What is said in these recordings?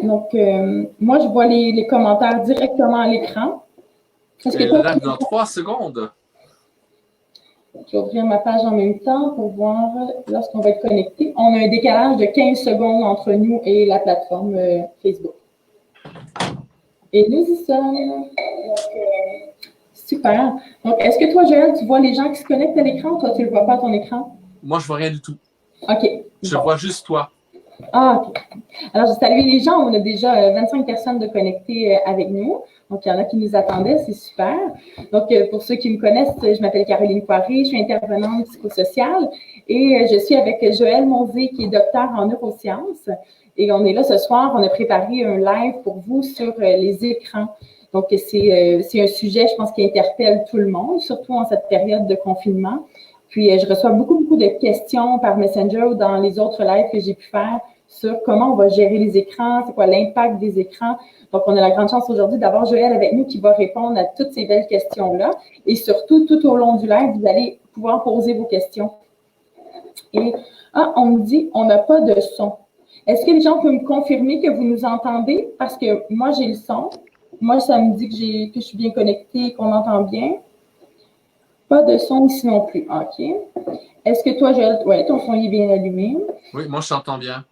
Donc, moi, je vois les commentaires directement à l'écran. Est-ce que là, dans 3 secondes. Je vais ouvrir ma page en même temps pour voir lorsqu'on va être connecté. On a un décalage de 15 secondes entre nous et la plateforme Facebook. Et nous y sommes. Donc, super. Donc, est-ce que toi, Joël, tu vois les gens qui se connectent à l'écran ou toi, tu ne le vois pas à ton écran? Moi, je vois rien du tout. OK. Je vois juste toi. Ah, OK. Alors, je salue les gens. On a déjà 25 personnes de connectées avec nous. Donc, il y en a qui nous attendaient. C'est super. Donc, pour ceux qui me connaissent, je m'appelle Caroline Poirier. Je suis intervenante psychosociale et je suis avec Joël Monzé, qui est docteur en neurosciences. Et on est là ce soir. On a préparé un live pour vous sur les écrans. Donc, c'est un sujet, je pense, qui interpelle tout le monde, surtout en cette période de confinement. Puis, je reçois beaucoup de questions par Messenger ou dans les autres lives que j'ai pu faire sur comment on va gérer les écrans, c'est quoi l'impact des écrans. Donc, on a la grande chance aujourd'hui d'avoir Joël avec nous qui va répondre à toutes ces belles questions-là. Et surtout, tout au long du live, vous allez pouvoir poser vos questions. Et, on me dit, on n'a pas de son. Est-ce que les gens peuvent me confirmer que vous nous entendez? Parce que moi, j'ai le son. Moi, ça me dit que je suis bien connectée, qu'on entend bien. Pas de son ici non plus. OK. Est-ce que toi, Joël, ouais, ton son est bien allumé? Oui, moi, je t'entends bien.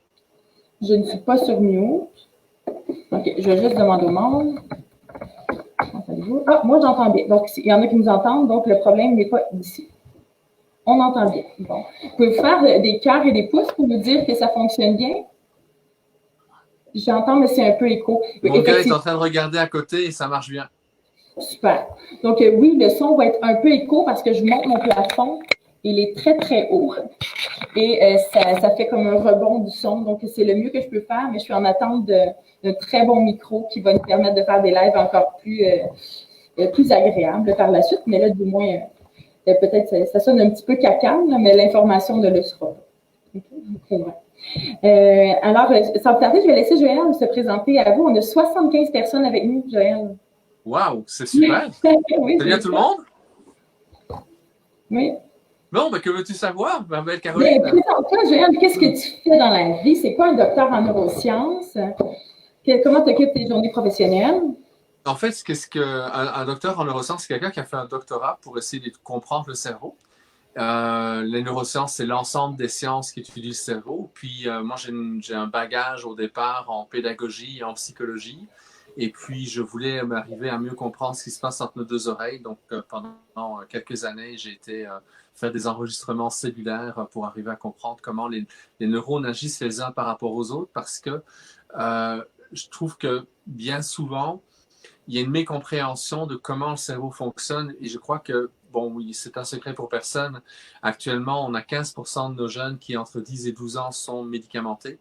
Je ne suis pas sur mute. OK, je vais juste demander au monde. Ah, moi, j'entends bien. Donc, il y en a qui nous entendent, donc le problème n'est pas ici. On entend bien. Bon. Vous pouvez faire des cœurs et des pouces pour nous dire que ça fonctionne bien? J'entends, mais c'est un peu écho. Mon gars est en train de regarder à côté et ça marche bien. Super. Donc, oui, le son va être un peu écho parce que je monte mon plafond. Il est très haut. Et ça fait comme un rebond du son. Donc, c'est le mieux que je peux faire, mais je suis en attente d'un très bon micro qui va nous permettre de faire des lives encore plus agréables par la suite. Mais là, du moins, peut-être ça sonne un petit peu cacane, mais l'information ne le sera pas. Alors, sans tarder, je vais laisser Joël se présenter à vous. On a 75 personnes avec nous, Joël. Wow, c'est super. Oui, salut à tout le monde. Oui. Bon, ben, que veux-tu savoir, ma belle Caroline? Présente-toi, Joël, qu'est-ce que tu fais dans la vie? C'est quoi un docteur en neurosciences? Comment tu occupes tes journées professionnelles? En fait, un docteur en neurosciences, c'est quelqu'un qui a fait un doctorat pour essayer de comprendre le cerveau. Les neurosciences, c'est l'ensemble des sciences qui étudient le cerveau. Puis moi, j'ai un bagage au départ en pédagogie et en psychologie. Et puis, je voulais m'arriver à mieux comprendre ce qui se passe entre nos deux oreilles. Donc, pendant quelques années, j'ai été faire des enregistrements cellulaires pour arriver à comprendre comment les neurones agissent les uns par rapport aux autres. Parce que je trouve que bien souvent, il y a une mécompréhension de comment le cerveau fonctionne. Et je crois que, bon, oui, c'est un secret pour personne. Actuellement, on a 15% de nos jeunes qui, entre 10 et 12 ans, sont médicamentés.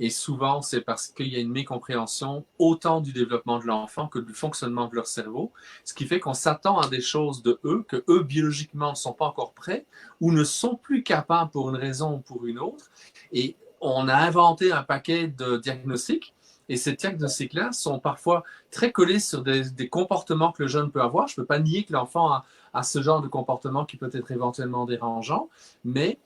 Et souvent, c'est parce qu'il y a une mécompréhension autant du développement de l'enfant que du fonctionnement de leur cerveau, ce qui fait qu'on s'attend à des choses de eux que eux, biologiquement, ne sont pas encore prêts ou ne sont plus capables pour une raison ou pour une autre. Et on a inventé un paquet de diagnostics. Et ces diagnostics-là sont parfois très collés sur des comportements que le jeune peut avoir. Je ne peux pas nier que l'enfant a ce genre de comportement qui peut être éventuellement dérangeant, mais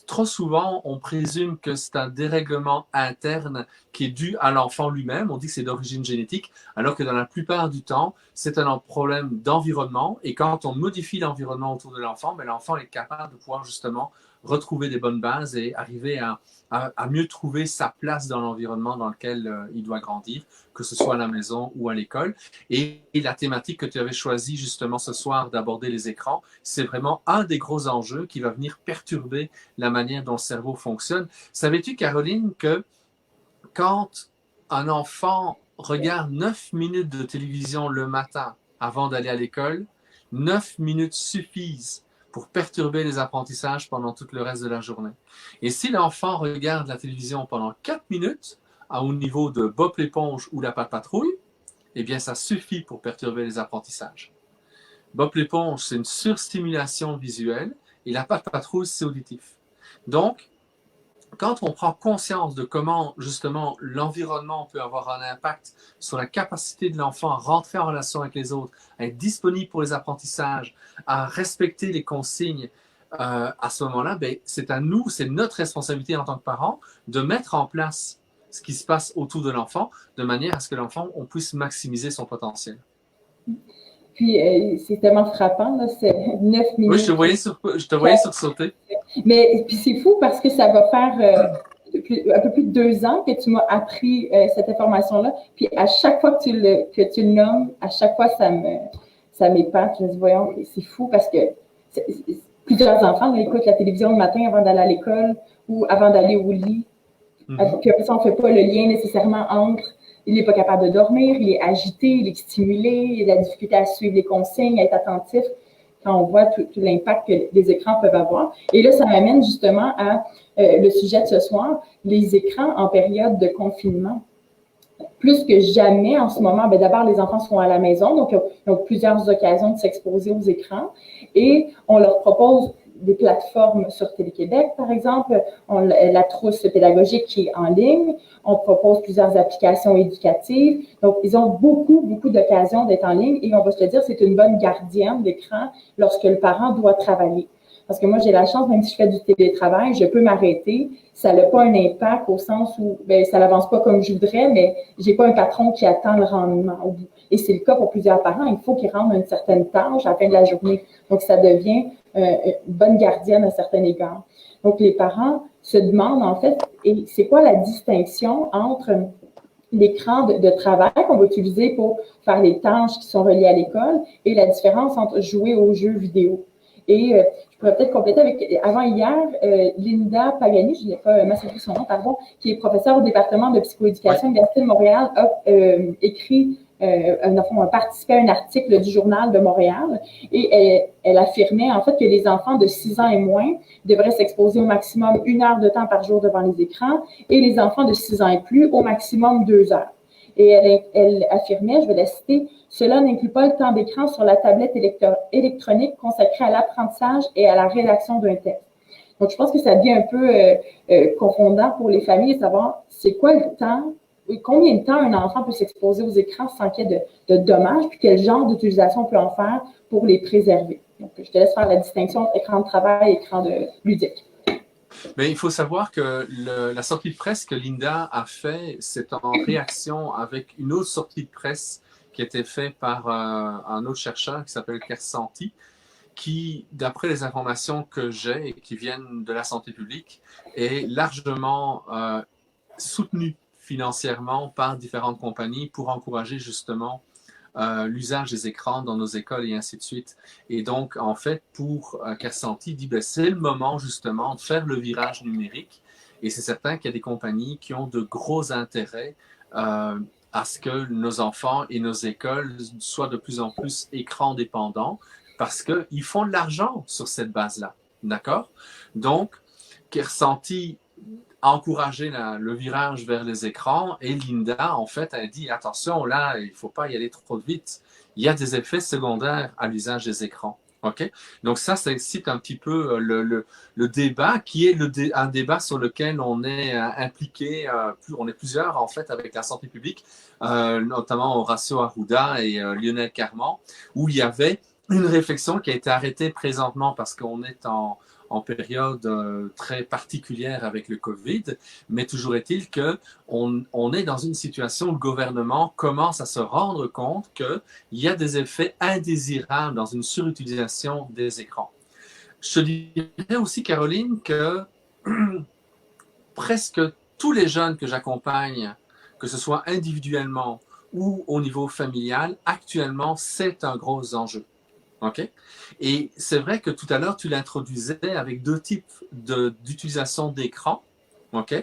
trop souvent, on présume que c'est un dérèglement interne qui est dû à l'enfant lui-même. On dit que c'est d'origine génétique, alors que dans la plupart du temps, c'est un problème d'environnement. Et quand on modifie l'environnement autour de l'enfant, ben, l'enfant est capable de pouvoir justement retrouver des bonnes bases et arriver à mieux trouver sa place dans l'environnement dans lequel il doit grandir, que ce soit à la maison ou à l'école. Et la thématique que tu avais choisie justement ce soir d'aborder les écrans, c'est vraiment un des gros enjeux qui va venir perturber la manière dont le cerveau fonctionne. Savais-tu, Caroline, que quand un enfant regarde 9 minutes de télévision le matin avant d'aller à l'école, 9 minutes suffisent pour perturber les apprentissages pendant tout le reste de la journée. Et si l'enfant regarde la télévision pendant 4 minutes, au niveau de Bob l'éponge ou la patte patrouille, eh bien, ça suffit pour perturber les apprentissages. Bob l'éponge, c'est une surstimulation visuelle et la patte patrouille, c'est auditif. Donc, quand on prend conscience de comment, justement, l'environnement peut avoir un impact sur la capacité de l'enfant à rentrer en relation avec les autres, à être disponible pour les apprentissages, à respecter les consignes, à ce moment-là, ben, c'est à nous, c'est notre responsabilité en tant que parents de mettre en place ce qui se passe autour de l'enfant, de manière à ce que l'enfant, on puisse maximiser son potentiel. Puis, c'est tellement frappant, là, c'est 9 minutes. Oui, je te voyais sursauter. Mais puis c'est fou parce que ça va faire un peu plus de 2 ans que tu m'as appris cette information-là. Puis à chaque fois que tu le nommes, à chaque fois, ça m'épate. Je me dis, voyons, c'est fou parce que plusieurs enfants écoutent la télévision le matin avant d'aller à l'école ou avant d'aller au lit. Puis après ça, on ne fait pas le lien nécessairement entre il n'est pas capable de dormir, il est agité, il est stimulé, il a de la difficulté à suivre les consignes, à être attentif quand on voit tout l'impact que les écrans peuvent avoir. Et là, ça m'amène justement à le sujet de ce soir, les écrans en période de confinement. Plus que jamais en ce moment, ben d'abord, les enfants sont à la maison, donc ils ont plusieurs occasions de s'exposer aux écrans et on leur propose des plateformes sur Télé-Québec, par exemple, la trousse pédagogique qui est en ligne, on propose plusieurs applications éducatives, donc ils ont beaucoup d'occasions d'être en ligne et on va se le dire, c'est une bonne gardienne d'écran lorsque le parent doit travailler. Parce que moi, j'ai la chance, même si je fais du télétravail, je peux m'arrêter. Ça n'a pas un impact au sens où ben, ça n'avance pas comme je voudrais, mais j'ai pas un patron qui attend le rendement au bout. Et c'est le cas pour plusieurs parents. Il faut qu'ils rendent une certaine tâche à la fin de la journée. Donc, ça devient une bonne gardienne à certains égards. Donc, les parents se demandent, en fait, et c'est quoi la distinction entre l'écran de travail qu'on va utiliser pour faire les tâches qui sont reliées à l'école et la différence entre jouer aux jeux vidéo. Et je pourrais peut-être compléter avec, avant hier, Linda Pagani, je n'ai pas massacré son nom, pardon, qui est professeure au département de psychoéducation de l'Université de Montréal, a écrit, a participé à un article du Journal de Montréal et elle affirmait en fait que les enfants de 6 ans et moins devraient s'exposer au maximum 1 heure de temps par jour devant les écrans et les enfants de 6 ans et plus au maximum 2 heures. Et elle affirmait, je vais la citer, « Cela n'inclut pas le temps d'écran sur la tablette électronique consacrée à l'apprentissage et à la rédaction d'un texte. » Donc, je pense que ça devient un peu confondant pour les familles de savoir c'est quoi le temps, combien de temps un enfant peut s'exposer aux écrans sans qu'il y ait de dommages, puis quel genre d'utilisation on peut en faire pour les préserver. Donc, je te laisse faire la distinction entre écran de travail et écran ludique. Mais il faut savoir que la sortie de presse que Linda a fait, c'est en réaction avec une autre sortie de presse qui a été faite par un autre chercheur qui s'appelle Kersanti, qui, d'après les informations que j'ai et qui viennent de la santé publique, est largement soutenu financièrement par différentes compagnies pour encourager justement l'usage des écrans dans nos écoles et ainsi de suite. Et donc, en fait, pour Kersanti, dit ben, c'est le moment justement de faire le virage numérique. Et c'est certain qu'il y a des compagnies qui ont de gros intérêts à ce que nos enfants et nos écoles soient de plus en plus écran dépendants parce qu'ils font de l'argent sur cette base-là. D'accord? Donc, Kersanti a encouragé le virage vers les écrans et Linda, en fait, a dit attention, là, il ne faut pas y aller trop vite. Il y a des effets secondaires à l'usage des écrans. OK? Donc, ça excite un petit peu le débat qui est un débat sur lequel on est impliqué, on est plusieurs, en fait, avec la santé publique, notamment Horacio Arruda et Lionel Carman, où il y avait une réflexion qui a été arrêtée présentement parce qu'on est en période très particulière avec le COVID, mais toujours est-il qu'on est dans une situation où le gouvernement commence à se rendre compte qu'il y a des effets indésirables dans une surutilisation des écrans. Je te dirais aussi, Caroline, que presque tous les jeunes que j'accompagne, que ce soit individuellement ou au niveau familial, actuellement, c'est un gros enjeu. OK? Et c'est vrai que tout à l'heure, tu l'introduisais avec 2 types d'utilisation d'écran. OK?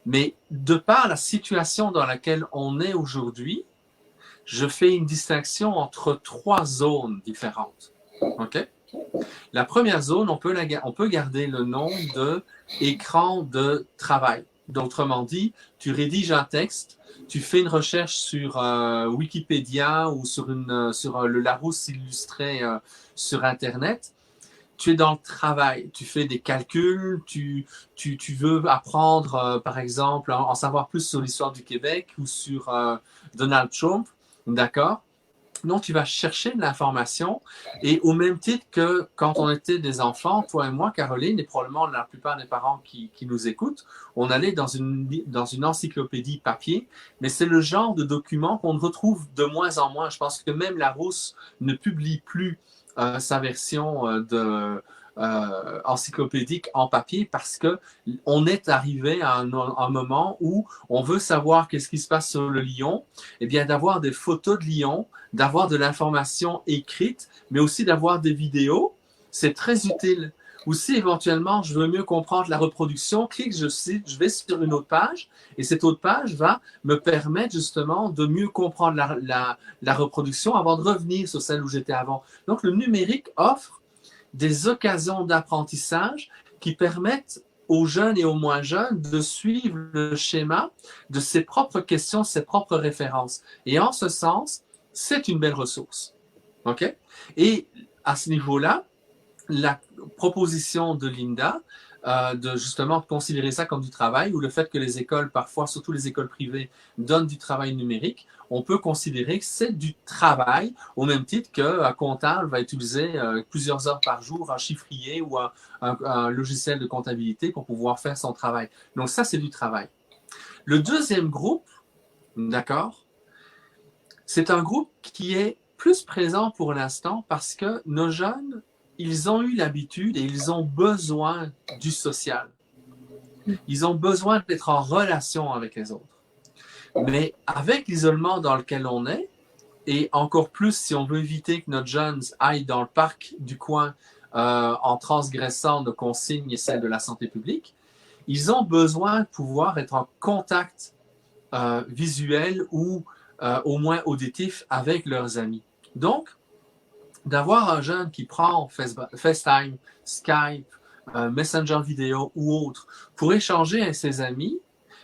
Mais de par la situation dans laquelle on est aujourd'hui, je fais une distinction entre 3 zones différentes. OK? La première zone, on peut garder le nom d'écran de travail. Autrement dit, tu rédiges un texte, tu fais une recherche sur Wikipédia ou sur le Larousse illustré sur Internet. Tu es dans le travail, tu fais des calculs, tu veux apprendre, par exemple, en savoir plus sur l'histoire du Québec ou sur Donald Trump, d'accord? Donc, tu vas chercher de l'information et au même titre que quand on était des enfants, toi et moi, Caroline, et probablement la plupart des parents qui nous écoutent, on allait dans une encyclopédie papier, mais c'est le genre de document qu'on retrouve de moins en moins. Je pense que même Larousse ne publie plus sa version encyclopédique en papier parce que on est arrivé à un moment où on veut savoir qu'est-ce qui se passe sur le lion, et bien d'avoir des photos de lions, d'avoir de l'information écrite, mais aussi d'avoir des vidéos, c'est très utile. Ou si éventuellement je veux mieux comprendre la reproduction, je vais sur une autre page et cette autre page va me permettre justement de mieux comprendre la reproduction avant de revenir sur celle où j'étais avant. Donc le numérique offre des occasions d'apprentissage qui permettent aux jeunes et aux moins jeunes de suivre le schéma de ses propres questions, ses propres références. Et en ce sens, c'est une belle ressource. OK? Et à ce niveau-là, la proposition de Linda de justement considérer ça comme du travail, ou le fait que les écoles, parfois, surtout les écoles privées, donnent du travail numérique, on peut considérer que c'est du travail, au même titre qu'un comptable va utiliser plusieurs heures par jour un chiffrier ou un logiciel de comptabilité pour pouvoir faire son travail. Donc ça, c'est du travail. Le deuxième groupe, d'accord, c'est un groupe qui est plus présent pour l'instant parce que nos jeunes, ils ont eu l'habitude et ils ont besoin du social. Ils ont besoin d'être en relation avec les autres. Mais avec l'isolement dans lequel on est, et encore plus si on veut éviter que notre jeune aille dans le parc du coin en transgressant nos consignes et celles de la santé publique, ils ont besoin de pouvoir être en contact visuel ou au moins auditif avec leurs amis. Donc, d'avoir un jeune qui prend FaceTime, Skype, Messenger vidéo ou autre pour échanger avec ses amis,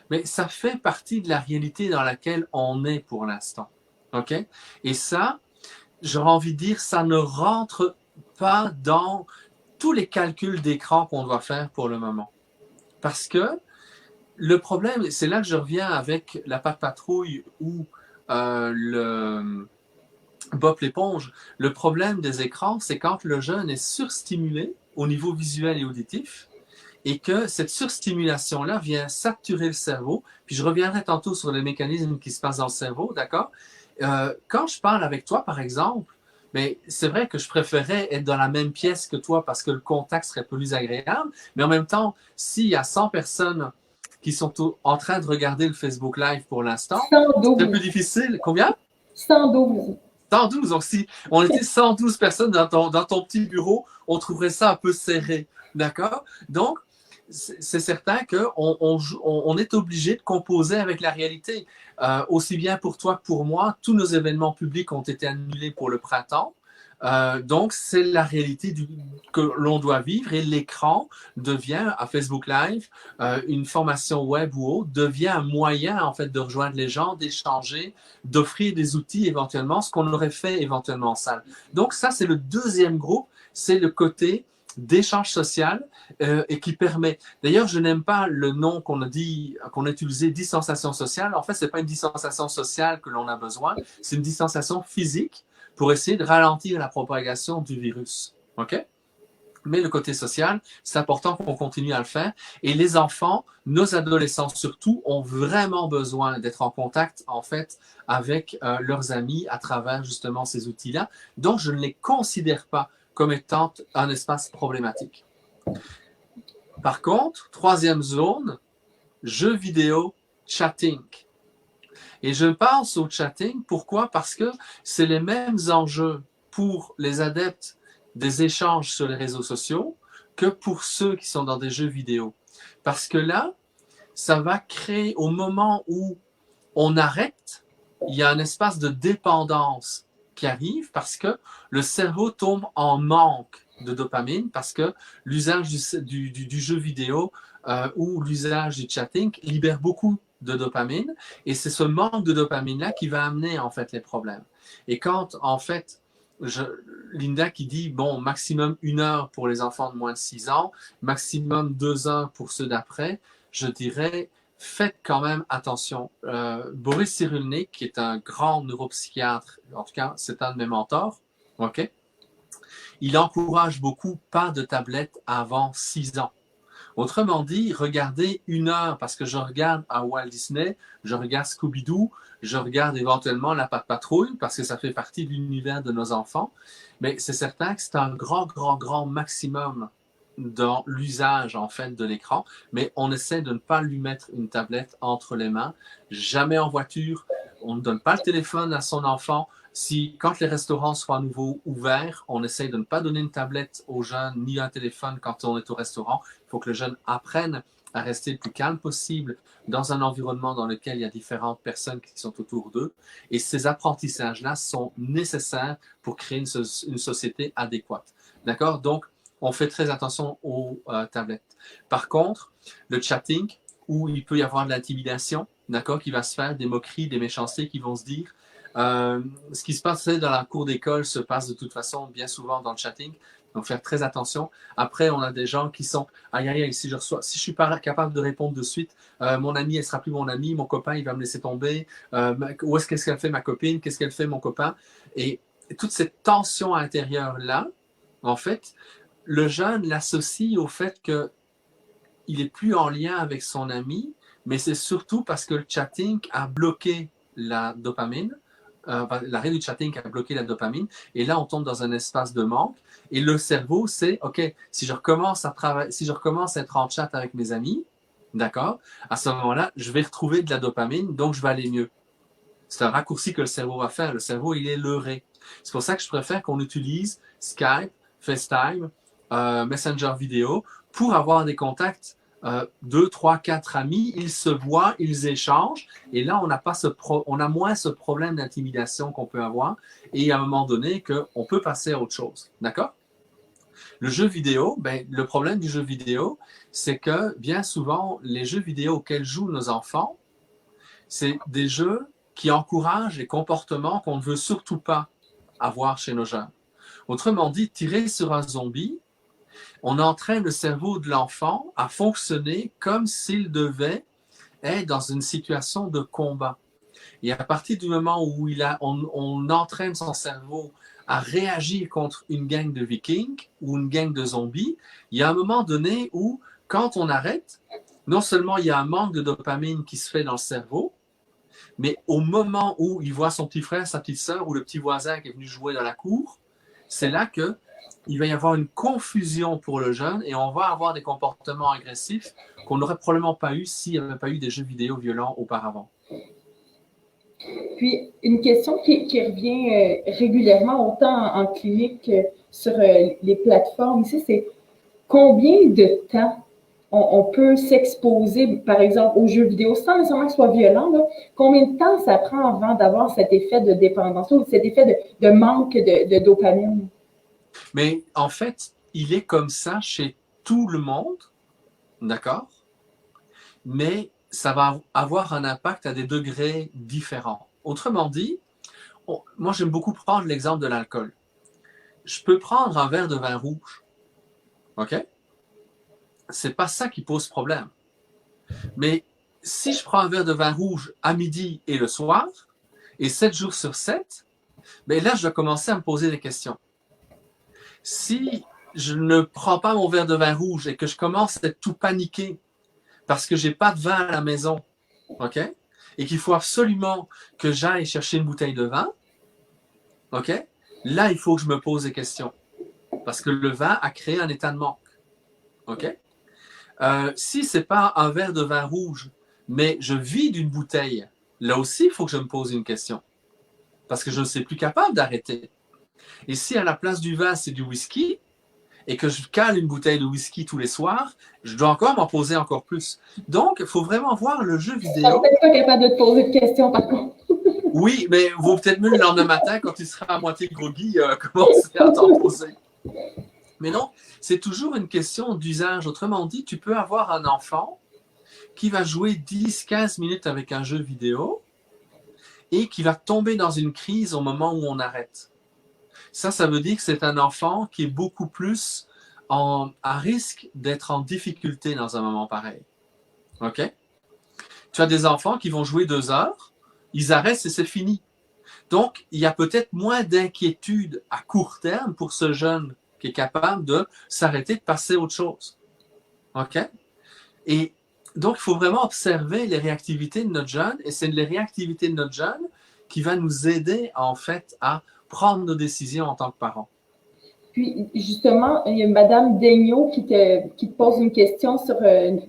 mais ça fait partie de la réalité dans laquelle on est pour l'instant. OK? Et ça, j'aurais envie de dire, ça ne rentre pas dans tous les calculs d'écran qu'on doit faire pour le moment. Parce que le problème, c'est là que je reviens avec la patte patrouille ou le Bob l'éponge. Le problème des écrans, c'est quand le jeune est surstimulé au niveau visuel et auditif et que cette surstimulation-là vient saturer le cerveau. Puis je reviendrai tantôt sur les mécanismes qui se passent dans le cerveau, d'accord? Quand je parle avec toi, par exemple, mais c'est vrai que je préférais être dans la même pièce que toi parce que le contact serait plus agréable, mais en même temps, s'il y a 100 personnes qui sont en train de regarder le Facebook Live pour l'instant, c'est un peu difficile. Combien? 112. 112. Donc, si on était 112 personnes dans ton petit bureau, on trouverait ça un peu serré. D'accord? Donc, c'est certain qu'on est obligé de composer avec la réalité. Aussi bien pour toi que pour moi, tous nos événements publics ont été annulés pour le printemps. Donc, c'est la réalité que l'on doit vivre et l'écran devient, à Facebook Live, une formation web ou autre, devient un moyen en fait de rejoindre les gens, d'échanger, d'offrir des outils éventuellement, ce qu'on aurait fait éventuellement en salle. Donc, ça, c'est le deuxième groupe, c'est le côté d'échange social et qui permet. D'ailleurs, je n'aime pas le nom qu'on a utilisé, distanciation sociale. En fait, c'est pas une distanciation sociale que l'on a besoin, c'est une distanciation physique pour essayer de ralentir la propagation du virus. OK? Mais le côté social, c'est important qu'on continue à le faire. Et les enfants, nos adolescents surtout, ont vraiment besoin d'être en contact, en fait, avec leurs amis à travers justement ces outils-là. Donc, je ne les considère pas comme étant un espace problématique. Par contre, troisième zone, jeux vidéo, chatting. Et je pense au chatting, pourquoi? Parce que c'est les mêmes enjeux pour les adeptes des échanges sur les réseaux sociaux que pour ceux qui sont dans des jeux vidéo. Parce que là, ça va créer, au moment où on arrête, il y a un espace de dépendance qui arrive parce que le cerveau tombe en manque de dopamine parce que l'usage du jeu vidéo ou l'usage du chatting libère beaucoup de dopamine et c'est ce manque de dopamine-là qui va amener en fait les problèmes. Et quand en fait, Linda qui dit, bon, maximum 1 heure pour les enfants de moins de 6 ans, maximum 2 heures pour ceux d'après, je dirais, faites quand même attention. Boris Cyrulnik, qui est un grand neuropsychiatre, en tout cas, c'est un de mes mentors, ok? Il encourage beaucoup pas de tablette avant 6 ans. Autrement dit, regardez 1 heure, parce que je regarde à Walt Disney, je regarde Scooby-Doo, je regarde éventuellement La Patte Patrouille, parce que ça fait partie de l'univers de nos enfants, mais c'est certain que c'est un grand maximum dans l'usage en fait de l'écran, mais on essaie de ne pas lui mettre une tablette entre les mains, jamais en voiture, on ne donne pas le téléphone à son enfant. Si, quand les restaurants sont à nouveau ouverts, on essaie de ne pas donner une tablette aux jeunes ni un téléphone quand on est au restaurant. Il faut que le jeune apprenne à rester le plus calme possible dans un environnement dans lequel il y a différentes personnes qui sont autour d'eux. Et ces apprentissages-là sont nécessaires pour créer une société adéquate. D'accord? Donc, on fait très attention aux tablettes. Par contre, le chatting, où il peut y avoir de l'intimidation, d'accord, qui va se faire, des moqueries, des méchancetés qui vont se dire. Ce qui se passait dans la cour d'école se passe de toute façon bien souvent dans le chatting. Donc, faire très attention. Après, on a des gens qui sont aïe, si je suis pas capable de répondre de suite, mon ami, elle sera plus mon ami, mon copain, il va me laisser tomber. Qu'est-ce qu'elle fait ma copine? Qu'est-ce qu'elle fait mon copain? Et toute cette tension intérieure-là, en fait, le jeune l'associe au fait qu'il est plus en lien avec son ami, mais c'est surtout parce que le chatting a bloqué la dopamine. L'arrêt du chatting a bloqué la dopamine, et là on tombe dans un espace de manque, et le cerveau c'est ok, si je recommence à être en chat avec mes amis, d'accord, à ce moment-là je vais retrouver de la dopamine, donc je vais aller mieux. C'est un raccourci que le cerveau va faire. Le cerveau il est leurré. C'est pour ça que je préfère qu'on utilise Skype, FaceTime, Messenger vidéo pour avoir des contacts. 2, 3, 4 amis, ils se voient, ils échangent, et là, on a moins ce problème d'intimidation qu'on peut avoir, et à un moment donné, qu'on peut passer à autre chose. D'accord? Le jeu vidéo, ben, le problème du jeu vidéo, c'est que bien souvent, les jeux vidéo auxquels jouent nos enfants, c'est des jeux qui encouragent les comportements qu'on ne veut surtout pas avoir chez nos jeunes. Autrement dit, tirer sur un zombie, on entraîne le cerveau de l'enfant à fonctionner comme s'il devait être dans une situation de combat. Et à partir du moment où on entraîne son cerveau à réagir contre une gang de vikings ou une gang de zombies, il y a un moment donné où, quand on arrête, non seulement il y a un manque de dopamine qui se fait dans le cerveau, mais au moment où il voit son petit frère, sa petite sœur ou le petit voisin qui est venu jouer dans la cour, c'est là que il va y avoir une confusion pour le jeune, et on va avoir des comportements agressifs qu'on n'aurait probablement pas eu s'il n'y avait pas eu des jeux vidéo violents auparavant. Puis, une question qui revient régulièrement, autant en clinique que sur les plateformes ici, c'est combien de temps on peut s'exposer, par exemple, aux jeux vidéo sans nécessairement que ce soit violent, là? Combien de temps ça prend avant d'avoir cet effet de dépendance ou cet effet de manque de dopamine? Mais en fait, il est comme ça chez tout le monde, d'accord? Mais ça va avoir un impact à des degrés différents. Autrement dit, moi j'aime beaucoup prendre l'exemple de l'alcool. Je peux prendre un verre de vin rouge, ok? C'est pas ça qui pose problème. Mais si je prends un verre de vin rouge à midi et le soir, et 7 jours sur 7, ben là je dois commencer à me poser des questions. Si je ne prends pas mon verre de vin rouge et que je commence à être tout paniqué parce que j'ai pas de vin à la maison, ok, et qu'il faut absolument que j'aille chercher une bouteille de vin, ok, là il faut que je me pose des questions parce que le vin a créé un état de manque, ok. Si c'est pas un verre de vin rouge, mais je vide une bouteille, là aussi il faut que je me pose une question parce que je ne suis plus capable d'arrêter. Et si à la place du vin c'est du whisky, et que je cale une bouteille de whisky tous les soirs, je dois encore m'en poser encore plus. Donc, il faut vraiment voir le jeu vidéo. Je suis peut-être pas capable de te poser de questions, par contre. Oui, mais vaut peut-être mieux le lendemain matin, quand tu seras à moitié groggy, commencer à t'en poser. Mais non, c'est toujours une question d'usage. Autrement dit, tu peux avoir un enfant qui va jouer 10-15 minutes avec un jeu vidéo et qui va tomber dans une crise au moment où on arrête. Ça veut dire que c'est un enfant qui est beaucoup plus à risque d'être en difficulté dans un moment pareil. OK? Tu as des enfants qui vont jouer 2 heures, ils arrêtent et c'est fini. Donc, il y a peut-être moins d'inquiétude à court terme pour ce jeune qui est capable de s'arrêter, de passer à autre chose. OK? Et donc, il faut vraiment observer les réactivités de notre jeune, et c'est les réactivités de notre jeune qui va nous aider, en fait, à prendre nos décisions en tant que parents. Puis, justement, il y a Madame Daigneault qui te pose une question sur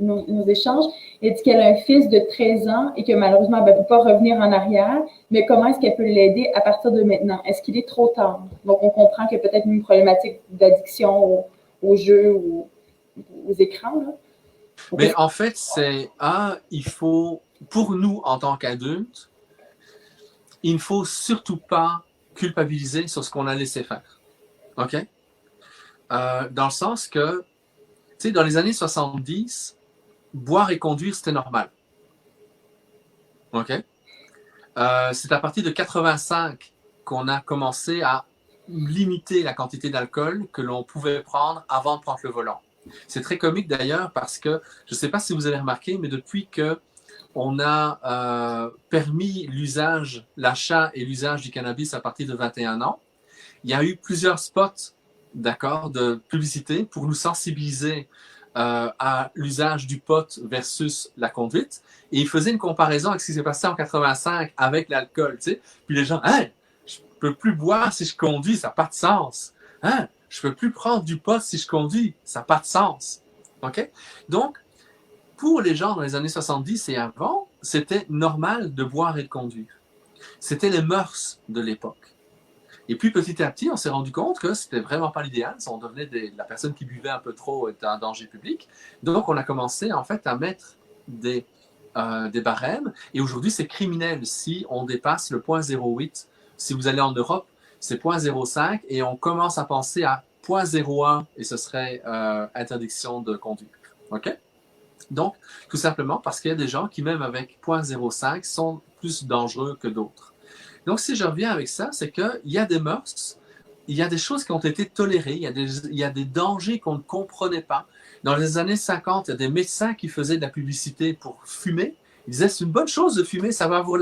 nos échanges. Elle dit qu'elle a un fils de 13 ans et que malheureusement, elle ne peut pas revenir en arrière. Mais comment est-ce qu'elle peut l'aider à partir de maintenant? Est-ce qu'il est trop tard? Donc, on comprend qu'il y a peut-être une problématique d'addiction aux jeux ou aux écrans. Là. Donc, mais en fait, il faut, pour nous en tant qu'adultes, il ne faut surtout pas culpabiliser sur ce qu'on a laissé faire. OK? Dans le sens que, tu sais, dans les années 70, boire et conduire, c'était normal. OK? C'est à partir de 85 qu'on a commencé à limiter la quantité d'alcool que l'on pouvait prendre avant de prendre le volant. C'est très comique d'ailleurs parce que, je ne sais pas si vous avez remarqué, mais depuis qu'on a permis l'usage, l'achat et l'usage du cannabis à partir de 21 ans, il y a eu plusieurs spots, d'accord, de publicité pour nous sensibiliser à l'usage du pot versus la conduite. Et il faisait une comparaison avec ce qui s'est passé en 85 avec l'alcool, tu sais. Puis les gens, hein, je peux plus boire si je conduis, ça n'a pas de sens. Hein, je peux plus prendre du pot si je conduis, ça n'a pas de sens. OK? Donc, pour les gens dans les années 70 et avant, c'était normal de boire et de conduire. C'était les mœurs de l'époque. Et puis petit à petit, on s'est rendu compte que c'était vraiment pas l'idéal. On devenait la personne qui buvait un peu trop était un danger public. Donc on a commencé en fait à mettre des barèmes. Et aujourd'hui, c'est criminel si on dépasse le 0,08. Si vous allez en Europe, c'est 0,05 et on commence à penser à 0,01 et ce serait interdiction de conduire. OK? Donc, tout simplement parce qu'il y a des gens qui, même avec 0,05, sont plus dangereux que d'autres. Donc, si je reviens avec ça, c'est qu'il y a des mœurs, il y a des choses qui ont été tolérées, il y a des dangers qu'on ne comprenait pas. Dans les années 50, il y a des médecins qui faisaient de la publicité pour fumer. Ils disaient, c'est une bonne chose de fumer, ça va vous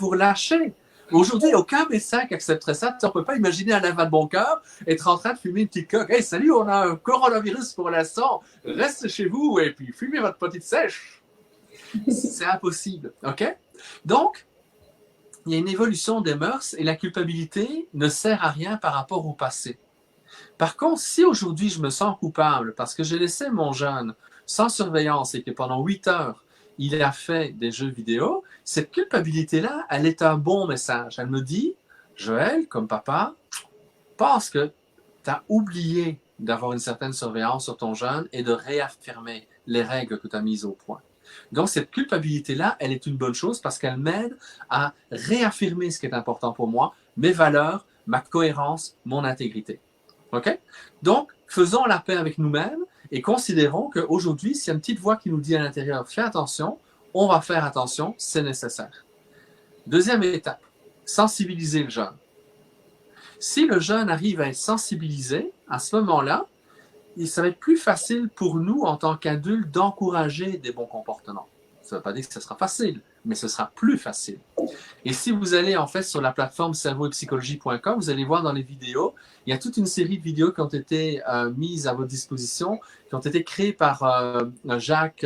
relâcher. Aujourd'hui, il n'y a aucun médecin qui accepterait ça. On ne peut pas imaginer un Alain Bon Cœur être en train de fumer une petite coque. Hey, salut, on a un coronavirus pour l'instant. Reste chez vous et puis fumez votre petite sèche. C'est impossible. OK? Donc, il y a une évolution des mœurs et la culpabilité ne sert à rien par rapport au passé. Par contre, si aujourd'hui je me sens coupable parce que j'ai laissé mon jeune sans surveillance et que pendant 8 heures, il a fait des jeux vidéo, cette culpabilité-là, elle est un bon message. Elle me dit, Joël, comme papa, pense que tu as oublié d'avoir une certaine surveillance sur ton jeune et de réaffirmer les règles que tu as mises au point. Donc, cette culpabilité-là, elle est une bonne chose parce qu'elle m'aide à réaffirmer ce qui est important pour moi, mes valeurs, ma cohérence, mon intégrité. OK? Donc, faisons la paix avec nous-mêmes et considérons qu'aujourd'hui, s'il y a une petite voix qui nous dit à l'intérieur, fais attention, on va faire attention, c'est nécessaire. Deuxième étape, sensibiliser le jeune. Si le jeune arrive à être sensibilisé, à ce moment-là, ça va être plus facile pour nous, en tant qu'adultes, d'encourager des bons comportements. Ça ne veut pas dire que ce sera facile, mais ce sera plus facile. Et si vous allez en fait sur la plateforme cerveauetpsychologie.com, vous allez voir dans les vidéos, il y a toute une série de vidéos qui ont été mises à votre disposition, qui ont été créées par Jacques,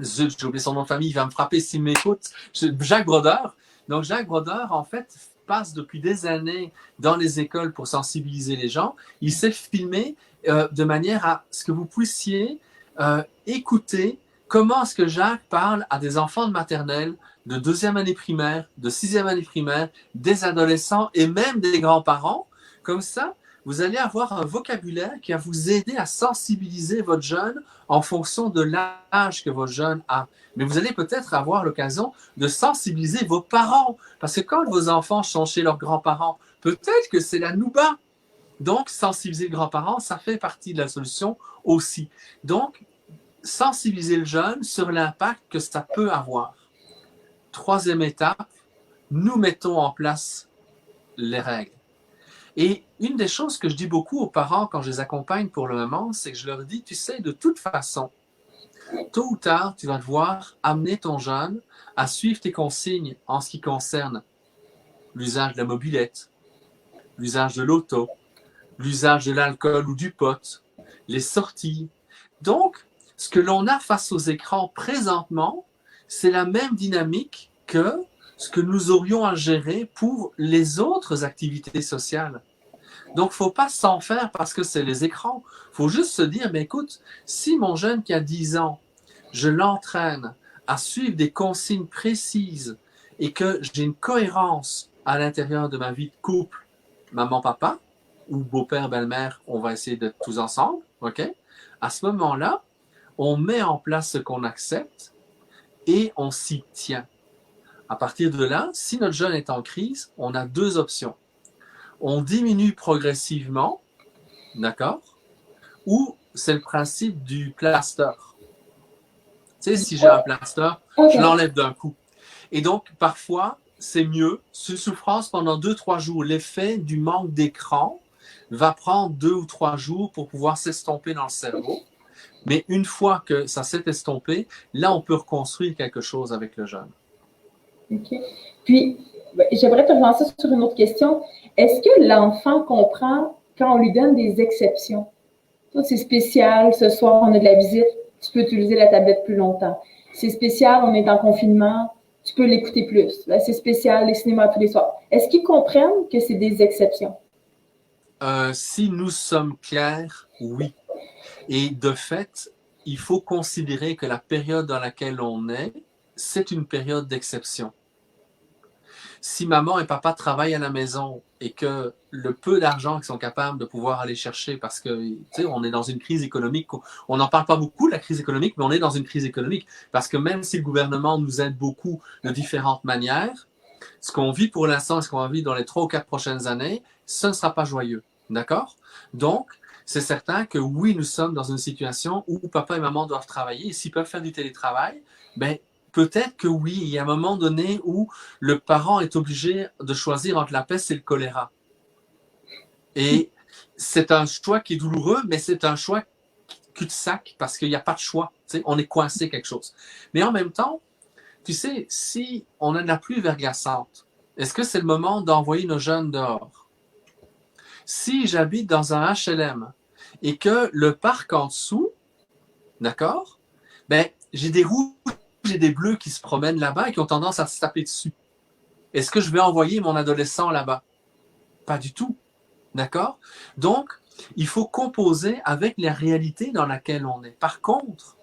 zut, j'ai oublié son nom de famille, il va me frapper s'il m'écoute, Jacques Brodeur. Donc Jacques Brodeur, en fait, passe depuis des années dans les écoles pour sensibiliser les gens. Il s'est filmé de manière à ce que vous puissiez écouter comment est-ce que Jacques parle à des enfants de maternelle, de 2e année primaire, de 6e année primaire, des adolescents et même des grands-parents. Comme ça, vous allez avoir un vocabulaire qui va vous aider à sensibiliser votre jeune en fonction de l'âge que votre jeune a. Mais vous allez peut-être avoir l'occasion de sensibiliser vos parents. Parce que quand vos enfants sont chez leurs grands-parents, peut-être que c'est la nouba. Donc, sensibiliser les grands-parents, ça fait partie de la solution aussi. Donc, sensibiliser le jeune sur l'impact que ça peut avoir. 3e étape, nous mettons en place les règles. Et une des choses que je dis beaucoup aux parents quand je les accompagne pour le moment, c'est que je leur dis, tu sais, de toute façon, Tôt ou tard, tu vas devoir amener ton jeune à suivre tes consignes en ce qui concerne l'usage de la mobilette, l'usage de l'auto, l'usage de l'alcool ou du pot, les sorties. Donc, ce que l'on a face aux écrans présentement, c'est la même dynamique que ce que nous aurions à gérer pour les autres activités sociales. Donc, il ne faut pas s'en faire parce que c'est les écrans. Il faut juste se dire, mais écoute, si mon jeune qui a 10 ans, je l'entraîne à suivre des consignes précises et que j'ai une cohérence à l'intérieur de ma vie de couple, maman-papa, ou beau-père, belle-mère, on va essayer d'être tous ensemble, OK? À ce moment-là, on met en place ce qu'on accepte et on s'y tient. À partir de là, si notre jeune est en crise, on a deux options. On diminue progressivement, d'accord? Ou c'est le principe du plaster. Tu sais, si j'ai un plaster, je l'enlève d'un coup. Et donc, parfois, c'est mieux. Cette souffrance pendant 2-3 jours, l'effet du manque d'écran va prendre 2 ou 3 jours pour pouvoir s'estomper dans le cerveau. Mais une fois que ça s'est estompé, là, on peut reconstruire quelque chose avec le jeune. OK. Puis, j'aimerais te relancer sur une autre question. Est-ce que l'enfant comprend quand on lui donne des exceptions? C'est spécial, ce soir, on a de la visite, tu peux utiliser la tablette plus longtemps. C'est spécial, on est en confinement, tu peux l'écouter plus. Là, c'est spécial, les cinémas tous les soirs. Est-ce qu'ils comprennent que c'est des exceptions? Si nous sommes clairs, oui. Et de fait, il faut considérer que la période dans laquelle on est, c'est une période d'exception. Si maman et papa travaillent à la maison et que le peu d'argent qu'ils sont capables de pouvoir aller chercher, parce que, tu sais, on est dans une crise économique, on n'en parle pas beaucoup de la crise économique, mais on est dans une crise économique, parce que même si le gouvernement nous aide beaucoup de différentes manières, ce qu'on vit pour l'instant et ce qu'on va vivre dans les 3 ou 4 prochaines années, ce ne sera pas joyeux. D'accord? Donc, c'est certain que oui, nous sommes dans une situation où papa et maman doivent travailler, et s'ils peuvent faire du télétravail, ben, peut-être que oui, il y a un moment donné où le parent est obligé de choisir entre la peste et le choléra. Et c'est un choix qui est douloureux, mais c'est un choix cul-de-sac parce qu'il n'y a pas de choix. Tu sais, on est coincé quelque chose. Mais en même temps, tu sais, si on a de la pluie verglaçante, est-ce que c'est le moment d'envoyer nos jeunes dehors? Si j'habite dans un HLM et que le parc en dessous, d'accord, ben, j'ai des rouges et des bleus qui se promènent là-bas et qui ont tendance à se taper dessus. Est-ce que je vais envoyer mon adolescent là-bas? Pas du tout. D'accord? Donc, il faut composer avec la réalité dans laquelle on est. Par contre,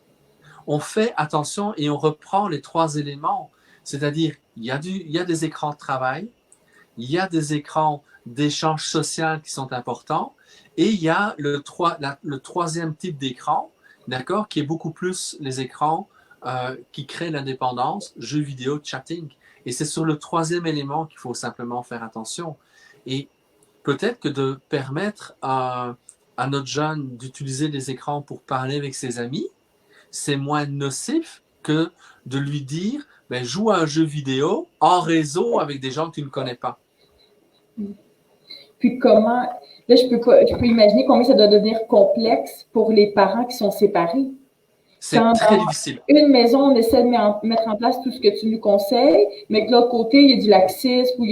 on fait attention et on reprend les 3 éléments. C'est-à-dire, il y a des écrans de travail, il y a des écrans d'échange social qui sont importants, et il y a le troisième type d'écran, d'accord, qui est beaucoup plus les écrans qui créent l'indépendance, jeux vidéo, chatting. Et c'est sur le troisième élément qu'il faut simplement faire attention. Et peut-être que de permettre à notre jeune d'utiliser des écrans pour parler avec ses amis, c'est moins nocif que de lui dire ben, joue à un jeu vidéo en réseau avec des gens que tu ne connais pas. Puis comment, là, je peux imaginer combien ça doit devenir complexe pour les parents qui sont séparés. C'est très difficile. Une maison, on essaie de mettre en place tout ce que tu nous conseilles, mais de l'autre côté, il y a du laxisme, ou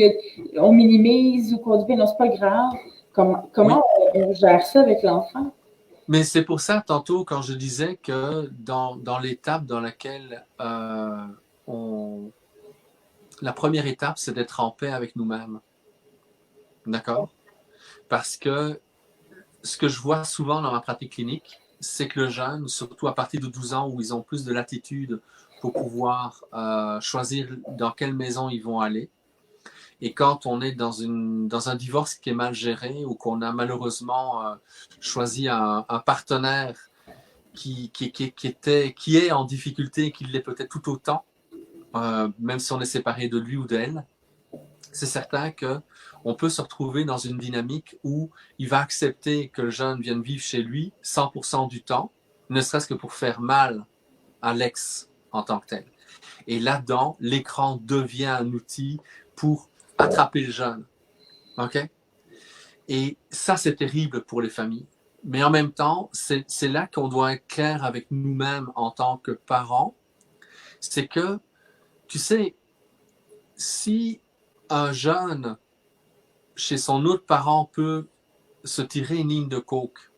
on minimise, ou qu'on dit, ben non, c'est pas grave. Comment on gère ça avec l'enfant? Mais c'est pour ça, tantôt, quand je disais que dans l'étape dans laquelle la première étape, c'est d'être en paix avec nous-mêmes. D'accord? Parce que ce que je vois souvent dans ma pratique clinique, c'est que le jeune, surtout à partir de 12 ans où ils ont plus de latitude pour pouvoir choisir dans quelle maison ils vont aller, et quand on est dans un divorce qui est mal géré ou qu'on a malheureusement choisi un partenaire qui est en difficulté, qui l'est peut-être tout autant, même si on est séparé de lui ou d'elle, c'est certain qu'on peut se retrouver dans une dynamique où il va accepter que le jeune vienne vivre chez lui 100% du temps, ne serait-ce que pour faire mal à l'ex en tant que tel. Et là-dedans, l'écran devient un outil pour attraper le jeune. OK? Et ça, c'est terrible pour les familles. Mais en même temps, c'est là qu'on doit être clair avec nous-mêmes en tant que parents. C'est que, tu sais, si un jeune, chez son autre parent, peut se tirer une ligne de coke,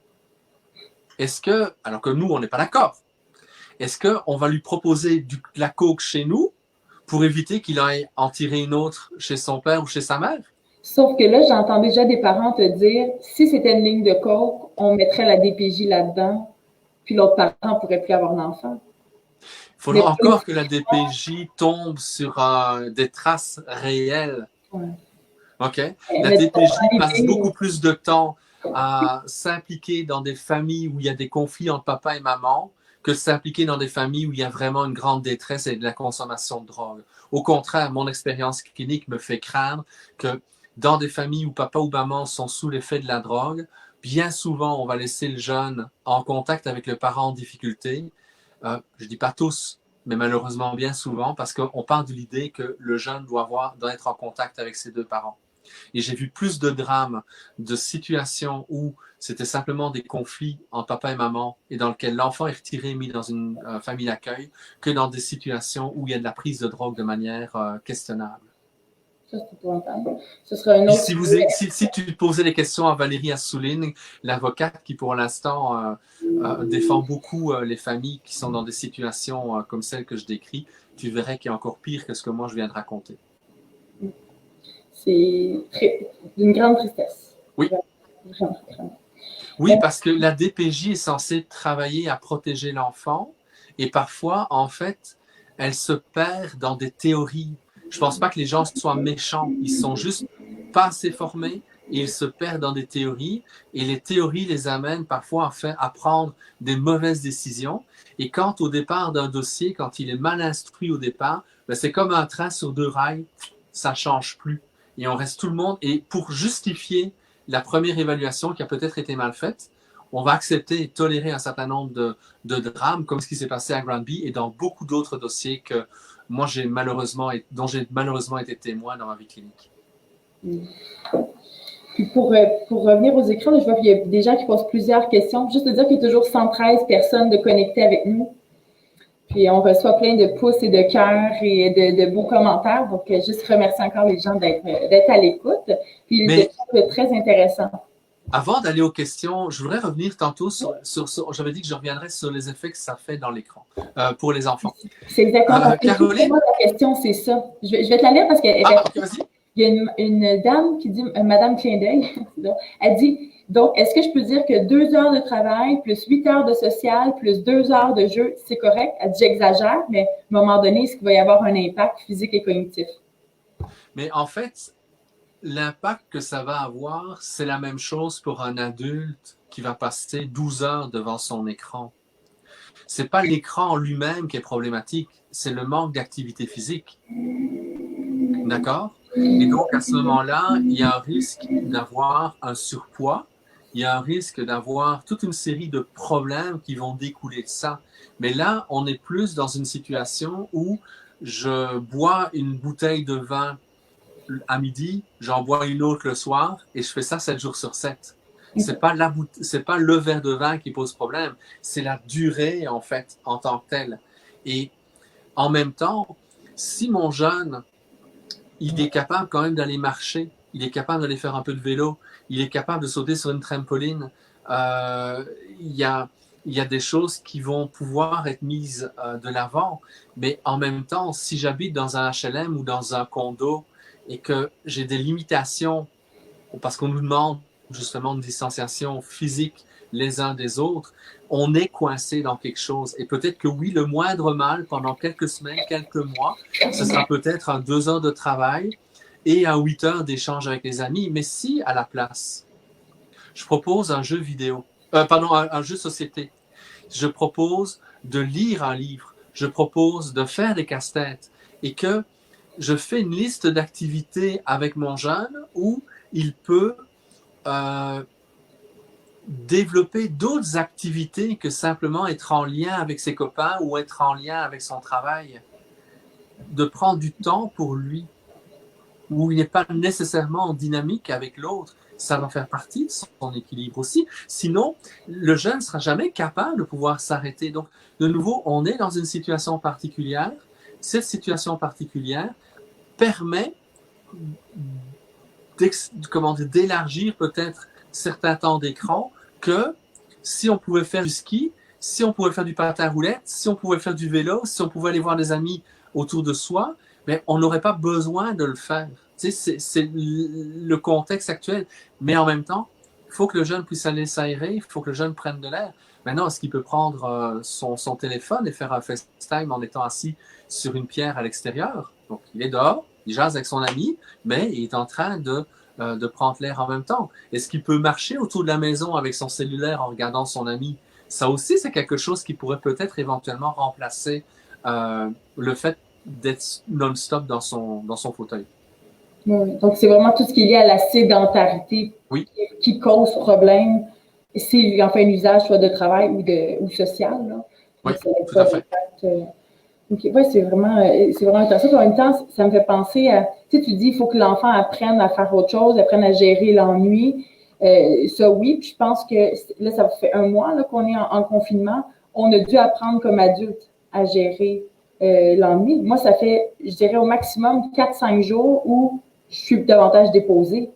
est-ce que, alors que nous, on n'est pas d'accord, est-ce qu'on va lui proposer de la coke chez nous pour éviter qu'il aille en tirer une autre chez son père ou chez sa mère? Sauf que là, j'entends déjà des parents te dire, si c'était une ligne de coke, on mettrait la DPJ là-dedans, puis l'autre parent pourrait plus avoir d'enfant. Il faudra encore que la DPJ tombe sur des traces réelles. Ouais. OK? La DPJ passe beaucoup plus de temps à s'impliquer dans des familles où il y a des conflits entre papa et maman que s'impliquer dans des familles où il y a vraiment une grande détresse et de la consommation de drogue. Au contraire, mon expérience clinique me fait craindre que dans des familles où papa ou maman sont sous l'effet de la drogue, bien souvent, on va laisser le jeune en contact avec le parent en difficulté. Je ne dis pas tous, mais malheureusement bien souvent, parce qu'on part de l'idée que le jeune doit être en contact avec ses deux parents. Et j'ai vu plus de drames, de situations où c'était simplement des conflits entre papa et maman et dans lesquels l'enfant est retiré et mis dans une famille d'accueil que dans des situations où il y a de la prise de drogue de manière questionnable. Ça, c'est épouvantable. Ce sera un autre. Si tu posais des questions à Valérie Assouline, l'avocate qui pour l'instant défend beaucoup les familles qui sont dans des situations comme celles que je décris, tu verrais qu'il y a encore pire que ce que moi je viens de raconter. C'est d'une grande tristesse. Oui. Vraiment. Oui, parce que la DPJ est censée travailler à protéger l'enfant et parfois, en fait, elle se perd dans des théories. Je ne pense pas que les gens soient méchants, ils sont juste pas assez formés et ils se perdent dans des théories et les théories les amènent parfois à prendre des mauvaises décisions. Et quand au départ d'un dossier, quand il est mal instruit au départ, ben c'est comme un train sur deux rails, ça ne change plus. Et on reste tout le monde. Et pour justifier la première évaluation qui a peut-être été mal faite, on va accepter et tolérer un certain nombre de drames, comme ce qui s'est passé à Granby et dans beaucoup d'autres dossiers que moi, dont j'ai malheureusement été témoin dans ma vie clinique. Puis pour revenir aux écrans, je vois qu'il y a des gens qui posent plusieurs questions. Juste de dire qu'il y a toujours 113 personnes de connectées avec nous. Puis on reçoit plein de pouces et de cœurs et de beaux commentaires. Donc, juste remercier encore les gens d'être à l'écoute. Puis c'est très intéressant. Avant d'aller aux questions, je voudrais revenir tantôt sur j'avais dit que je reviendrais sur les effets que ça fait dans l'écran pour les enfants. C'est exactement. Caroline? La question, c'est ça. Je vais te la lire parce qu'elle vas-y. Il y a une dame qui dit, Madame Clin d'œil, elle dit, donc, est-ce que je peux dire que 2 heures de travail plus 8 heures de social plus 2 heures de jeu, c'est correct? Elle dit, j'exagère, mais à un moment donné, est-ce qu'il va y avoir un impact physique et cognitif? Mais en fait, l'impact que ça va avoir, c'est la même chose pour un adulte qui va passer 12 heures devant son écran. C'est pas l'écran en lui-même qui est problématique, c'est le manque d'activité physique. D'accord? Et donc, à ce moment-là, il y a un risque d'avoir un surpoids, il y a un risque d'avoir toute une série de problèmes qui vont découler de ça. Mais là, on est plus dans une situation où je bois une bouteille de vin à midi, j'en bois une autre le soir et je fais ça 7 jours sur 7. C'est pas le verre de vin qui pose problème, c'est la durée en fait en tant que telle. Et en même temps, si mon jeune, il est capable quand même d'aller marcher, il est capable d'aller faire un peu de vélo, il est capable de sauter sur une trampoline, il y a des choses qui vont pouvoir être mises de l'avant. Mais en même temps, si j'habite dans un HLM ou dans un condo et que j'ai des limitations, parce qu'on nous demande justement une distanciation physique les uns des autres, on est coincé dans quelque chose. Et peut-être que oui, le moindre mal pendant quelques semaines, quelques mois, ce sera peut-être un 2 heures de travail et un 8 heures d'échange avec les amis. Mais si, à la place, je propose un jeu vidéo, un jeu société, je propose de lire un livre, je propose de faire des casse-têtes et que je fais une liste d'activités avec mon jeune où il peut développer d'autres activités que simplement être en lien avec ses copains ou être en lien avec son travail. De prendre du temps pour lui, où il n'est pas nécessairement en dynamique avec l'autre. ça va faire partie de son équilibre aussi. Sinon, le jeune ne sera jamais capable de pouvoir s'arrêter. Donc, de nouveau, on est dans une situation particulière. Cette situation particulière permet d'élargir peut-être certains temps d'écran que si on pouvait faire du ski, si on pouvait faire du patin à roulettes, si on pouvait faire du vélo, si on pouvait aller voir des amis autour de soi, mais on n'aurait pas besoin de le faire. Tu sais, c'est le contexte actuel. Mais en même temps, il faut que le jeune puisse aller s'aérer, il faut que le jeune prenne de l'air. Maintenant, est-ce qu'il peut prendre son téléphone et faire un FaceTime en étant assis sur une pierre à l'extérieur? Donc, il est dehors, il jase avec son ami, mais il est en train de prendre l'air en même temps. Est-ce qu'il peut marcher autour de la maison avec son cellulaire en regardant son ami? Ça aussi, c'est quelque chose qui pourrait peut-être éventuellement remplacer le fait d'être non-stop dans son fauteuil. Oui. Donc, c'est vraiment tout ce qui est lié à la sédentarité oui. qui cause problème. S'il en fait un usage soit de travail ou social. Là. Oui, tout à fait. Okay. Oui, c'est vraiment intéressant. En même temps, ça me fait penser à, tu sais, tu dis, il faut que l'enfant apprenne à faire autre chose, apprenne à gérer l'ennui. Ça, oui. Puis je pense que là, ça fait 1 mois là, qu'on est en confinement. On a dû apprendre comme adulte à gérer l'ennui. Moi, ça fait, je dirais, au maximum 4-5 jours où je suis davantage déposée.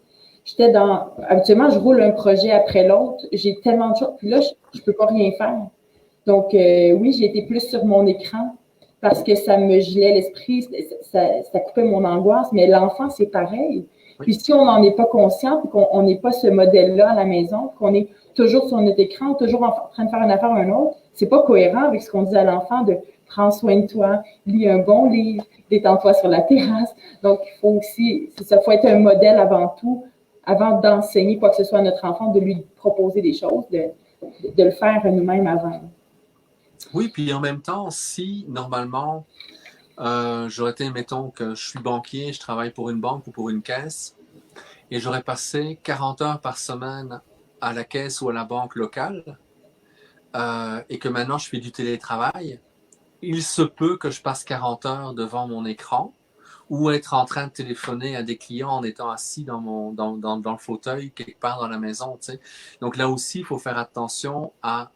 Habituellement, je roule un projet après l'autre. J'ai tellement de choses. Puis là, je peux pas rien faire. Donc, oui, j'ai été plus sur mon écran parce que ça me gelait l'esprit, ça coupait mon angoisse. Mais l'enfant, c'est pareil. Oui. Puis si on n'en est pas conscient, puis qu'on n'est pas ce modèle-là à la maison, qu'on est toujours sur notre écran, toujours en train de faire une affaire à un autre, c'est pas cohérent avec ce qu'on dit à l'enfant de prends soin de toi, lis un bon livre, détends-toi sur la terrasse. Donc, il faut aussi, ça faut être un modèle avant tout, avant d'enseigner quoi que ce soit à notre enfant, de lui proposer des choses, de le faire nous-mêmes avant. Oui, puis en même temps, si normalement, j'aurais été, mettons que je suis banquier, je travaille pour une banque ou pour une caisse, et j'aurais passé 40 heures par semaine à la caisse ou à la banque locale, et que maintenant je fais du télétravail, il se peut que je passe 40 heures devant mon écran ou être en train de téléphoner à des clients en étant assis dans le fauteuil quelque part dans la maison. Tu sais. Donc là aussi, il faut faire attention à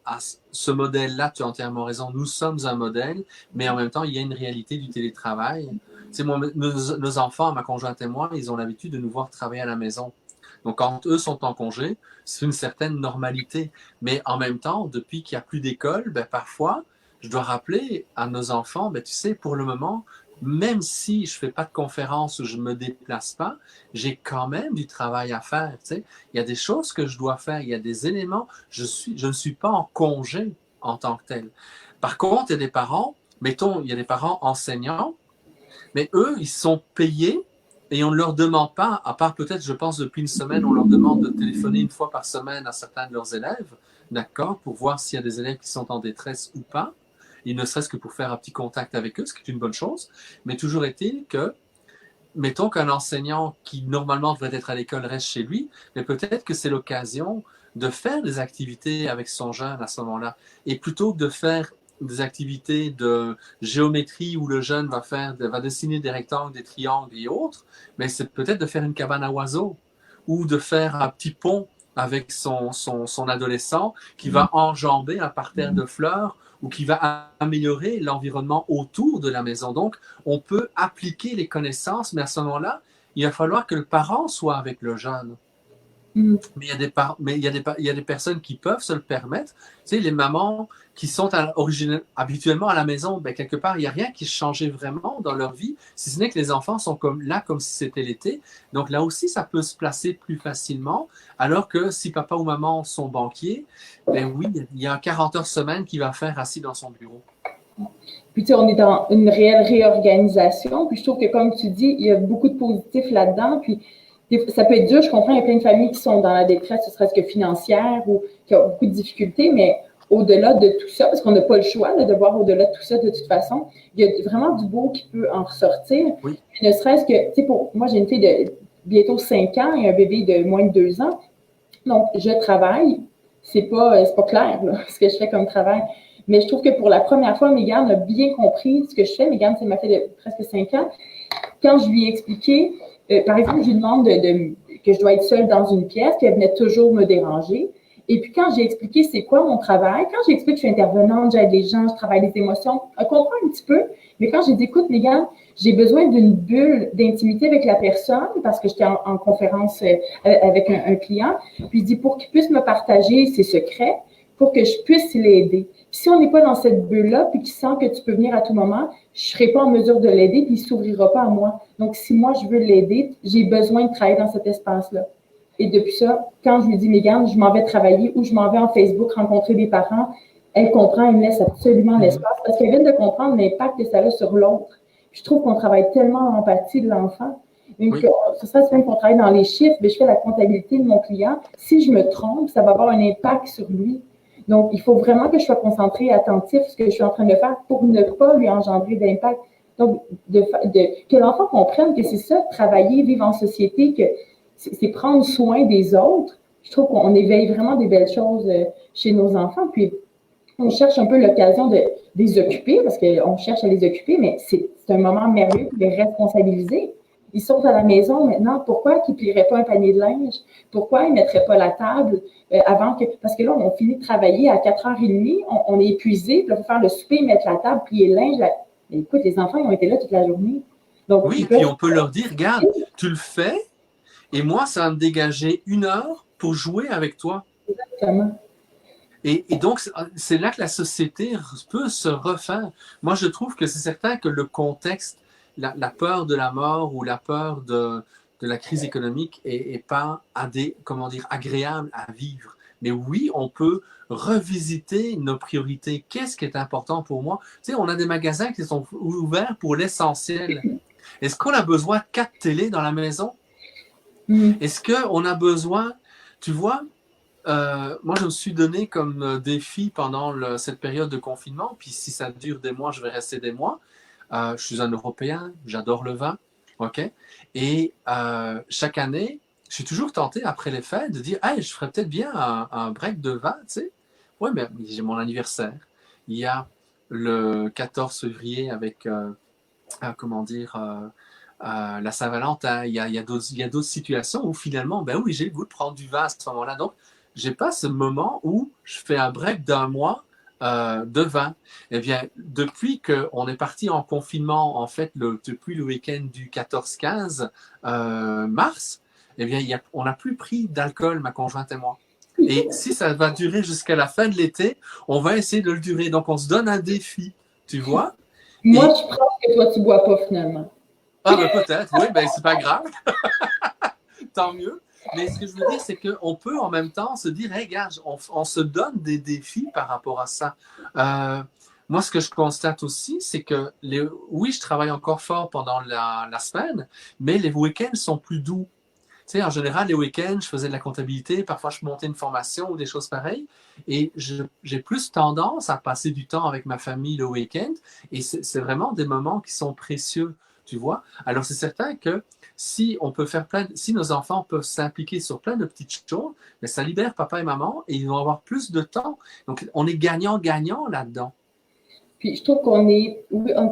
ce modèle-là. Tu as entièrement raison. Nous sommes un modèle, mais en même temps, il y a une réalité du télétravail. Tu sais, moi, nos enfants, ma conjointe et moi, ils ont l'habitude de nous voir travailler à la maison. Donc, quand eux sont en congé, c'est une certaine normalité. Mais en même temps, depuis qu'il n'y a plus d'école, ben, parfois, je dois rappeler à nos enfants, ben, tu sais, pour le moment, même si je ne fais pas de conférence ou je ne me déplace pas, j'ai quand même du travail à faire. Tu sais. Il y a des choses que je dois faire, il y a des éléments. Je ne suis pas en congé en tant que tel. Par contre, il y a des parents, mettons, il y a des parents enseignants, mais eux, ils sont payés et on ne leur demande pas, à part peut-être, je pense, depuis une semaine, on leur demande de téléphoner 1 fois par semaine à certains de leurs élèves, d'accord, pour voir s'il y a des élèves qui sont en détresse ou pas. Et ne serait-ce que pour faire un petit contact avec eux, ce qui est une bonne chose. Mais toujours est-il que, mettons qu'un enseignant qui normalement devrait être à l'école reste chez lui, mais peut-être que c'est l'occasion de faire des activités avec son jeune à ce moment-là. Et plutôt que de faire des activités de géométrie où le jeune va dessiner des rectangles, des triangles et autres, mais c'est peut-être de faire une cabane à oiseaux ou de faire un petit pont avec son adolescent qui va enjamber un parterre de fleurs ou qui va améliorer l'environnement autour de la maison. Donc, on peut appliquer les connaissances, mais à ce moment-là, il va falloir que le parent soit avec le jeune. Mais il y a des personnes qui peuvent se le permettre. Tu sais, les mamans qui sont habituellement à la maison, ben, quelque part, il n'y a rien qui changeait vraiment dans leur vie, si ce n'est que les enfants sont comme si c'était l'été. Donc là aussi, ça peut se placer plus facilement, alors que si papa ou maman sont banquiers, ben oui, il y a 40 heures semaine qu'il va faire assis dans son bureau. Puis, tu sais, on est dans une réelle réorganisation. Puis, je trouve que, comme tu dis, il y a beaucoup de positifs là-dedans. Puis, ça peut être dur, je comprends, il y a plein de familles qui sont dans la détresse, ne serait-ce que financière ou qui ont beaucoup de difficultés, mais au-delà de tout ça, parce qu'on n'a pas le choix là, de voir au-delà de tout ça de toute façon, il y a vraiment du beau qui peut en ressortir. Oui. Ne serait-ce que, tu sais, pour moi, j'ai une fille de bientôt 5 ans et un bébé de moins de 2 ans. Donc, je travaille. C'est pas clair, là, ce que je fais comme travail. Mais je trouve que pour la première fois, Mégane a bien compris ce que je fais. Mégane, c'est ma fille de presque 5 ans. Quand je lui ai expliqué, par exemple, je lui demande que je dois être seule dans une pièce, puis elle venait toujours me déranger. Et puis, quand j'ai expliqué c'est quoi mon travail, quand j'ai expliqué que je suis intervenante, j'aide les gens, je travaille les émotions, elle comprend un petit peu. Mais quand j'ai dit, écoute, Mégane, j'ai besoin d'une bulle d'intimité avec la personne parce que j'étais en conférence avec un client. Puis, je dis, pour qu'il puisse me partager ses secrets, pour que je puisse l'aider. Puis, si on n'est pas dans cette bulle-là, puis qu'il sent que tu peux venir à tout moment, je ne serai pas en mesure de l'aider, puis il ne s'ouvrira pas à moi. Donc, si moi, je veux l'aider, j'ai besoin de travailler dans cet espace-là. Et depuis ça, quand je lui dis, Mégane, je m'en vais travailler ou je m'en vais en Facebook rencontrer des parents, elle comprend, elle me laisse absolument l'espace parce qu'elle vient de comprendre l'impact que ça a sur l'autre. Je trouve qu'on travaille tellement en empathie de l'enfant. Donc, ce serait même qu'on travaille dans les chiffres, mais je fais la comptabilité de mon client. Si je me trompe, ça va avoir un impact sur lui. Donc, il faut vraiment que je sois concentrée et attentive à ce que je suis en train de faire pour ne pas lui engendrer d'impact. Donc, que l'enfant comprenne que c'est ça, travailler, vivre en société, que c'est prendre soin des autres. Je trouve qu'on éveille vraiment des belles choses chez nos enfants. Puis, on cherche un peu l'occasion de les occuper, parce qu'on cherche à les occuper, mais c'est un moment merveilleux de les responsabiliser. Ils sont à la maison maintenant. Pourquoi ils ne plieraient pas un panier de linge? Pourquoi ils ne mettraient pas la table avant que... Parce que là, on finit de travailler à 4h30, on est épuisé, puis là, il faut faire le souper, mettre la table, plier le linge. Là. Mais écoute, les enfants, ils ont été là toute la journée. Donc, oui, puis on peut leur dire, regarde, tu le fais, et moi, ça va me dégager 1 heure pour jouer avec toi. Exactement. Et donc, c'est là que la société peut se refaire. Moi, je trouve que c'est certain que le contexte, la peur de la mort ou la peur de la crise économique est pas agréable à vivre. Mais oui, on peut revisiter nos priorités. Qu'est-ce qui est important pour moi? Tu sais, on a des magasins qui sont ouverts pour l'essentiel. Est-ce qu'on a besoin de 4 télés dans la maison? Est-ce qu'on a besoin, tu vois, moi, je me suis donné comme défi pendant cette période de confinement, puis si ça dure des mois, je vais rester des mois. Je suis un Européen, j'adore le vin, ok? Et chaque année, je suis toujours tenté, après les fêtes, de dire, hey, je ferais peut-être bien un break de vin, tu sais? Oui, mais j'ai mon anniversaire. Il y a le 14 février avec, la Saint-Valentin. Il y a d'autres situations où finalement, ben oui, j'ai le goût de prendre du vin à ce moment-là. Donc, j'ai pas ce moment où je fais un break d'1 mois de vin. Eh bien, depuis qu'on est parti en confinement, en fait, depuis le week-end du 14-15 mars, eh bien, on n'a plus pris d'alcool, ma conjointe et moi. Et si ça va durer jusqu'à la fin de l'été, on va essayer de le durer. Donc, on se donne un défi, tu vois? Moi, je pense que toi, tu bois pas finalement. Ah, ben peut-être, oui, ben c'est pas grave. Tant mieux. Mais ce que je veux dire, c'est qu'on peut en même temps se dire, hey, regarde, on se donne des défis par rapport à ça. Moi, ce que je constate aussi, c'est que, oui, je travaille encore fort pendant la semaine, mais les week-ends sont plus doux. Tu sais, en général, les week-ends, je faisais de la comptabilité, parfois je montais une formation ou des choses pareilles, et j'ai plus tendance à passer du temps avec ma famille le week-end, et c'est vraiment des moments qui sont précieux, tu vois. Alors, c'est certain que si on peut faire si nos enfants peuvent s'impliquer sur plein de petites choses, mais ça libère papa et maman, et ils vont avoir plus de temps. Donc, on est gagnant-gagnant là-dedans. Puis je trouve qu'on est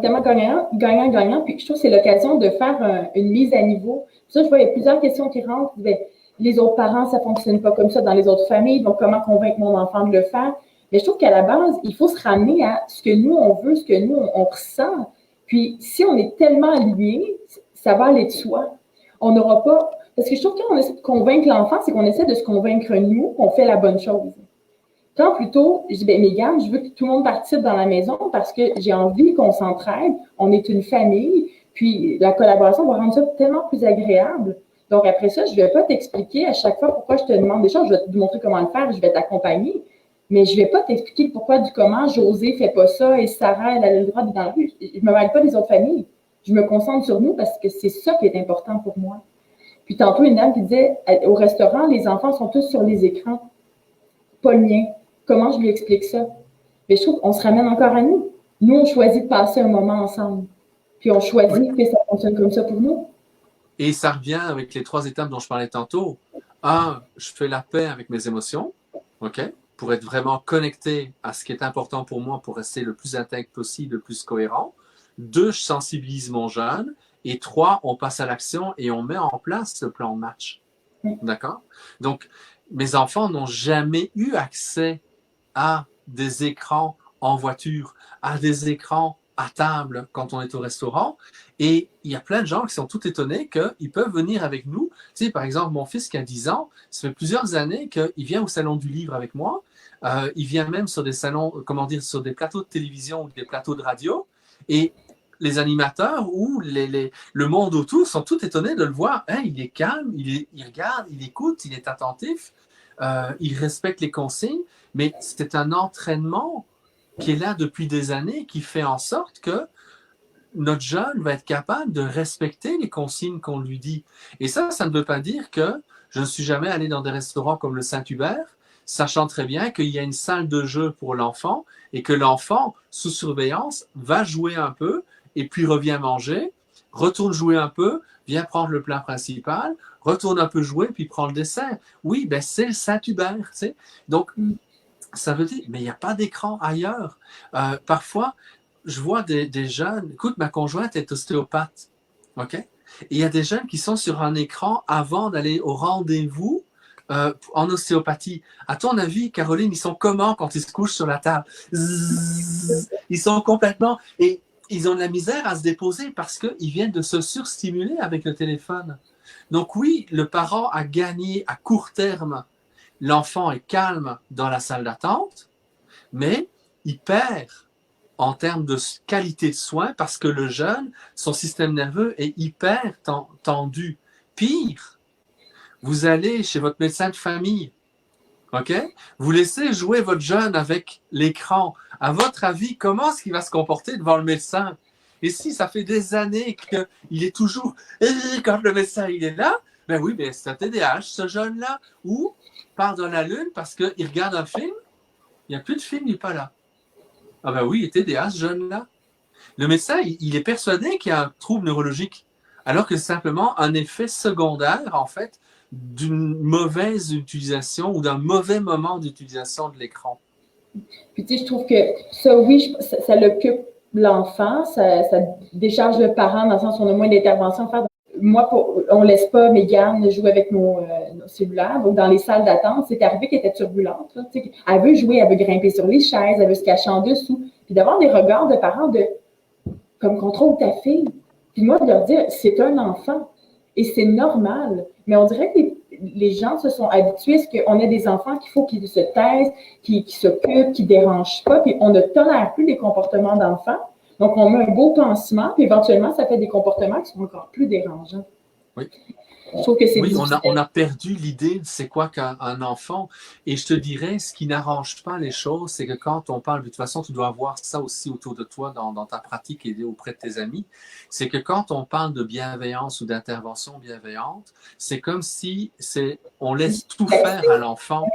tellement gagnant, puis je trouve que c'est l'occasion de faire une mise à niveau. Puis ça, je vois, il y a plusieurs questions qui rentrent. Les autres parents, ça fonctionne pas comme ça dans les autres familles, donc comment convaincre mon enfant de le faire? Mais je trouve qu'à la base, il faut se ramener à ce que nous, on veut, ce que nous, on ressent. Puis si on est tellement alignés, ça va aller de soi. On n'aura pas... Parce que je trouve que quand on essaie de convaincre l'enfant, c'est qu'on essaie de se convaincre nous qu'on fait la bonne chose. Quand plutôt, je dis, ben, Mégane, je veux que tout le monde participe dans la maison parce que j'ai envie qu'on s'entraide, on est une famille, puis la collaboration va rendre ça tellement plus agréable. Donc, après ça, je ne vais pas t'expliquer à chaque fois pourquoi je te demande des choses, je vais te montrer comment le faire, je vais t'accompagner, mais je ne vais pas t'expliquer pourquoi du comment José ne fait pas ça et Sarah, elle a le droit d'être dans la rue. Je ne me mêle pas des autres familles. Je me concentre sur nous parce que c'est ça qui est important pour moi. Puis tantôt, une dame qui disait, au restaurant, les enfants sont tous sur les écrans. Pas le mien. Comment je lui explique ça? Mais je trouve qu'on se ramène encore à nous. Nous, on choisit de passer un moment ensemble. Puis on choisit que ça fonctionne comme ça pour nous. Et ça revient avec les 3 étapes dont je parlais tantôt. 1, je fais la paix avec mes émotions, OK? Pour être vraiment connecté à ce qui est important pour moi, pour rester le plus intègre possible, le plus cohérent. 2, je sensibilise mon jeune. Et 3, on passe à l'action et on met en place le plan de match. D'accord? Donc, mes enfants n'ont jamais eu accès à des écrans en voiture, à des écrans à table quand on est au restaurant. Et il y a plein de gens qui sont tout étonnés qu'ils peuvent venir avec nous. Tu sais, par exemple, mon fils qui a 10 ans, ça fait plusieurs années qu'il vient au Salon du Livre avec moi. Il vient même sur des salons, comment dire, sur des plateaux de télévision ou des plateaux de radio. Et les animateurs ou le monde autour sont tout étonnés de le voir. Hein, il est calme, il regarde, il écoute, il est attentif, il respecte les consignes, mais c'est un entraînement qui est là depuis des années, qui fait en sorte que notre jeune va être capable de respecter les consignes qu'on lui dit. Et ça ne veut pas dire que je ne suis jamais allé dans des restaurants comme le Saint-Hubert, sachant très bien qu'il y a une salle de jeu pour l'enfant et que l'enfant, sous surveillance, va jouer un peu et puis revient manger, retourne jouer un peu, vient prendre le plat principal, retourne un peu jouer puis prend le dessert. Oui, ben c'est le Saint-Hubert, tu sais. Donc, ça veut dire, mais il n'y a pas d'écran ailleurs. Parfois, je vois des jeunes, écoute, ma conjointe est ostéopathe, OK? Et il y a des jeunes qui sont sur un écran avant d'aller au rendez-vous en ostéopathie. À ton avis, Caroline, ils sont comment quand ils se couchent sur la table? Zzzz, ils sont complètement... Et ils ont de la misère à se déposer parce qu'ils viennent de se surstimuler avec le téléphone. Donc oui, le parent a gagné à court terme. L'enfant est calme dans la salle d'attente, mais il perd en termes de qualité de soins parce que le jeune, son système nerveux est hyper tendu. Pire, vous allez chez votre médecin de famille, OK? Vous laissez jouer votre jeune avec l'écran. À votre avis, comment est-ce qu'il va se comporter devant le médecin? Et si ça fait des années qu'il est toujours quand le médecin il est là, ben oui, ben c'est un TDAH, ce jeune-là, ou part dans la lune parce qu'il regarde un film, il n'y a plus de film, il n'est pas là. Ah ben oui, il est TDAH, ce jeune-là. Le médecin, il est persuadé qu'il y a un trouble neurologique, alors que c'est simplement un effet secondaire, en fait, d'une mauvaise utilisation ou d'un mauvais moment d'utilisation de l'écran. Puis tu sais, je trouve que ça, oui, ça l'occupe l'enfant, ça décharge le parent dans le sens où on a moins d'intervention à faire. Moi, on ne laisse pas Mégane jouer avec nos cellulaires. Donc, dans les salles d'attente, c'est arrivé qu'elle était turbulente. Là, elle veut jouer, elle veut grimper sur les chaises, elle veut se cacher en dessous. Puis d'avoir des regards de parents comme contrôle ta fille. Puis moi, de leur dire, c'est un enfant. Et c'est normal. Mais on dirait que les gens se sont habitués à ce qu'on ait des enfants qu'il faut qu'ils se taisent, qu'ils s'occupent, qu'ils ne dérangent pas. Puis on ne tolère plus les comportements d'enfants. Donc, on met un beau pansement, puis éventuellement, ça fait des comportements qui sont encore plus dérangeants. Oui. Je trouve que c'est oui, on a perdu l'idée de c'est quoi qu'un enfant. Et je te dirais, ce qui n'arrange pas les choses, c'est que quand on parle, de toute façon, tu dois avoir ça aussi autour de toi dans ta pratique et auprès de tes amis, c'est que quand on parle de bienveillance ou d'intervention bienveillante, c'est comme si on laisse tout faire à l'enfant.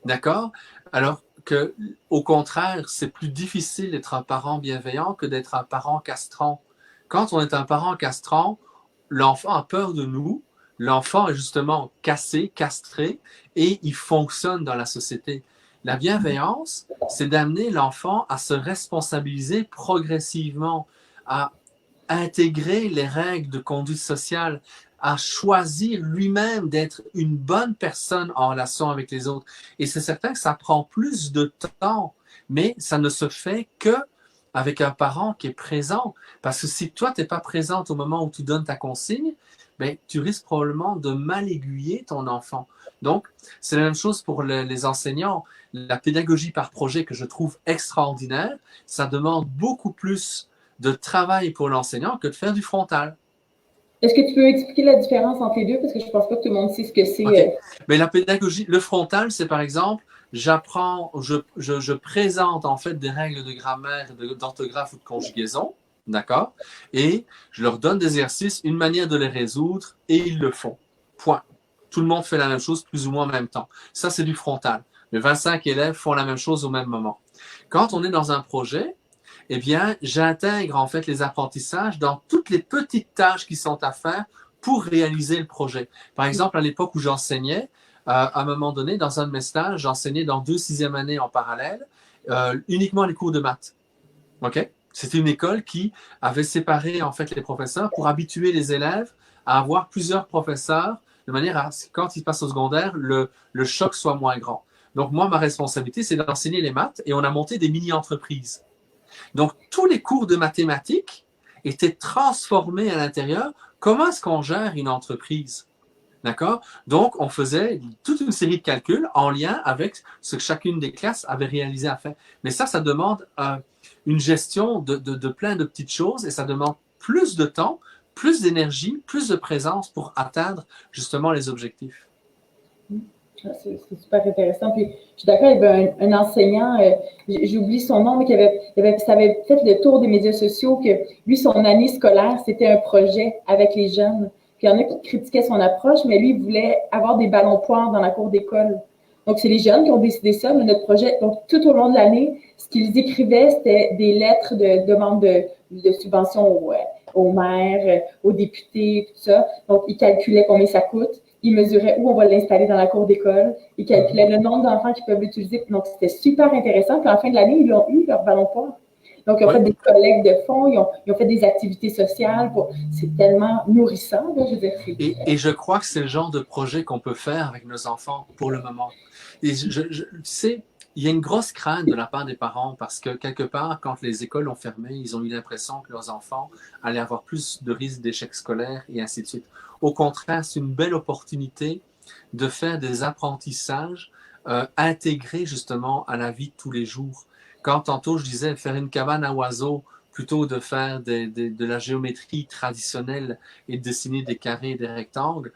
D'accord? Alors que, au contraire, c'est plus difficile d'être un parent bienveillant que d'être un parent castrant. Quand on est un parent castrant, l'enfant a peur de nous, l'enfant est justement cassé, castré, et il fonctionne dans la société. La bienveillance, c'est d'amener l'enfant à se responsabiliser progressivement, à intégrer les règles de conduite sociale, à choisir lui-même d'être une bonne personne en relation avec les autres. Et c'est certain que ça prend plus de temps, mais ça ne se fait que avec un parent qui est présent. Parce que si toi, tu n'es pas présente au moment où tu donnes ta consigne, ben, tu risques probablement de mal aiguiller ton enfant. Donc, c'est la même chose pour les enseignants. La pédagogie par projet que je trouve extraordinaire, ça demande beaucoup plus de travail pour l'enseignant que de faire du frontal. Est-ce que tu peux expliquer la différence entre les deux? Parce que je ne pense pas que tout le monde sait ce que c'est. Okay. Mais la pédagogie, le frontal, c'est par exemple, j'apprends, je présente en fait des règles de grammaire, d'orthographe ou de conjugaison, d'accord? Et je leur donne des exercices, une manière de les résoudre, et ils le font. Point. Tout le monde fait la même chose plus ou moins en même temps. Ça, c'est du frontal. Les 25 élèves font la même chose au même moment. Quand on est dans un projet, eh bien, j'intègre en fait les apprentissages dans toutes les petites tâches qui sont à faire pour réaliser le projet. Par exemple, à l'époque où j'enseignais, à un moment donné, dans un de mes stages, j'enseignais dans 2 sixième années en parallèle, uniquement les cours de maths. OK? C'était une école qui avait séparé en fait les professeurs pour habituer les élèves à avoir plusieurs professeurs de manière à ce que quand ils passent au secondaire, le choc soit moins grand. Donc, moi, ma responsabilité, c'est d'enseigner les maths et on a monté des mini-entreprises. Donc, tous les cours de mathématiques étaient transformés à l'intérieur. Comment est-ce qu'on gère une entreprise? D'accord? Donc, on faisait toute une série de calculs en lien avec ce que chacune des classes avait réalisé à faire. Mais ça demande une gestion de plein de petites choses et ça demande plus de temps, plus d'énergie, plus de présence pour atteindre justement les objectifs. C'est super intéressant. Puis, je suis d'accord, il y avait un enseignant, j'oublie son nom, mais ça avait fait le tour des médias sociaux que lui, son année scolaire, c'était un projet avec les jeunes. Puis il y en a qui critiquaient son approche, mais lui, il voulait avoir des ballons poires dans la cour d'école. Donc, c'est les jeunes qui ont décidé ça, mais notre projet, donc tout au long de l'année, ce qu'ils écrivaient, c'était des lettres de demande de subvention aux maires, aux députés, tout ça. Donc, ils calculaient combien ça coûte. Ils mesuraient où on va l'installer dans la cour d'école. Ils calculaient le nombre d'enfants qui peuvent l'utiliser. Donc, c'était super intéressant. Puis, en fin de l'année, ils ont eu leur ballon poire. Donc, ils ont fait des collectes de fonds, ils ont fait des activités sociales. C'est tellement nourrissant, là, je veux dire. Et je crois que c'est le genre de projet qu'on peut faire avec nos enfants pour le moment. Et tu sais, il y a une grosse crainte de la part des parents parce que quelque part, quand les écoles ont fermé, ils ont eu l'impression que leurs enfants allaient avoir plus de risques d'échec scolaire et ainsi de suite. Au contraire, c'est une belle opportunité de faire des apprentissages intégrés justement à la vie de tous les jours. Quand tantôt je disais faire une cabane à oiseaux plutôt de faire de la géométrie traditionnelle et de dessiner des carrés et des rectangles,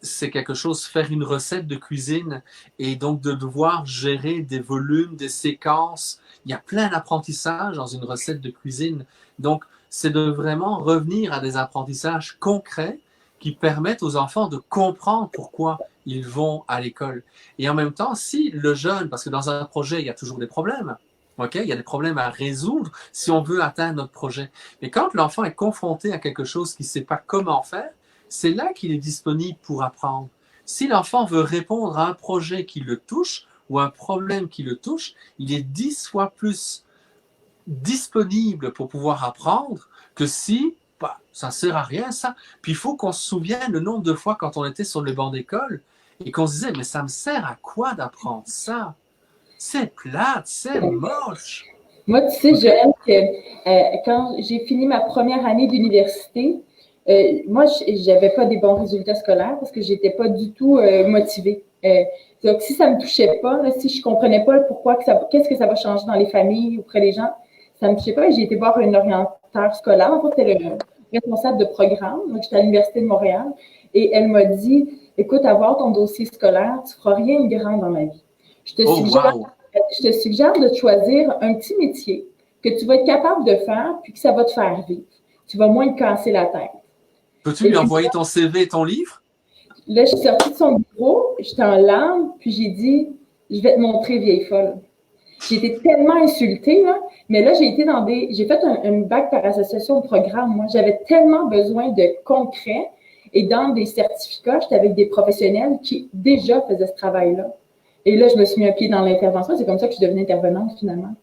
c'est quelque chose, faire une recette de cuisine et donc de devoir gérer des volumes, des séquences. Il y a plein d'apprentissages dans une recette de cuisine. Donc, c'est de vraiment revenir à des apprentissages concrets qui permettent aux enfants de comprendre pourquoi ils vont à l'école. Et en même temps, si le jeune, parce que dans un projet, il y a toujours des problèmes, OK? Il y a des problèmes à résoudre si on veut atteindre notre projet. Mais quand l'enfant est confronté à quelque chose qu'il ne sait pas comment faire, c'est là qu'il est disponible pour apprendre. Si l'enfant veut répondre à un projet qui le touche ou un problème qui le touche, il est 10 fois plus disponible pour pouvoir apprendre que si ça ne sert à rien, ça. Puis il faut qu'on se souvienne le nombre de fois quand on était sur le banc d'école et qu'on se disait, mais ça me sert à quoi d'apprendre ça? C'est plate, c'est moche. Moi, tu sais, Joël, que quand j'ai fini ma première année d'université, moi, j'avais pas des bons résultats scolaires parce que j'étais pas du tout motivée. Donc, si ça me touchait pas, là, si je comprenais pas pourquoi, qu'est-ce que ça va changer dans les familles, auprès des gens, ça me touchait pas. Et j'ai été voir une orienteur scolaire. En fait, c'était le responsable de programme. Donc, j'étais à l'Université de Montréal. Et elle m'a dit, écoute, avoir ton dossier scolaire, tu feras rien de grand dans la vie. Je te suggère de choisir un petit métier que tu vas être capable de faire puis que ça va te faire vivre. Tu vas moins te casser la tête. Peux-tu lui envoyer ton CV et ton livre? Là, je suis sortie de son bureau, j'étais en larmes, puis j'ai dit, je vais te montrer, vieille folle. J'ai été tellement insultée, là, mais là, j'ai fait un bac par association de programme. Moi, j'avais tellement besoin de concret et dans des certificats, j'étais avec des professionnels qui déjà faisaient ce travail-là. Et là, je me suis mis un pied dans l'intervention. C'est comme ça que je suis devenue intervenante, finalement.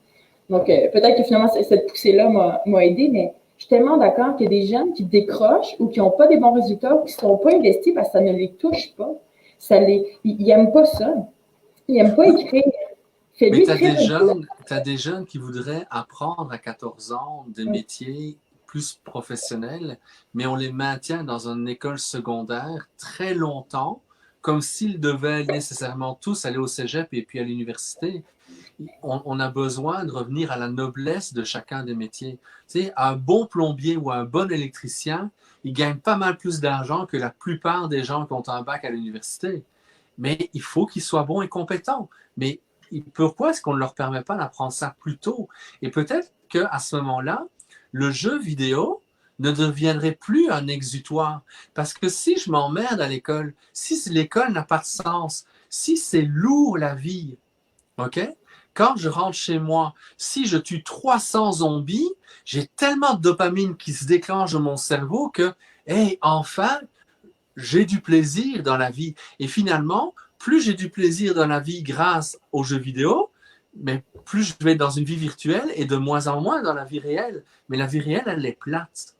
Donc, peut-être que finalement, cette poussée-là m'a aidée, mais je suis tellement d'accord qu'il y a des jeunes qui décrochent ou qui n'ont pas des bons résultats ou qui ne sont pas investis parce que ça ne les touche pas. Ils n'aiment pas ça. Ils n'aiment pas écrire. Mais tu as des jeunes qui voudraient apprendre à 14 ans des métiers plus professionnels, mais on les maintient dans une école secondaire très longtemps, comme s'ils devaient nécessairement tous aller au cégep et puis à l'université. On a besoin de revenir à la noblesse de chacun des métiers. Tu sais, un bon plombier ou un bon électricien, il gagne pas mal plus d'argent que la plupart des gens qui ont un bac à l'université. Mais il faut qu'ils soient bons et compétents. Mais pourquoi est-ce qu'on ne leur permet pas d'apprendre ça plus tôt? Et peut-être qu'à ce moment-là, le jeu vidéo ne deviendrait plus un exutoire. Parce que si je m'emmerde à l'école, si l'école n'a pas de sens, si c'est lourd la vie, OK? Quand je rentre chez moi, si je tue 300 zombies, j'ai tellement de dopamine qui se déclenche dans mon cerveau que, hey, enfin, j'ai du plaisir dans la vie. Et finalement, plus j'ai du plaisir dans la vie grâce aux jeux vidéo, mais plus je vais être dans une vie virtuelle et de moins en moins dans la vie réelle. Mais la vie réelle, elle est plate.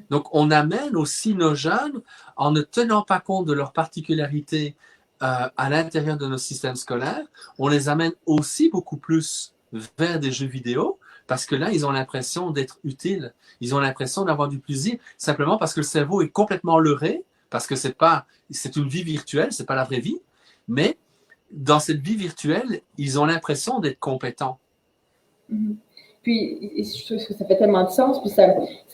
Donc, on amène aussi nos jeunes, en ne tenant pas compte de leurs particularités à l'intérieur de nos systèmes scolaires, on les amène aussi beaucoup plus vers des jeux vidéo, parce que là, ils ont l'impression d'être utiles, ils ont l'impression d'avoir du plaisir, simplement parce que le cerveau est complètement leurré, parce que c'est une vie virtuelle, c'est pas la vraie vie, mais dans cette vie virtuelle, ils ont l'impression d'être compétents. Puis, je trouve que ça fait tellement de sens. Puis, ça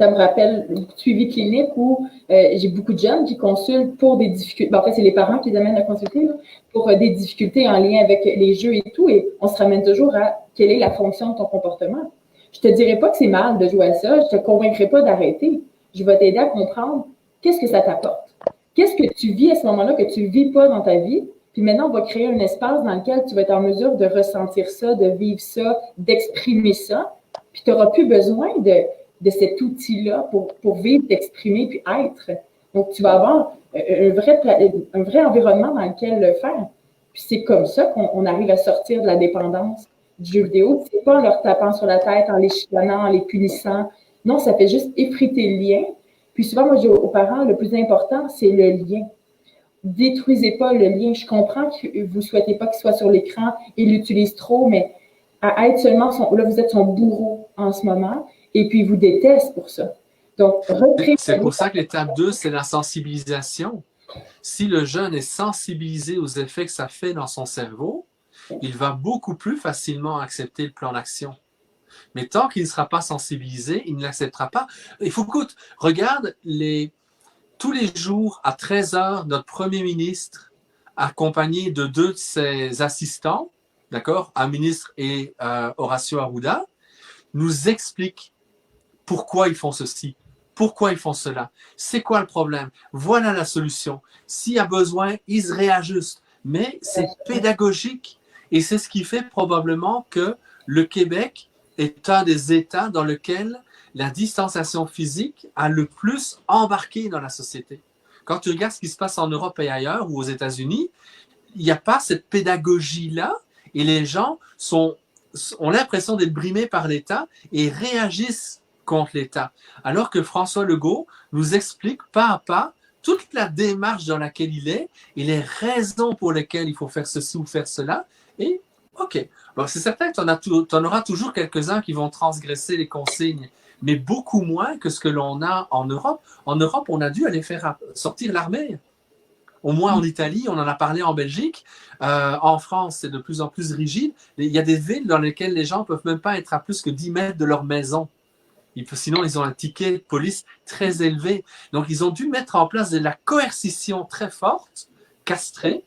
me rappelle beaucoup de suivi clinique où j'ai beaucoup de jeunes qui consultent pour des difficultés. Ben, en fait, c'est les parents qui les amènent à consulter là, pour des difficultés en lien avec les jeux et tout. Et on se ramène toujours à quelle est la fonction de ton comportement. Je te dirais pas que c'est mal de jouer à ça. Je te convaincrai pas d'arrêter. Je vais t'aider à comprendre qu'est-ce que ça t'apporte. Qu'est-ce que tu vis à ce moment-là que tu ne vis pas dans ta vie. Puis maintenant, on va créer un espace dans lequel tu vas être en mesure de ressentir ça, de vivre ça, d'exprimer ça. Puis tu n'auras plus besoin de cet outil-là pour vivre, t'exprimer, puis être. Donc, tu vas avoir un vrai environnement dans lequel le faire. Puis c'est comme ça qu'on arrive à sortir de la dépendance du jeu vidéo. C'est pas en leur tapant sur la tête, en les chicanant, en les punissant. Non, ça fait juste effriter le lien. Puis souvent, moi, je dis aux parents, le plus important, c'est le lien. Détruisez pas le lien. Je comprends que vous souhaitez pas qu'il soit sur l'écran et l'utilise trop, mais à être seulement là, vous êtes son bourreau en ce moment, et puis il vous déteste pour ça. Donc, c'est pour ça que l'étape 2, c'est la sensibilisation. Si le jeune est sensibilisé aux effets que ça fait dans son cerveau, il va beaucoup plus facilement accepter le plan d'action. Mais tant qu'il ne sera pas sensibilisé, il ne l'acceptera pas. Il faut que, regarde, tous les jours à 13 heures, notre Premier ministre, accompagné de 2 de ses assistants, d'accord, un ministre et Horacio Arruda, nous explique pourquoi ils font ceci, pourquoi ils font cela, c'est quoi le problème, voilà la solution. S'il y a besoin, ils se réajustent. Mais c'est pédagogique et c'est ce qui fait probablement que le Québec est un des États dans lequel la distanciation physique a le plus embarqué dans la société. Quand tu regardes ce qui se passe en Europe et ailleurs ou aux États-Unis, il n'y a pas cette pédagogie-là et les gens ont l'impression d'être brimés par l'État et réagissent contre l'État. Alors que François Legault nous explique pas à pas toute la démarche dans laquelle il est et les raisons pour lesquelles il faut faire ceci ou faire cela. Et OK, bon, c'est certain que tu en auras toujours quelques-uns qui vont transgresser les consignes, mais beaucoup moins que ce que l'on a en Europe. En Europe, on a dû aller faire sortir l'armée. Au moins en Italie, on en a parlé en Belgique. En France, c'est de plus en plus rigide. Il y a des villes dans lesquelles les gens ne peuvent même pas être à plus que 10 mètres de leur maison. Sinon, ils ont un ticket de police très élevé. Donc, ils ont dû mettre en place de la coercition très forte, castrée,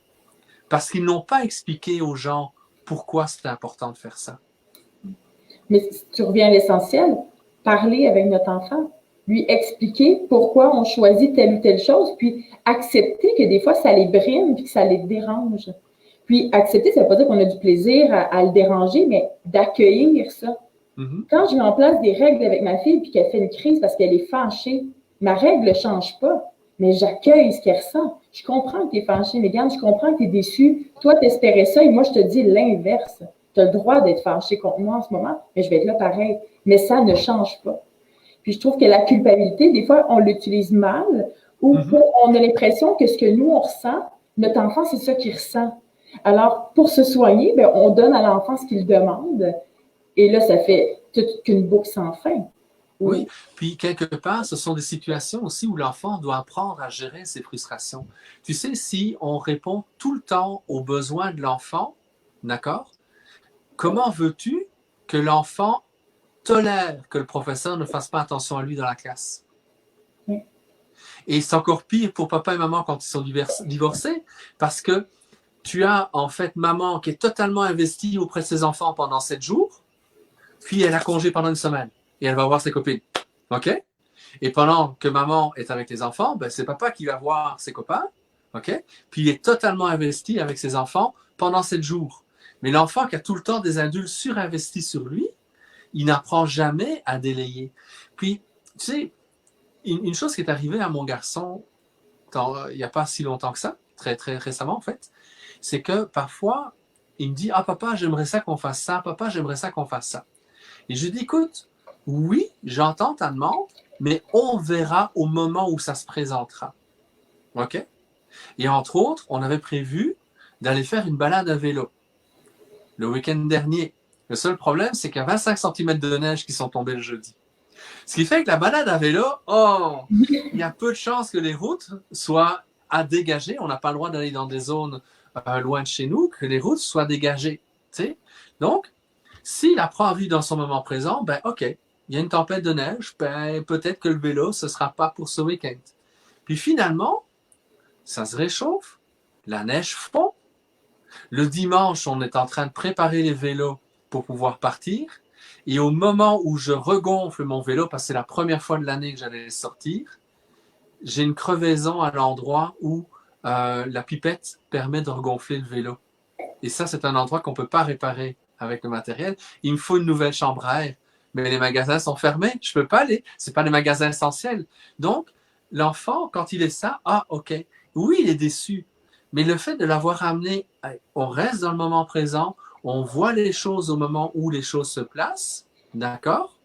parce qu'ils n'ont pas expliqué aux gens pourquoi c'était important de faire ça. Mais si tu reviens à l'essentiel, parler avec notre enfant, lui expliquer pourquoi on choisit telle ou telle chose, puis accepter que des fois, ça les brime puis que ça les dérange. Puis accepter, ça ne veut pas dire qu'on a du plaisir à le déranger, mais d'accueillir ça. Quand je mets en place des règles avec ma fille puis qu'elle fait une crise parce qu'elle est fâchée, ma règle ne change pas, mais j'accueille ce qu'elle ressent. Je comprends que tu es fâchée, Mégane, je comprends que tu es déçue. Toi, tu espérais ça et moi, je te dis l'inverse. Tu as le droit d'être fâchée contre moi en ce moment, mais je vais être là pareil. Mais ça ne change pas. Puis je trouve que la culpabilité, des fois, on l'utilise mal ou on a l'impression que ce que nous, on ressent, notre enfant, c'est ça qu'il ressent. Alors, pour se soigner, bien, on donne à l'enfant ce qu'il demande. Et là, ça fait toute qu'une boucle sans fin. Oui, puis quelque part, ce sont des situations aussi où l'enfant doit apprendre à gérer ses frustrations. Tu sais, si on répond tout le temps aux besoins de l'enfant, d'accord, comment veux-tu que l'enfant tolère que le professeur ne fasse pas attention à lui dans la classe? Oui. Et c'est encore pire pour papa et maman quand ils sont divorcés, parce que tu as en fait maman qui est totalement investie auprès de ses enfants pendant 7 jours, puis elle a congé pendant une semaine et elle va voir ses copines. OK? Et pendant que maman est avec les enfants, ben, c'est papa qui va voir ses copains. OK? Puis il est totalement investi avec ses enfants pendant 7 jours. Mais l'enfant qui a tout le temps des adultes surinvestis sur lui, il n'apprend jamais à délayer. Puis, tu sais, une chose qui est arrivée à mon garçon il n'y a pas si longtemps que ça, très, très récemment en fait, c'est que parfois, il me dit « Ah papa, j'aimerais ça qu'on fasse ça. Papa, j'aimerais ça qu'on fasse ça. » Et je lui dis « Écoute, oui, j'entends ta demande, mais on verra au moment où ça se présentera. OK? Et entre autres, on avait prévu d'aller faire une balade à vélo le week-end dernier. Le seul problème, c'est qu'il y a 25 cm de neige qui sont tombés le jeudi. Ce qui fait que la balade à vélo, il y a peu de chances que les routes soient à dégager. On n'a pas le droit d'aller dans des zones loin de chez nous, que les routes soient dégagées. T'sais? Donc, s'il apprend à vivre dans son moment présent, ben OK, il y a une tempête de neige, ben peut-être que le vélo, ce ne sera pas pour ce week-end. Puis finalement, ça se réchauffe, la neige fond. Le dimanche, on est en train de préparer les vélos pour pouvoir partir. Et au moment où je regonfle mon vélo, parce que c'est la première fois de l'année que j'allais sortir, j'ai une crevaison à l'endroit où la pipette permet de regonfler le vélo. Et ça, c'est un endroit qu'on ne peut pas réparer avec le matériel. Il me faut une nouvelle chambre à air. Mais les magasins sont fermés. Je ne peux pas aller. Ce n'est pas des magasins essentiels. Donc, l'enfant, quand il est ça, OK. Oui, il est déçu. Mais le fait de l'avoir amené, on reste dans le moment présent, on voit les choses au moment où les choses se placent, d'accord?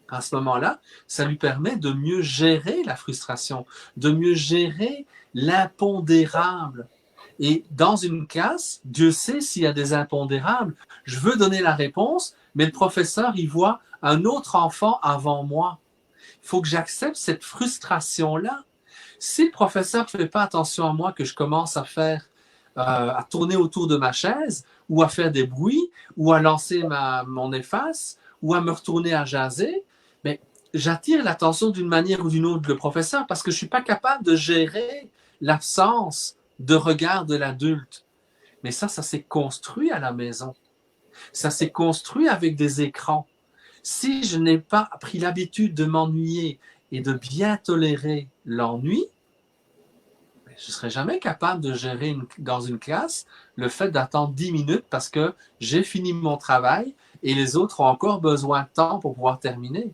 À ce moment-là, ça lui permet de mieux gérer la frustration, de mieux gérer l'impondérable. Et dans une classe, Dieu sait s'il y a des impondérables. Je veux donner la réponse, mais le professeur, il voit un autre enfant avant moi. Il faut que j'accepte cette frustration-là. Si le professeur ne fait pas attention à moi, que je commence à faire, à tourner autour de ma chaise, ou à faire des bruits, ou à lancer mon efface, ou à me retourner à jaser, mais j'attire l'attention d'une manière ou d'une autre de le professeur parce que je ne suis pas capable de gérer l'absence de regard de l'adulte. Mais ça s'est construit à la maison. Ça s'est construit avec des écrans. Si je n'ai pas pris l'habitude de m'ennuyer et de bien tolérer l'ennui, je ne serai jamais capable de gérer dans une classe le fait d'attendre 10 minutes parce que j'ai fini mon travail et les autres ont encore besoin de temps pour pouvoir terminer.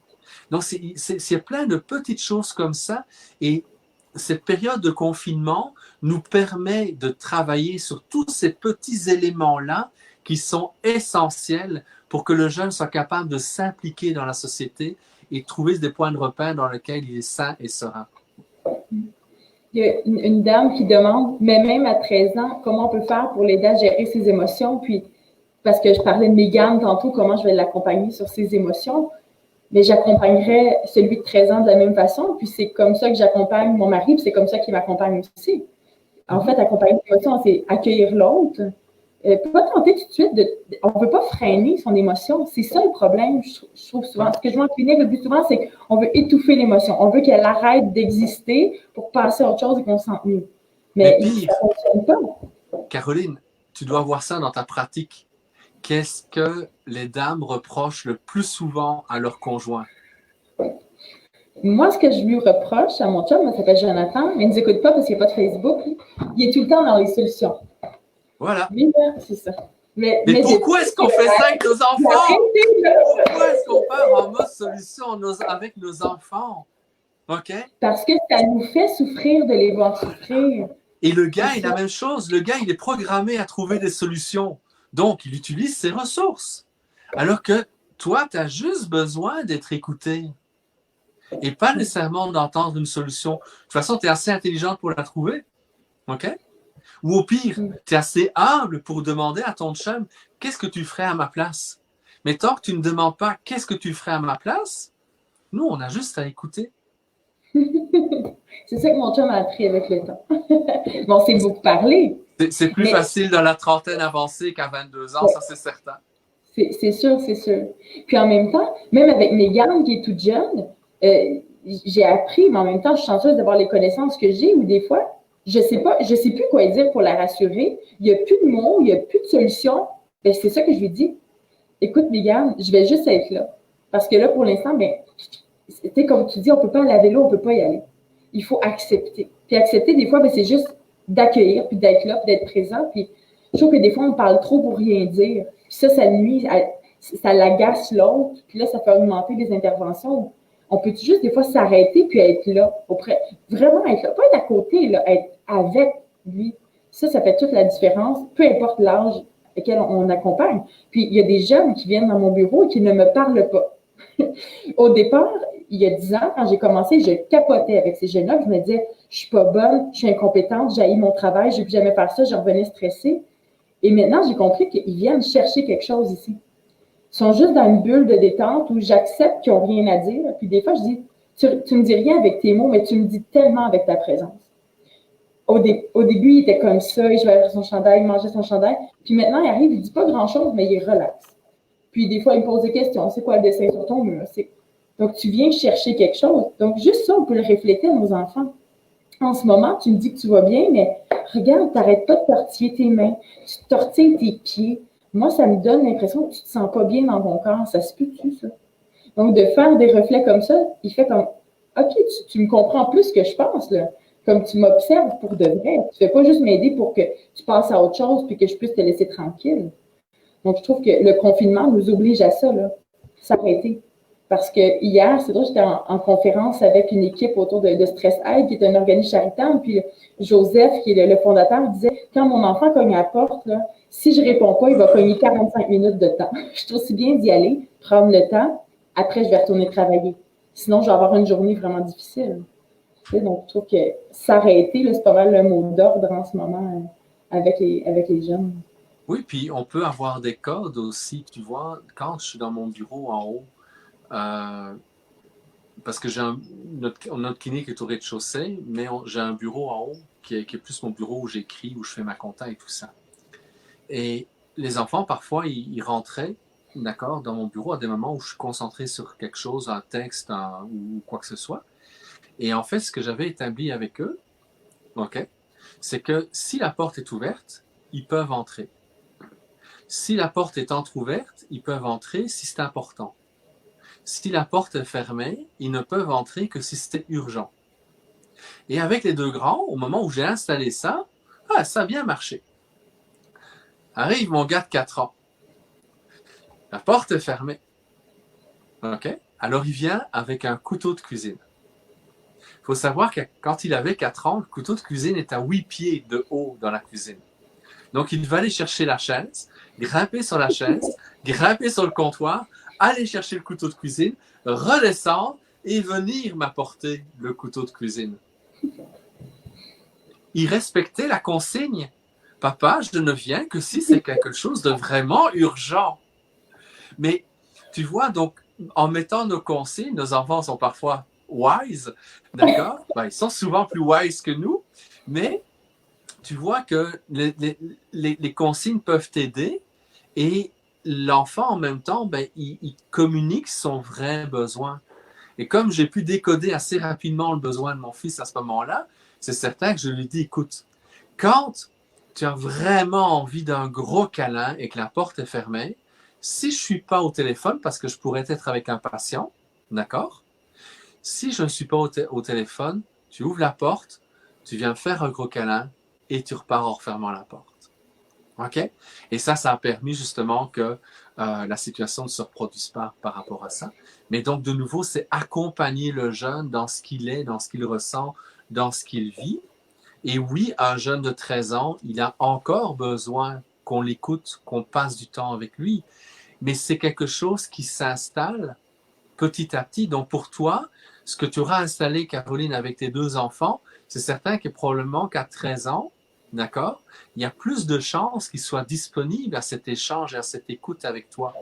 Donc, c'est plein de petites choses comme ça. Et cette période de confinement nous permet de travailler sur tous ces petits éléments-là qui sont essentiels pour que le jeune soit capable de s'impliquer dans la société et trouver des points de repère dans lesquels il est sain et serein. Il y a une dame qui demande, mais même à 13 ans, comment on peut faire pour l'aider à gérer ses émotions? Puis, parce que je parlais de Mégane tantôt, comment je vais l'accompagner sur ses émotions, mais j'accompagnerais celui de 13 ans de la même façon, puis c'est comme ça que j'accompagne mon mari, puis c'est comme ça qu'il m'accompagne aussi. En fait, accompagner l'émotion, c'est accueillir l'autre, pas tenter tout de suite on ne peut pas freiner son émotion. C'est ça le problème, je trouve souvent. Ce que je vois en clinique le plus souvent, c'est qu'on veut étouffer l'émotion. On veut qu'elle arrête d'exister pour passer à autre chose et qu'on se sente mieux. Mais pire, ça ne fonctionne pas. Caroline, tu dois voir ça dans ta pratique. Qu'est-ce que les dames reprochent le plus souvent à leur conjoint? Moi, ce que je lui reproche à mon chum, il s'appelle Jonathan, mais il ne nous écoute pas parce qu'il n'y a pas de Facebook. Il est tout le temps dans les solutions. Voilà. Mais c'est ça. Mais pourquoi est-ce qu'on fait ça avec nos enfants? Pourquoi est-ce qu'on part en mode solution avec nos enfants? OK? Parce que ça nous fait souffrir de les voir souffrir. Et le gars, il a la même chose. Le gars, il est programmé à trouver des solutions. Donc, il utilise ses ressources. Alors que toi, tu as juste besoin d'être écouté. Et pas nécessairement d'entendre une solution. De toute façon, tu es assez intelligente pour la trouver. OK? Ou au pire, tu es assez humble pour demander à ton chum « Qu'est-ce que tu ferais à ma place? » Mais tant que tu ne demandes pas « Qu'est-ce que tu ferais à ma place? » Nous, on a juste à écouter. C'est ça que mon chum a appris avec le temps. Bon, c'est beaucoup parler. C'est plus facile dans la trentaine avancée qu'à 22 ans, ça c'est certain. C'est sûr, c'est sûr. Puis en même temps, même avec Mégane qui est toute jeune, j'ai appris, mais en même temps, je suis chanceuse d'avoir les connaissances que j'ai, ou des fois, je sais plus quoi dire pour la rassurer. Il n'y a plus de mots, il n'y a plus de solution. Ben, c'est ça que je lui dis. Écoute, Mégane, je vais juste être là. Parce que là, pour l'instant, ben, comme tu dis, on ne peut pas aller à vélo, on ne peut pas y aller. Il faut accepter. Puis accepter, des fois, ben, c'est juste d'accueillir, puis d'être là, puis d'être présent. Puis je trouve que des fois, on parle trop pour rien dire. Puis ça nuit, ça l'agace l'autre. Puis là, ça fait augmenter les interventions. On peut juste des fois s'arrêter puis être là, vraiment être là, pas être à côté, là, être avec lui. Ça fait toute la différence, peu importe l'âge auquel on accompagne. Puis il y a des jeunes qui viennent dans mon bureau et qui ne me parlent pas. Au départ, il y a 10 ans, quand j'ai commencé, je capotais avec ces jeunes-là. Je me disais, je suis pas bonne, je suis incompétente, j'haïs mon travail, je ne vais plus jamais faire ça, je revenais stressée. Et maintenant, j'ai compris qu'ils viennent chercher quelque chose ici. Ils sont juste dans une bulle de détente où j'accepte qu'ils n'ont rien à dire. Puis des fois, je dis, tu me dis rien avec tes mots, mais tu me dis tellement avec ta présence. Au début, il était comme ça, il jouait avec son chandail, il mangeait son chandail. Puis maintenant, il arrive, il dit pas grand-chose, mais il est relax. Puis des fois, il me pose des questions. C'est quoi le dessin sur ton mur? Donc, tu viens chercher quelque chose. Donc, juste ça, on peut le refléter à nos enfants. En ce moment, tu me dis que tu vas bien, mais regarde, tu n'arrêtes pas de tortiller tes mains, tu tortilles tes pieds. Moi, ça me donne l'impression que tu ne te sens pas bien dans ton corps. Ça se peut-tu, ça? Donc, de faire des reflets comme ça, il fait comme, OK, tu me comprends plus que je pense, là. Comme tu m'observes pour de vrai. Tu ne fais pas juste m'aider pour que tu passes à autre chose puis que je puisse te laisser tranquille. Donc, je trouve que le confinement nous oblige à ça, là, s'arrêter. Parce que hier, c'est drôle, j'étais en conférence avec une équipe autour de Stress Aid, qui est un organisme charitable, puis Joseph, qui est le fondateur, disait, quand mon enfant cogne à la porte, là, si je réponds pas, il va cogner 45 minutes de temps. Je trouve aussi bien d'y aller, prendre le temps, après je vais retourner travailler. Sinon, je vais avoir une journée vraiment difficile. Donc, je trouve que s'arrêter, c'est pas mal le mot d'ordre en ce moment avec les jeunes. Oui, puis on peut avoir des codes aussi, tu vois, quand je suis dans mon bureau en haut, parce que notre clinique est au rez-de-chaussée, mais j'ai un bureau en haut qui est plus mon bureau où j'écris, où je fais ma compta et tout ça. Et les enfants, parfois, ils rentraient, d'accord, dans mon bureau à des moments où je suis concentré sur quelque chose, un texte ou quoi que ce soit. Et en fait, ce que j'avais établi avec eux, ok, c'est que si la porte est ouverte, ils peuvent entrer. Si la porte est entrouverte, ils peuvent entrer si c'est important. Si la porte est fermée, ils ne peuvent entrer que si c'est urgent. Et avec les deux grands, au moment où j'ai installé ça, ça a bien marché. Arrive mon gars de 4 ans. La porte est fermée. OK? Alors il vient avec un couteau de cuisine. Il faut savoir que quand il avait 4 ans, le couteau de cuisine est à 8 pieds de haut dans la cuisine. Donc il va aller chercher la chaise, grimper sur la chaise, grimper sur le comptoir, aller chercher le couteau de cuisine, redescendre et venir m'apporter le couteau de cuisine. Il respectait la consigne. Papa, je ne viens que si c'est quelque chose de vraiment urgent. Mais tu vois, donc, en mettant nos consignes, nos enfants sont parfois wise, d'accord? Ben, ils sont souvent plus wise que nous, mais tu vois que les consignes peuvent t'aider et l'enfant, en même temps, ben, il communique son vrai besoin. Et comme j'ai pu décoder assez rapidement le besoin de mon fils à ce moment-là, c'est certain que je lui dis, écoute, quand tu as vraiment envie d'un gros câlin et que la porte est fermée, si je ne suis pas au téléphone, parce que je pourrais être avec un patient, d'accord? Si je ne suis pas au téléphone, tu ouvres la porte, tu viens me faire un gros câlin et tu repars en refermant la porte. OK? Et ça a permis justement que la situation ne se reproduise pas par rapport à ça. Mais donc, de nouveau, c'est accompagner le jeune dans ce qu'il est, dans ce qu'il ressent, dans ce qu'il vit. Et oui, un jeune de 13 ans, il a encore besoin qu'on l'écoute, qu'on passe du temps avec lui. Mais c'est quelque chose qui s'installe petit à petit. Donc, pour toi, ce que tu auras installé, Caroline, avec tes 2 enfants, c'est certain que probablement qu'à 13 ans, d'accord, il y a plus de chances qu'ils soient disponibles à cet échange et à cette écoute avec toi.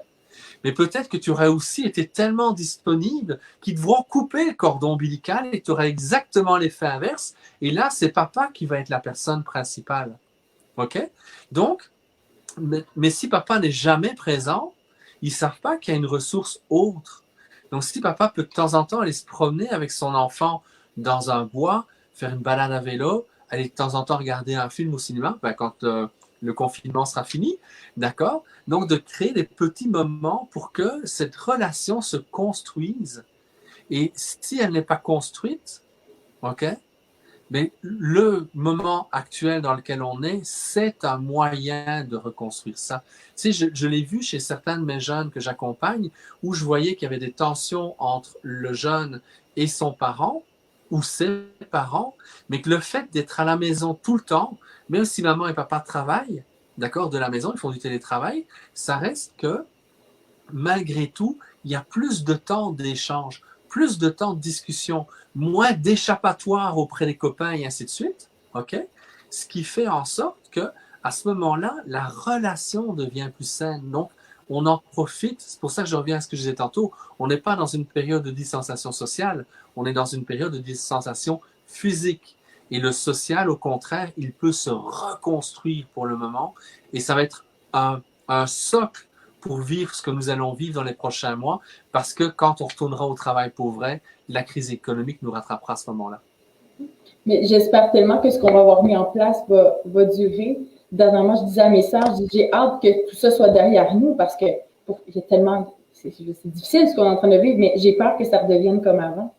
Mais peut-être que tu aurais aussi été tellement disponible qu'ils devront couper le cordon ombilical et tu aurais exactement l'effet inverse. Et là, c'est papa qui va être la personne principale. OK? Donc, mais si papa n'est jamais présent, ils ne savent pas qu'il y a une ressource autre. Donc, si papa peut de temps en temps aller se promener avec son enfant dans un bois, faire une balade à vélo, aller de temps en temps regarder un film au cinéma, quand le confinement sera fini, d'accord? Donc, de créer des petits moments pour que cette relation se construise. Et si elle n'est pas construite, OK? Mais le moment actuel dans lequel on est, c'est un moyen de reconstruire ça. Tu sais, je l'ai vu chez certains de mes jeunes que j'accompagne, où je voyais qu'il y avait des tensions entre le jeune et son parent, ou ses parents, mais que le fait d'être à la maison tout le temps, même si maman et papa travaillent, d'accord, de la maison, ils font du télétravail, ça reste que, malgré tout, il y a plus de temps d'échange, plus de temps de discussion, moins d'échappatoire auprès des copains et ainsi de suite. OK? Ce qui fait en sorte que à ce moment-là, la relation devient plus saine. Donc, on en profite. C'est pour ça que je reviens à ce que je disais tantôt. On n'est pas dans une période de distanciation sociale, on est dans une période de distanciation physique. Et le social, au contraire, il peut se reconstruire pour le moment. Et ça va être un socle pour vivre ce que nous allons vivre dans les prochains mois. Parce que quand on retournera au travail pour vrai, la crise économique nous rattrapera à ce moment-là. Mais j'espère tellement que ce qu'on va avoir mis en place va durer. Dernièrement, je disais à mes sœurs, j'ai hâte que tout ça soit derrière nous parce que il y a tellement, c'est difficile ce qu'on est en train de vivre, mais j'ai peur que ça redevienne comme avant.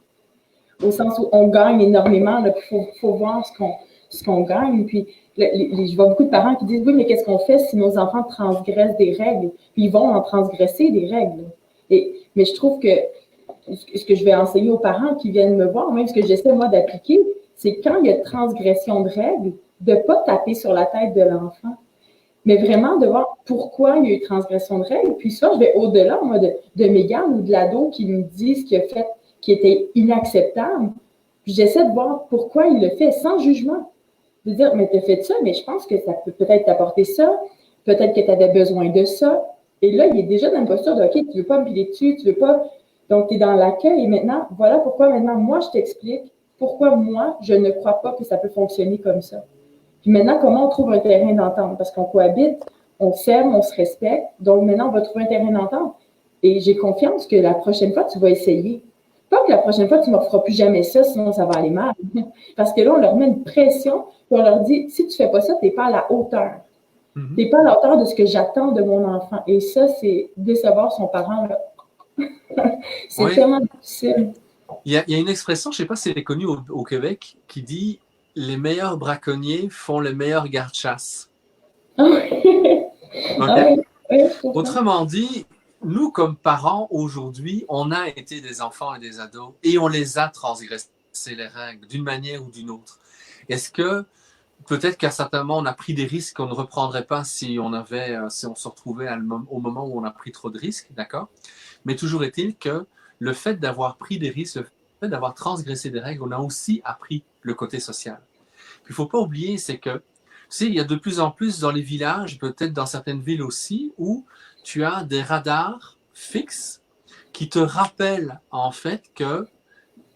Au sens où on gagne énormément, il faut voir ce qu'on gagne. Puis je vois beaucoup de parents qui disent, oui, mais qu'est-ce qu'on fait si nos enfants transgressent des règles? Puis ils vont en transgresser des règles. Mais je trouve que ce que je vais enseigner aux parents qui viennent me voir, même ce que j'essaie moi d'appliquer, c'est quand il y a transgression de règles, de ne pas taper sur la tête de l'enfant, mais vraiment de voir pourquoi il y a eu transgression de règles. Puis soit je vais au-delà, moi, de mes gammes ou de l'ado qui me dit ce qu'il a fait qui était inacceptable. Puis j'essaie de voir pourquoi il le fait sans jugement. De dire, mais tu as fait ça, mais je pense que ça peut peut-être t'apporter ça, peut-être que tu avais besoin de ça. Et là, il est déjà dans une posture de, OK, tu ne veux pas me piler dessus, tu ne veux pas. Donc, tu es dans l'accueil. Et maintenant, voilà pourquoi maintenant, moi, je t'explique pourquoi moi, je ne crois pas que ça peut fonctionner comme ça. Puis maintenant, comment on trouve un terrain d'entente? Parce qu'on cohabite, on s'aime, on se respecte. Donc maintenant, on va trouver un terrain d'entente. Et j'ai confiance que la prochaine fois, tu vas essayer. Pas que la prochaine fois, tu ne me feras plus jamais ça, sinon ça va aller mal. Parce que là, on leur met une pression, puis on leur dit, si tu ne fais pas ça, tu n'es pas à la hauteur. Tu n'es pas à la hauteur de ce que j'attends de mon enfant. Et ça, c'est décevoir son parent. C'est tellement difficile. Il y a une expression, je ne sais pas si elle est connue au Québec, qui dit « Les meilleurs braconniers font les meilleurs gardes-chasse ». Autrement dit, nous, comme parents, aujourd'hui, on a été des enfants et des ados et on les a transgressé les règles d'une manière ou d'une autre. Est-ce que peut-être qu'à certains moments, on a pris des risques qu'on ne reprendrait pas si on se retrouvait au moment où on a pris trop de risques, d'accord? Mais toujours est-il que le fait d'avoir pris des risques, le fait d'avoir transgressé des règles, on a aussi appris le côté social. Puis, il ne faut pas oublier, c'est que, tu sais, il y a de plus en plus dans les villages, peut-être dans certaines villes aussi, où tu as des radars fixes qui te rappellent en fait que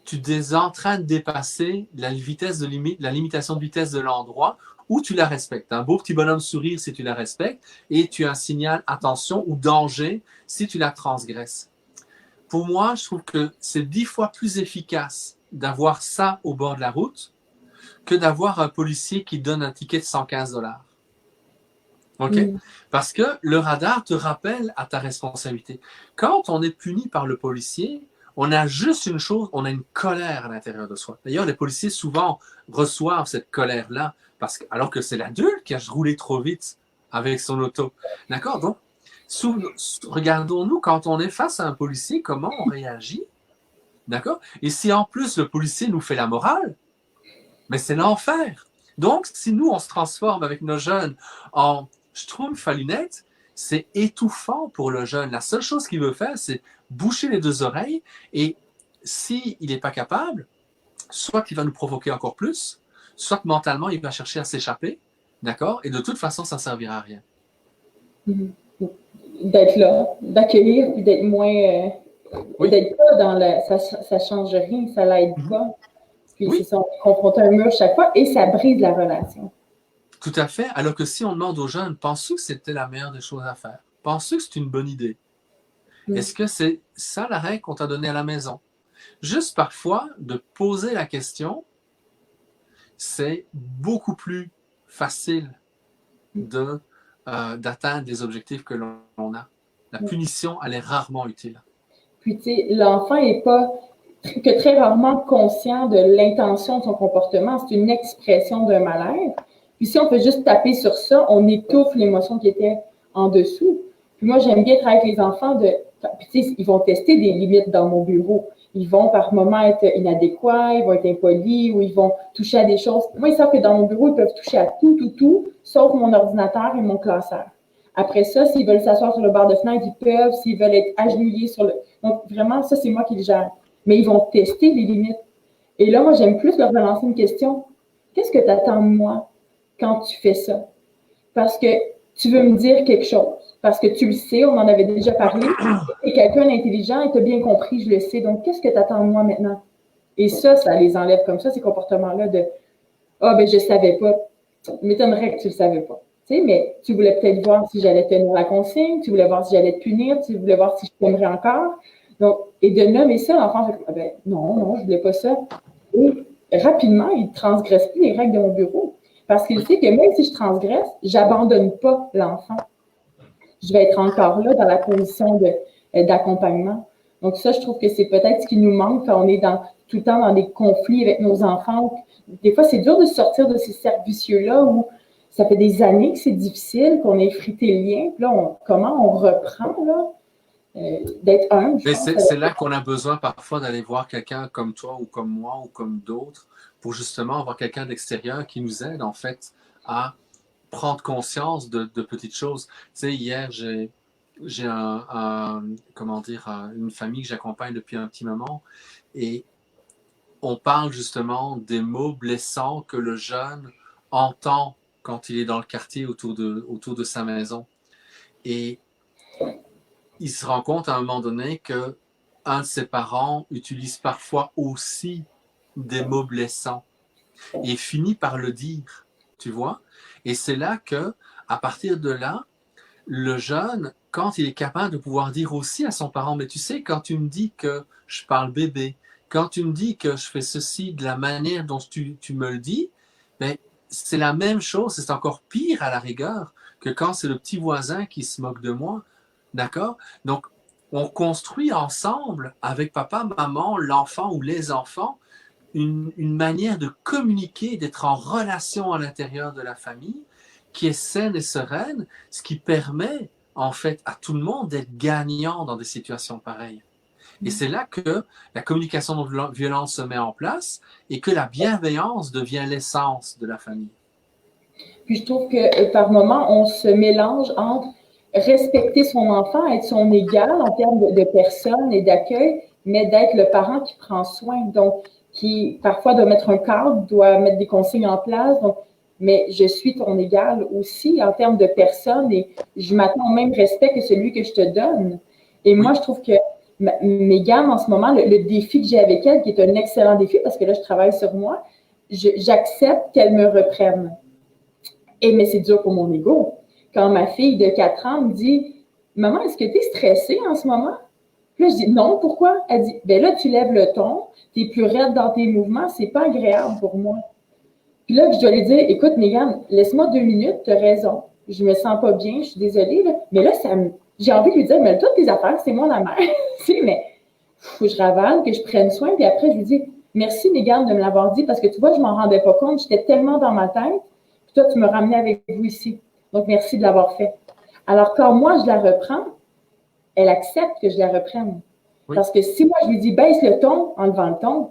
tu es en train de dépasser la limitation de vitesse de l'endroit où tu la respectes. Un beau petit bonhomme sourire si tu la respectes et tu as un signal attention ou danger si tu la transgresses. Pour moi, je trouve que c'est 10 fois plus efficace d'avoir ça au bord de la route que d'avoir un policier qui donne un ticket de 115 $. OK? Parce que le radar te rappelle à ta responsabilité. Quand on est puni par le policier, on a juste une chose, on a une colère à l'intérieur de soi. D'ailleurs, les policiers souvent reçoivent cette colère-là, alors que c'est l'adulte qui a roulé trop vite avec son auto. D'accord? Donc, regardons-nous quand on est face à un policier, comment on réagit. D'accord? Et si en plus le policier nous fait la morale, mais c'est l'enfer. Donc, si nous, on se transforme avec nos jeunes en schtroumpf à lunettes, c'est étouffant pour le jeune. La seule chose qu'il veut faire, c'est boucher les deux oreilles et s'il n'est pas capable, soit il va nous provoquer encore plus, soit mentalement, il va chercher à s'échapper, d'accord? Et de toute façon, ça ne servira à rien. D'être là, d'accueillir, puis d'être moins... d'être pas dans le... Ça change rien, ça l'aide pas. Puis c'est ça, on est confronté à un mur chaque fois et ça brise la relation. Tout à fait. Alors que si on demande aux jeunes, penses-tu que c'était la meilleure des choses à faire? Penses-tu que c'est une bonne idée? Est-ce que c'est ça la règle qu'on t'a donnée à la maison? Juste parfois, de poser la question, c'est beaucoup plus facile d'atteindre les objectifs que l'on a. La punition, elle est rarement utile. Puis, tu sais, l'enfant n'est pas que très rarement conscient de l'intention de son comportement. C'est une expression d'un mal-être. Puis si on peut juste taper sur ça, on étouffe l'émotion qui était en dessous. Puis moi, j'aime bien travailler avec les enfants. Puis tu sais, ils vont tester des limites dans mon bureau. Ils vont par moments être inadéquats, ils vont être impolis ou ils vont toucher à des choses. Moi, ils savent que dans mon bureau, ils peuvent toucher à tout, sauf mon ordinateur et mon classeur. Après ça, s'ils veulent s'asseoir sur le bord de fenêtre, ils peuvent. S'ils veulent être agenouillés sur le... Donc, vraiment, ça, c'est moi qui le gère. mais ils vont tester les limites. Et là, moi, j'aime plus leur relancer une question. Qu'est-ce que tu attends de moi quand tu fais ça? Parce que tu veux me dire quelque chose. Parce que tu le sais, on en avait déjà parlé. Et quelqu'un d'intelligent et tu as bien compris, je le sais. Donc, qu'est-ce que tu attends de moi maintenant? Et ça les enlève comme ça, ces comportements-là de ah, ben, je savais pas. M'étonnerait que tu le savais pas. Tu sais, mais tu voulais peut-être voir si j'allais tenir la consigne, tu voulais voir si j'allais te punir, tu voulais voir si je t'aimerais encore. Donc, et de nommer ça, l'enfant fait, ah ben, non, je voulais pas ça. Et rapidement, il ne transgresse plus les règles de mon bureau. Parce qu'il sait que même si je transgresse, j'abandonne pas l'enfant. Je vais être encore là dans la position d'accompagnement. Donc ça, je trouve que c'est peut-être ce qui nous manque quand on est tout le temps dans des conflits avec nos enfants. Des fois, c'est dur de sortir de ces cercles vicieux-là où ça fait des années que c'est difficile, qu'on a effrité le lien. Puis là, comment on reprend là, d'être humble? Mais c'est là qu'on a besoin parfois d'aller voir quelqu'un comme toi ou comme moi ou comme d'autres pour justement avoir quelqu'un d'extérieur qui nous aide en fait à prendre conscience de petites choses. Tu sais, hier, j'ai comment dire, une famille que j'accompagne depuis un petit moment et on parle justement des mots blessants que le jeune entend quand il est dans le quartier autour de sa maison. Et il se rend compte à un moment donné que un de ses parents utilise parfois aussi des mots blessants et finit par le dire, tu vois. Et c'est là que, à partir de là, le jeune, quand il est capable de pouvoir dire aussi à son parent, mais tu sais, quand tu me dis que je parle bébé, quand tu me dis que je fais ceci de la manière dont tu me le dis, ben, c'est la même chose, c'est encore pire à la rigueur que quand c'est le petit voisin qui se moque de moi. D'accord? Donc, on construit ensemble, avec papa, maman, l'enfant ou les enfants, une manière de communiquer, d'être en relation à l'intérieur de la famille qui est saine et sereine, ce qui permet en fait à tout le monde d'être gagnant dans des situations pareilles. Et c'est là que la communication non violente se met en place et que la bienveillance devient l'essence de la famille. Puis je trouve que par moment, on se mélange entre respecter son enfant, être son égal en termes de personne et d'accueil, mais d'être le parent qui prend soin, donc qui parfois doit mettre un cadre, doit mettre des consignes en place, donc, mais je suis ton égal aussi en termes de personne et je m'attends au même respect que celui que je te donne. Et moi, je trouve que mes gammes en ce moment, le défi que j'ai avec elles, qui est un excellent défi parce que là, je travaille sur moi, j'accepte qu'elles me reprennent. Et mais c'est dur pour mon ego. Quand ma fille de 4 ans me dit Maman, est-ce que tu es stressée en ce moment? Puis là, je dis non, pourquoi? Elle dit ben là, tu lèves le ton, tu es plus raide dans tes mouvements, c'est pas agréable pour moi. Puis là, je dois lui dire écoute, Mégane, laisse-moi 2 minutes, tu as raison. Je me sens pas bien, je suis désolée. Là. Mais là, j'ai envie de lui dire mais toutes tes affaires, c'est moi la mère. Mais faut que je ravale, que je prenne soin. Puis après, je lui dis merci, Mégane, de me l'avoir dit parce que tu vois, je m'en rendais pas compte. J'étais tellement dans ma tête. Toi, tu me ramenais avec vous ici. Donc, merci de l'avoir fait. Alors, quand moi, je la reprends, elle accepte que je la reprenne. Oui. Parce que si moi, je lui dis baisse le ton en levant le ton,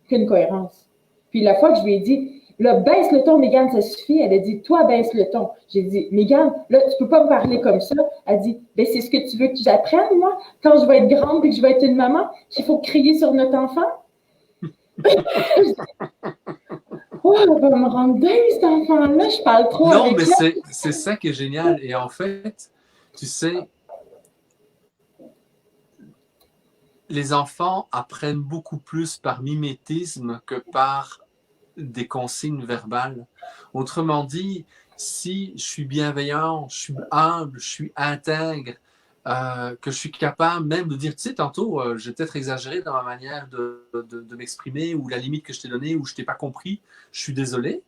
qu'une cohérence. Puis la fois que je lui ai dit, là, baisse le ton, Mégane, ça suffit, elle a dit, toi, baisse le ton. J'ai dit, Mégane, là, tu peux pas me parler comme ça. Elle dit, ben, c'est ce que tu veux que j'apprenne, moi, quand je vais être grande et que je vais être une maman, qu'il faut crier sur notre enfant? Oh, elle va me rendre dingue, cet enfant-là, je parle trop non, avec mais c'est ça qui est génial. Et en fait, tu sais, les enfants apprennent beaucoup plus par mimétisme que par des consignes verbales. Autrement dit, si je suis bienveillant, je suis humble, je suis intègre, que je suis capable même de dire, tu sais, tantôt, j'ai peut-être exagéré dans ma manière de m'exprimer ou la limite que je t'ai donnée ou je ne t'ai pas compris, je suis désolé.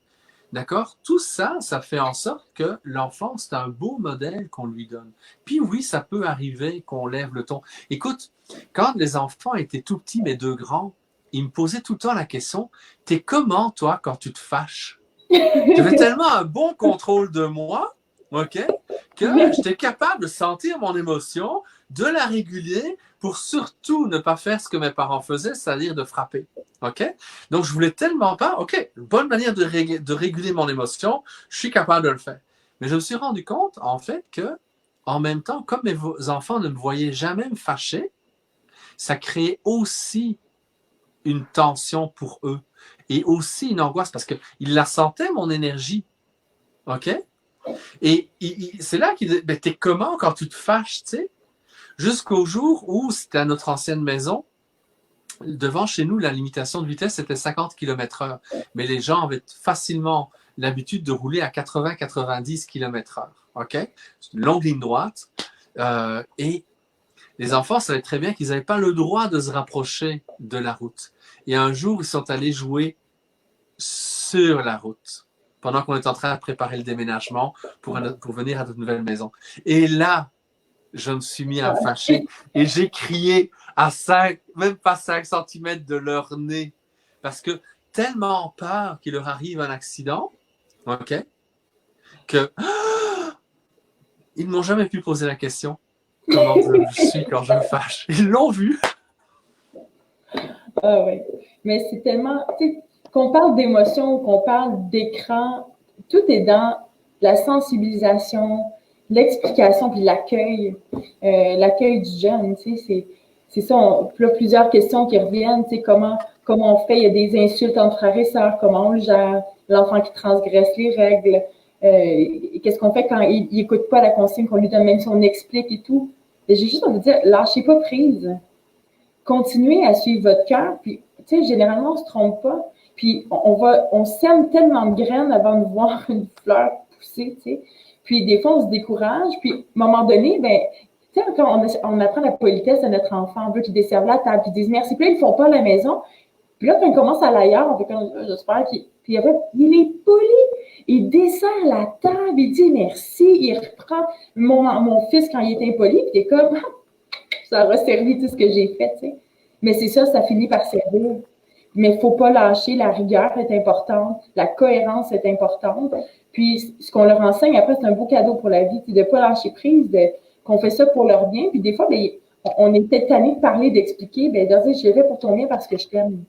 D'accord? Tout ça, ça fait en sorte que l'enfant, c'est un beau modèle qu'on lui donne. Puis oui, ça peut arriver qu'on lève le ton. Écoute, quand les enfants étaient tout petits, mes 2 grands, ils me posaient tout le temps la question, t'es comment, toi, quand tu te fâches? J'avais tellement un bon contrôle de moi, OK, que j'étais capable de sentir mon émotion, de la réguler pour surtout ne pas faire ce que mes parents faisaient, c'est-à-dire de frapper. OK? Donc, je voulais tellement pas, OK, une bonne manière de réguler mon émotion, je suis capable de le faire. Mais je me suis rendu compte, en fait, que en même temps, comme mes enfants ne me voyaient jamais me fâcher, ça créait aussi une tension pour eux et aussi une angoisse parce qu'il la sentait, mon énergie. OK? Et c'est là qu'il dit, ben, t'es comment quand tu te fâches, tu sais? Jusqu'au jour où c'était à notre ancienne maison, devant chez nous, la limitation de vitesse était 50 km/h. Mais les gens avaient facilement l'habitude de rouler à 80-90 km/h. OK? C'est une longue ligne droite. Et les enfants savaient très bien qu'ils n'avaient pas le droit de se rapprocher de la route. Et un jour, ils sont allés jouer sur la route pendant qu'on est en train de préparer le déménagement pour venir à notre nouvelle maison. Et là, je me suis mis à me fâcher et j'ai crié à 5, même pas 5 cm de leur nez parce que tellement peur qu'il leur arrive un accident, OK, que ils ne m'ont jamais pu poser la question comment je suis quand je me fâche. Ils l'ont vu. Ah oui. Mais c'est tellement, tu sais, qu'on parle d'émotion ou qu'on parle d'écran, tout est dans la sensibilisation, l'explication puis l'accueil du jeune, tu sais, c'est ça, il y a plusieurs questions qui reviennent, tu sais, comment on fait, il y a des insultes entre frères et sœurs, comment on le gère, l'enfant qui transgresse les règles, qu'est-ce qu'on fait quand il écoute pas la consigne qu'on lui donne, même si on explique et tout. Et j'ai juste envie de dire, lâchez pas prise. Continuez à suivre votre cœur, puis, tu sais, généralement, on se trompe pas. Puis, on sème tellement de graines avant de voir une fleur pousser, tu sais. Puis, des fois, on se décourage. Puis, à un moment donné, ben, tu sais, quand on apprend la politesse à notre enfant, on veut qu'ils desservent la table, puis ils disent merci. Puis là, ils le font pas à la maison. Puis là, quand il commence à l'ailleurs, on fait comme, j'espère qu'il, puis en fait, il est poli. Il dessert la table, il dit merci, il reprend mon fils quand il est impoli, puis il est comme, ça aura servi tout ce que j'ai fait, tu sais. Mais c'est ça, ça finit par servir. Mais il ne faut pas lâcher, la rigueur est importante, la cohérence est importante. Puis, ce qu'on leur enseigne, après, c'est un beau cadeau pour la vie, c'est de ne pas lâcher prise, qu'on fait ça pour leur bien. Puis des fois, ben, on est peut-être tanné de parler, d'expliquer, ben, de dire, je le fais pour ton bien parce que je t'aime.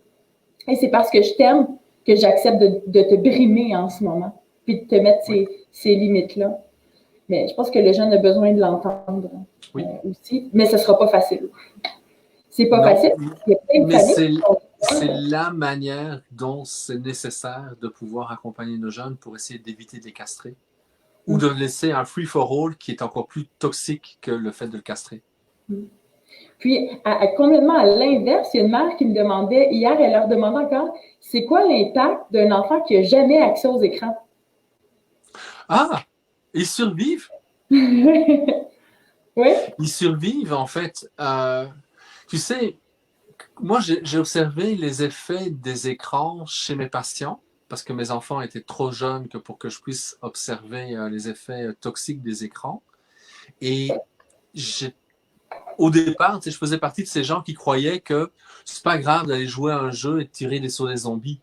Et c'est parce que je t'aime que j'accepte de te brimer en ce moment, puis de te mettre ces limites-là. Mais je pense que le jeune a besoin de l'entendre aussi, mais ce ne sera pas facile. C'est pas facile. Mais c'est la manière dont c'est nécessaire de pouvoir accompagner nos jeunes pour essayer d'éviter de les castrer ou de laisser un free-for-all qui est encore plus toxique que le fait de le castrer. Puis, complètement à l'inverse, il y a une mère qui me demandait, hier, elle leur demandait encore, c'est quoi l'impact d'un enfant qui n'a jamais accès aux écrans? Ah! Ils survivent! Oui? Ils survivent, en fait. Tu sais, moi, j'ai observé les effets des écrans chez mes patients parce que mes enfants étaient trop jeunes pour que je puisse observer les effets toxiques des écrans. Et au départ, je faisais partie de ces gens qui croyaient que c'est pas grave d'aller jouer à un jeu et de tirer sur des zombies.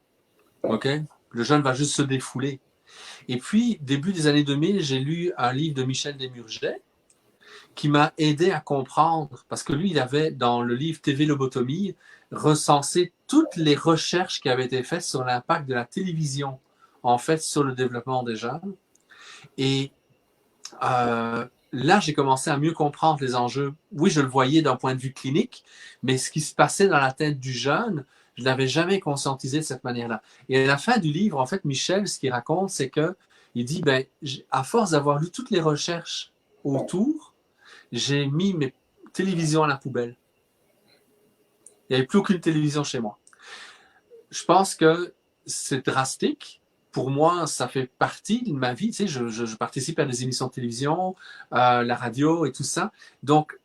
OK? Le jeune va juste se défouler. Et puis, début des années 2000, j'ai lu un livre de Michel Desmurget qui m'a aidé à comprendre, parce que lui, il avait, dans le livre TV Lobotomie, recensé toutes les recherches qui avaient été faites sur l'impact de la télévision, en fait, sur le développement des jeunes. Et là, j'ai commencé à mieux comprendre les enjeux. Oui, je le voyais d'un point de vue clinique, mais ce qui se passait dans la tête du jeune, je ne l'avais jamais conscientisé de cette manière-là. Et à la fin du livre, en fait, Michel, ce qu'il raconte, c'est que il dit, ben, à force d'avoir lu toutes les recherches autour, j'ai mis mes télévisions à la poubelle. Il n'y avait plus aucune télévision chez moi. Je pense que c'est drastique. Pour moi, ça fait partie de ma vie. Tu sais, je participe à des émissions de télévision, la radio et tout ça. Donc,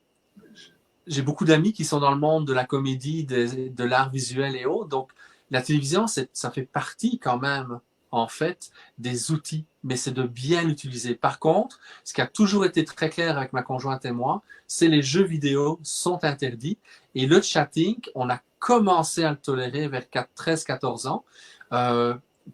j'ai beaucoup d'amis qui sont dans le monde de la comédie, de l'art visuel et autres. Donc, la télévision, ça fait partie quand même, en fait, des outils, mais c'est de bien l'utiliser. Par contre, ce qui a toujours été très clair avec ma conjointe et moi, c'est les jeux vidéo sont interdits et le chatting, on a commencé à le tolérer vers 13-14 ans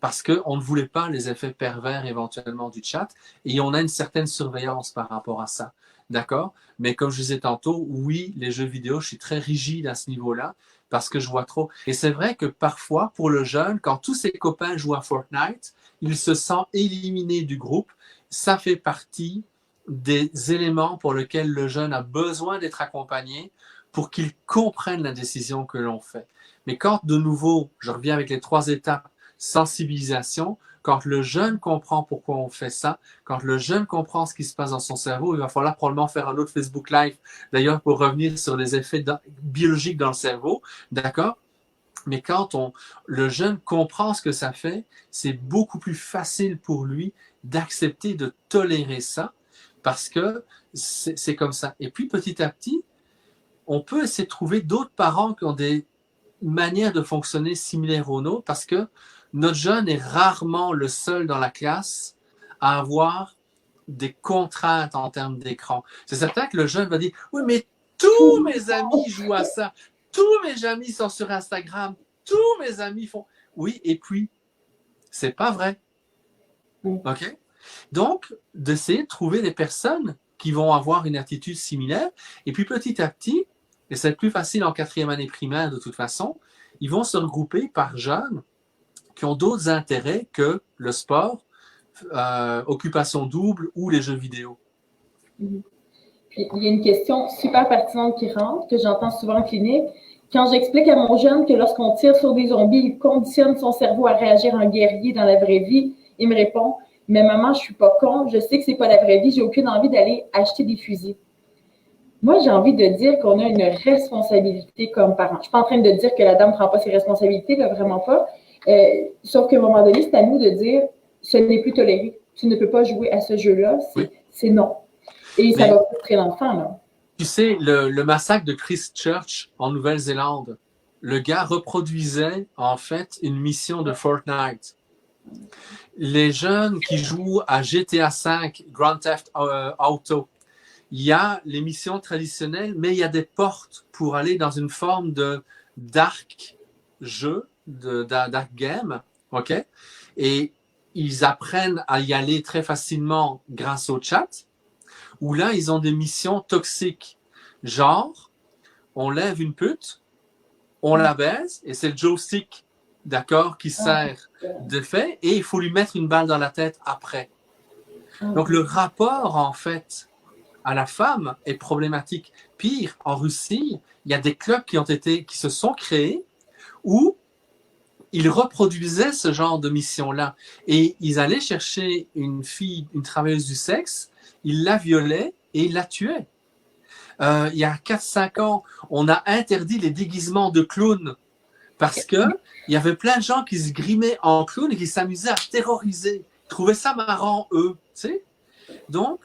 parce qu'on ne voulait pas les effets pervers éventuellement du chat et on a une certaine surveillance par rapport à ça. D'accord? Mais comme je disais tantôt, oui, les jeux vidéo, je suis très rigide à ce niveau-là parce que je vois trop. Et c'est vrai que parfois, pour le jeune, quand tous ses copains jouent à Fortnite, il se sent éliminé du groupe. Ça fait partie des éléments pour lesquels le jeune a besoin d'être accompagné pour qu'ils comprennent la décision que l'on fait. Mais quand, de nouveau, je reviens avec les 3 étapes, sensibilisation, quand le jeune comprend pourquoi on fait ça, quand le jeune comprend ce qui se passe dans son cerveau, il va falloir probablement faire un autre Facebook Live, d'ailleurs, pour revenir sur les effets biologiques dans le cerveau, d'accord? Mais quand le jeune comprend ce que ça fait, c'est beaucoup plus facile pour lui d'accepter, de tolérer ça, parce que c'est comme ça. Et puis, petit à petit, on peut essayer de trouver d'autres parents qui ont des manières de fonctionner similaires aux nôtres, parce que notre jeune est rarement le seul dans la classe à avoir des contraintes en termes d'écran. C'est certain que le jeune va dire « Oui, mais tous mes amis jouent à ça. Tous mes amis sont sur Instagram. Tous mes amis font... » Oui, et puis, c'est pas vrai. OK? Donc, d'essayer de trouver des personnes qui vont avoir une attitude similaire. Et puis, petit à petit, et c'est plus facile en 4e année primaire de toute façon, ils vont se regrouper par jeunes qui ont d'autres intérêts que le sport, occupation double ou les jeux vidéo. Puis, il y a une question super pertinente qui rentre, que j'entends souvent en clinique. Quand j'explique à mon jeune que lorsqu'on tire sur des zombies, il conditionne son cerveau à réagir en guerrier dans la vraie vie, il me répond « Mais maman, je suis pas con, je sais que c'est pas la vraie vie, j'ai aucune envie d'aller acheter des fusils. » Moi, j'ai envie de dire qu'on a une responsabilité comme parents. Je suis pas en train de dire que la dame ne prend pas ses responsabilités, là, vraiment pas. Sauf qu'à un moment donné, c'est à nous de dire ce n'est plus toléré. Tu ne peux pas jouer à ce jeu-là, c'est non. Et ça va frustrer l'enfant, là. Tu sais, le massacre de Christchurch en Nouvelle-Zélande, le gars reproduisait en fait une mission de Fortnite. Les jeunes qui jouent à GTA V, Grand Theft Auto, il y a les missions traditionnelles, mais il y a des portes pour aller dans une forme de dark jeu, de dark game, OK? Et ils apprennent à y aller très facilement grâce au chat, où là, ils ont des missions toxiques. Genre, on lève une pute, on la baise, et c'est le joystick, d'accord, qui sert de fait, et il faut lui mettre une balle dans la tête après. Donc, le rapport, en fait, à la femme est problématique. Pire, en Russie, il y a des clubs qui se sont créés où ils reproduisaient ce genre de mission-là. Et ils allaient chercher une fille, une travailleuse du sexe, ils la violaient et ils la tuaient. Il y a 4-5 ans, on a interdit les déguisements de clowns parce qu'il y avait plein de gens qui se grimaient en clown et qui s'amusaient à terroriser. Ils trouvaient ça marrant, eux. Tu sais? Donc,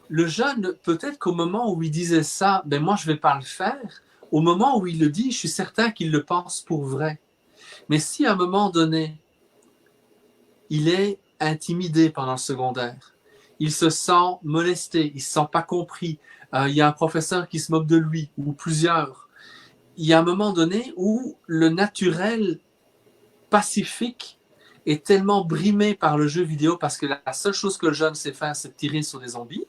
le jeune, peut-être qu'au moment où il disait ça, ben moi, je ne vais pas le faire. Au moment où il le dit, je suis certain qu'il le pense pour vrai. Mais si à un moment donné, il est intimidé pendant le secondaire, il se sent molesté, il ne se sent pas compris, il y a un professeur qui se moque de lui, ou plusieurs, il y a un moment donné où le naturel pacifique est tellement brimé par le jeu vidéo parce que la seule chose que le jeune sait faire, c'est tirer sur des zombies.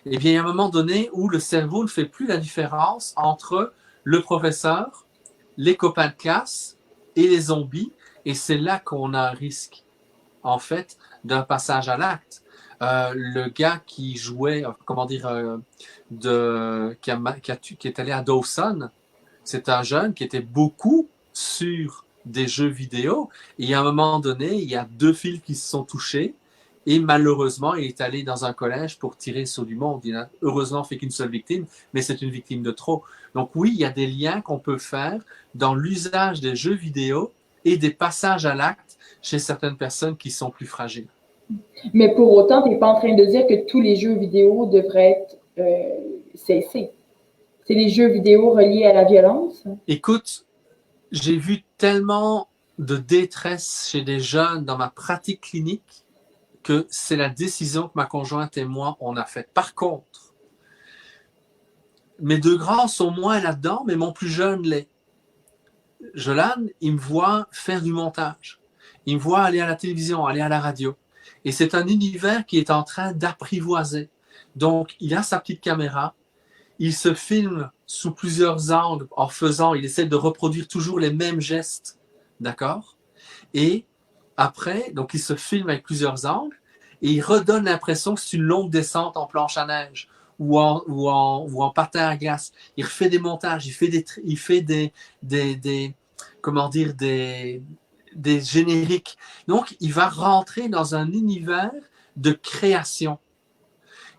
Eh bien, il y a un moment donné où le cerveau ne fait plus la différence entre le professeur, les copains de classe et les zombies. Et c'est là qu'on a un risque, en fait, d'un passage à l'acte. Le gars qui jouait, qui est allé à Dawson, c'est un jeune qui était beaucoup sur des jeux vidéo. Et à un moment donné, il y a 2 fils qui se sont touchés. Et malheureusement, il est allé dans un collège pour tirer sur du monde. Il n'a heureusement fait qu'une seule victime, mais c'est une victime de trop. Donc oui, il y a des liens qu'on peut faire dans l'usage des jeux vidéo et des passages à l'acte chez certaines personnes qui sont plus fragiles. Mais pour autant, tu n'es pas en train de dire que tous les jeux vidéo devraient être cessés. C'est les jeux vidéo reliés à la violence? Écoute, j'ai vu tellement de détresse chez des jeunes dans ma pratique clinique que c'est la décision que ma conjointe et moi, on a faite. Par contre, mes 2 grands sont moins là-dedans, mais mon plus jeune l'est. Jolan, il me voit faire du montage. Il me voit aller à la télévision, aller à la radio. Et c'est un univers qui est en train d'apprivoiser. Donc, il a sa petite caméra. Il se filme sous plusieurs angles il essaie de reproduire toujours les mêmes gestes. D'accord? Et après, donc il se filme avec plusieurs angles et il redonne l'impression que c'est une longue descente en planche à neige ou en patin à glace. Il refait des montages, il fait comment dire, des génériques. Donc, il va rentrer dans un univers de création.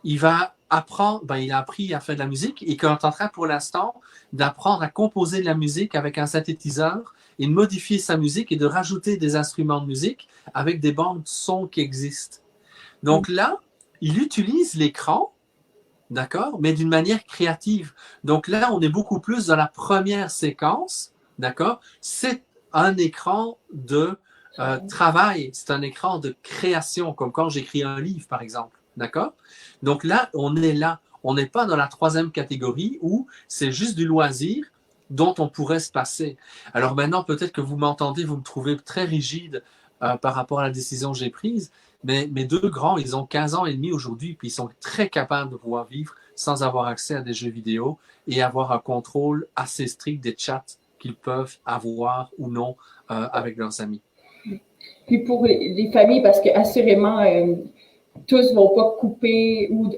Il va apprendre, il a appris à faire de la musique et qu'il est en train pour l'instant d'apprendre à composer de la musique avec un synthétiseur et de modifier sa musique et de rajouter des instruments de musique avec des bandes son qui existent. Donc là, il utilise l'écran, d'accord, mais d'une manière créative. Donc là, on est beaucoup plus dans la première séquence, d'accord. C'est un écran de travail, c'est un écran de création, comme quand j'écris un livre, par exemple, d'accord. Donc là, on est là. On n'est pas dans la troisième catégorie où c'est juste du loisir dont on pourrait se passer. Alors maintenant, peut-être que vous m'entendez, vous me trouvez très rigide par rapport à la décision que j'ai prise, mais mes deux grands, ils ont 15 ans et demi aujourd'hui, puis ils sont très capables de pouvoir vivre sans avoir accès à des jeux vidéo et avoir un contrôle assez strict des chats qu'ils peuvent avoir ou non avec leurs amis. Puis pour les familles, parce que assurément, tous ne vont pas couper ou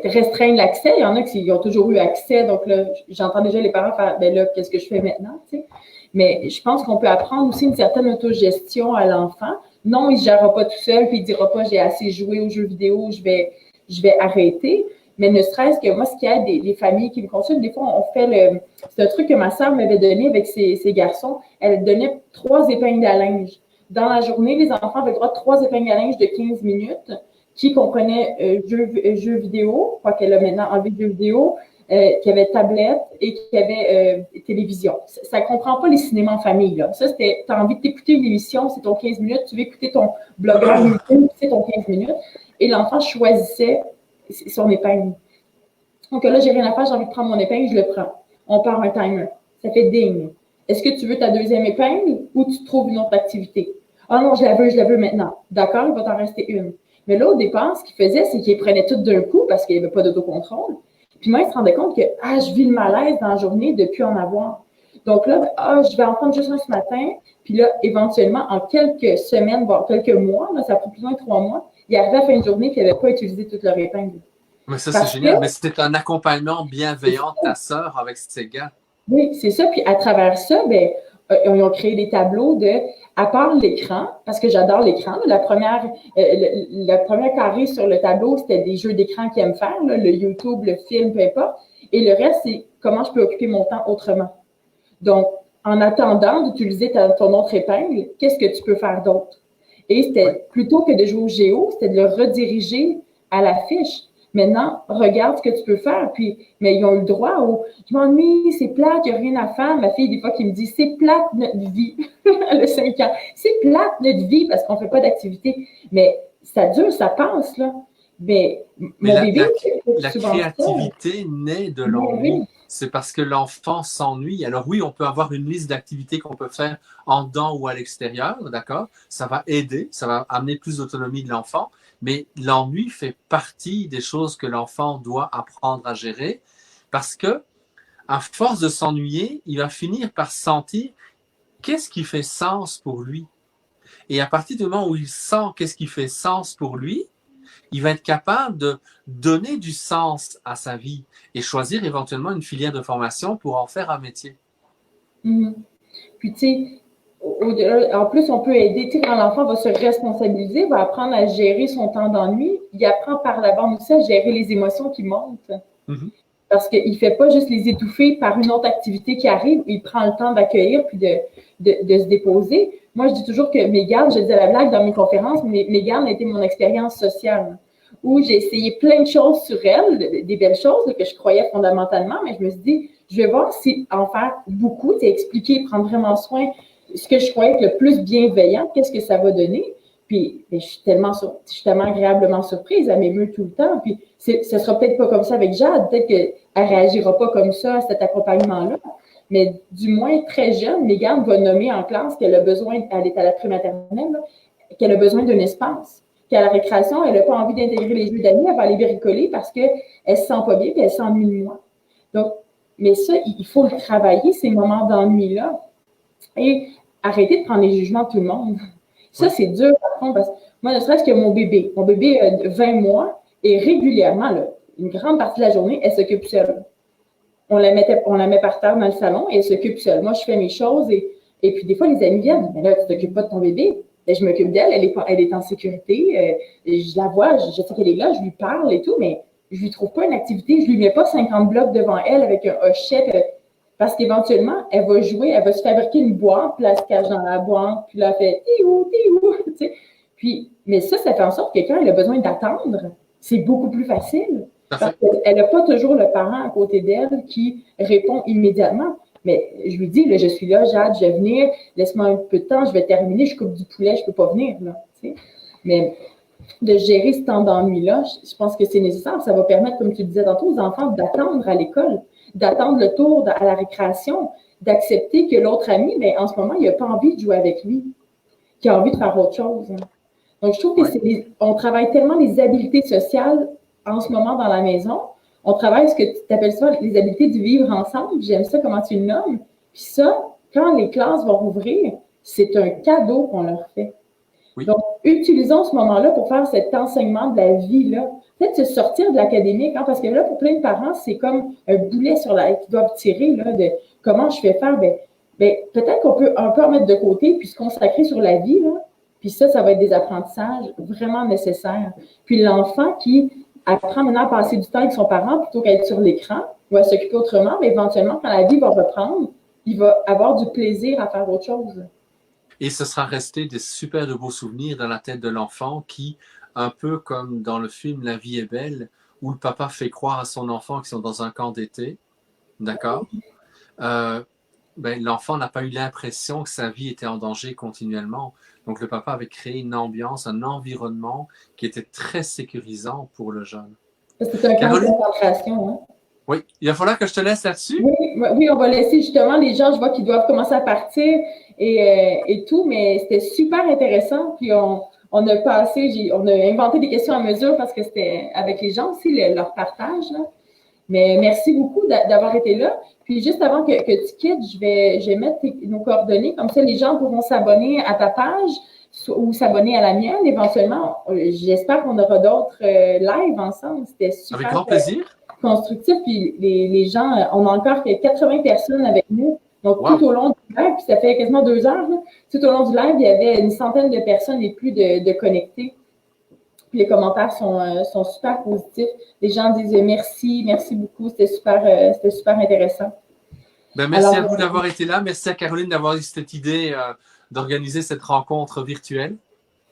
restreindre l'accès. Il y en a qui ont toujours eu accès. Donc là, j'entends déjà les parents faire, ben là, qu'est-ce que je fais maintenant? Tu sais? Mais je pense qu'on peut apprendre aussi une certaine autogestion à l'enfant. Non, il ne gérera pas tout seul, puis il ne dira pas, j'ai assez joué aux jeux vidéo, je vais arrêter. Mais ne serait-ce que moi, ce qu'il y a des familles qui me consultent, des fois, on fait c'est un truc que ma sœur m'avait donné avec ses garçons. Elle donnait 3 épingles à linge. Dans la journée, les enfants avaient le droit de 3 épingles à linge de 15 minutes qui comprenait jeux vidéo, quoi qu'elle a maintenant enlevé jeux vidéo, qui avait tablette et qui avait télévision. Ça ne comprend pas les cinémas en famille. Là. Ça, c'était, tu as envie d'écouter une émission, c'est ton 15 minutes, tu veux écouter ton blogueur YouTube, c'est ton 15 minutes. Et l'enfant choisissait son épingle. Donc là, j'ai rien à faire, j'ai envie de prendre mon épingle, je le prends. On part un timer. Ça fait ding. Est-ce que tu veux ta deuxième épingle ou tu trouves une autre activité? Ah non, je la veux maintenant. D'accord, il va t'en rester une. Mais là, au départ, ce qu'il faisait, c'est qu'il prenait tout d'un coup parce qu'il n'y avait pas d'autocontrôle. Puis moi, il se rendait compte que je vis le malaise dans la journée depuis en avoir. Donc là, je vais en prendre juste un ce matin. Puis là, éventuellement, en quelques semaines, voire quelques mois, là, ça prend plus ou moins 3 mois, il arrivait à la fin de journée qu'il n'avait pas utilisé toute leur épingle. Mais ça, c'est génial. Mais c'était un accompagnement bienveillant de ta sœur avec ses gars. Oui, c'est ça. Puis à travers ça, ils ont créé des tableaux à part l'écran, parce que j'adore l'écran. La première carré sur le tableau, c'était des jeux d'écran qu'ils aiment faire, là, le YouTube, le film, peu importe. Et le reste, c'est comment je peux occuper mon temps autrement. Donc, en attendant d'utiliser ton autre épingle, qu'est-ce que tu peux faire d'autre? Et c'était, plutôt que de jouer au géo, c'était de le rediriger à la fiche. Maintenant, regarde ce que tu peux faire. Puis, mais ils ont eu le droit au « Je m'ennuie, c'est plate, il n'y a rien à faire. » Ma fille, des fois, qui me dit « C'est plate notre vie. » Elle a 5 ans. « C'est plate notre vie parce qu'on ne fait pas d'activité. » Mais ça dure, ça passe, là. Mais mon bébé, la créativité naît de l'ennui. C'est parce que l'enfant s'ennuie. Alors oui, on peut avoir une liste d'activités qu'on peut faire en dedans ou à l'extérieur, d'accord? Ça va aider, ça va amener plus d'autonomie de l'enfant. Mais l'ennui fait partie des choses que l'enfant doit apprendre à gérer parce que, à force de s'ennuyer, il va finir par sentir qu'est-ce qui fait sens pour lui. Et à partir du moment où il sent qu'est-ce qui fait sens pour lui, il va être capable de donner du sens à sa vie et choisir éventuellement une filière de formation pour en faire un métier. Mm-hmm. Puis, tu sais, en plus, on peut aider, tu sais, quand l'enfant va se responsabiliser, va apprendre à gérer son temps d'ennui, il apprend par la bande aussi à gérer les émotions qui montent. Mm-hmm. Parce qu'il ne fait pas juste les étouffer par une autre activité qui arrive, il prend le temps d'accueillir puis de se déposer. Moi, je dis toujours que mes gardes, je dis à la blague dans mes conférences, mes gardes étaient mon expérience sociale, où j'ai essayé plein de choses sur elles, des belles choses là, que je croyais fondamentalement, mais je me suis dit, je vais voir si en faire beaucoup, expliquer, prendre vraiment soin, ce que je croyais être le plus bienveillant, qu'est-ce que ça va donner. Puis, je suis tellement agréablement surprise, elle m'émeut tout le temps. Puis, ce sera peut-être pas comme ça avec Jade, peut-être qu'elle réagira pas comme ça à cet accompagnement-là. Mais du moins, très jeune, Mégane va nommer en classe qu'elle a besoin, elle est à la prématernelle, qu'elle a besoin d'un espace. Qu'à la récréation, elle n'a pas envie d'intégrer les jeux d'amis, elle va aller bricoler parce qu'elle ne se sent pas bien et elle s'ennuie de moi. Donc, mais ça, il faut le travailler, ces moments d'ennui-là. Et arrêter de prendre les jugements de tout le monde. Ça, c'est dur, par contre, parce que moi, ne serait-ce que mon bébé a 20 mois et régulièrement, là, une grande partie de la journée, elle s'occupe seule. On la met par terre dans le salon et elle s'occupe seule. Moi, je fais mes choses et puis des fois, les amis viennent. Mais là, tu t'occupes pas de ton bébé. Ben, je m'occupe d'elle, elle est en sécurité. Je la vois, je sais qu'elle est là, je lui parle et tout, mais je lui trouve pas une activité. Je lui mets pas 50 blocs devant elle avec un hochet. Parce qu'éventuellement, elle va jouer, elle va se fabriquer une boîte, puis là, elle se cache dans la boîte, puis là, elle fait « Tiou, tiou », tu sais. Puis, mais ça fait en sorte que quand elle a besoin d'attendre, c'est beaucoup plus facile. Parce qu'elle n'a pas toujours le parent à côté d'elle qui répond immédiatement. Mais je lui dis, là, je suis là, Jade, je vais venir, laisse-moi un peu de temps, je vais terminer, je coupe du poulet, je ne peux pas venir. Là, tu sais. Mais de gérer ce temps d'ennui-là, je pense que c'est nécessaire. Ça va permettre, comme tu disais tantôt, aux enfants d'attendre à l'école, d'attendre le tour à la récréation, d'accepter que l'autre ami, bien, en ce moment, il n'a pas envie de jouer avec lui, qu'il a envie de faire autre chose. Donc, je trouve que on travaille tellement les habiletés sociales en ce moment dans la maison. On travaille ce que tu appelles ça les habiletés du vivre ensemble. J'aime ça, comment tu le nommes. Puis ça, quand les classes vont rouvrir, c'est un cadeau qu'on leur fait. Oui. Donc, utilisons ce moment-là pour faire cet enseignement de la vie-là. Peut-être se sortir de l'académique, hein, parce que là, pour plein de parents, c'est comme un boulet sur qu'ils doivent tirer là, de comment je vais faire. Ben, peut-être qu'on peut un peu en mettre de côté puis se consacrer sur la vie. Là. Puis ça va être des apprentissages vraiment nécessaires. Puis l'enfant qui apprend maintenant à passer du temps avec son parent plutôt qu'à être sur l'écran, va s'occuper autrement, mais éventuellement, quand la vie va reprendre, il va avoir du plaisir à faire autre chose. Et ce sera resté des super de beaux souvenirs dans la tête de l'enfant qui, un peu comme dans le film La vie est belle, où le papa fait croire à son enfant qu'ils sont dans un camp d'été, d'accord? L'enfant n'a pas eu l'impression que sa vie était en danger continuellement. Donc, le papa avait créé une ambiance, un environnement qui était très sécurisant pour le jeune. C'est un camp de concentration, hein? Oui, il va falloir que je te laisse là-dessus. Oui, on va laisser justement les gens, je vois qu'ils doivent commencer à partir et tout, mais c'était super intéressant. Puis on a passé, on a inventé des questions à mesure parce que c'était avec les gens aussi, leur partage. Là. Mais merci beaucoup d'avoir été là. Puis juste avant que tu quittes, je vais mettre nos coordonnées. Comme ça, les gens pourront s'abonner à ta page ou s'abonner à la mienne éventuellement. J'espère qu'on aura d'autres lives ensemble. C'était super. Avec grand plaisir. Constructif. Puis les gens, on a encore 80 personnes avec nous. Donc, tout au long du live, puis ça fait quasiment 2 heures, là, tout au long du live, il y avait une centaine de personnes et plus de connectés. Puis les commentaires sont super positifs. Les gens disent merci beaucoup, c'était super intéressant. Merci à vous d'avoir été là. Merci à Caroline d'avoir eu cette idée d'organiser cette rencontre virtuelle.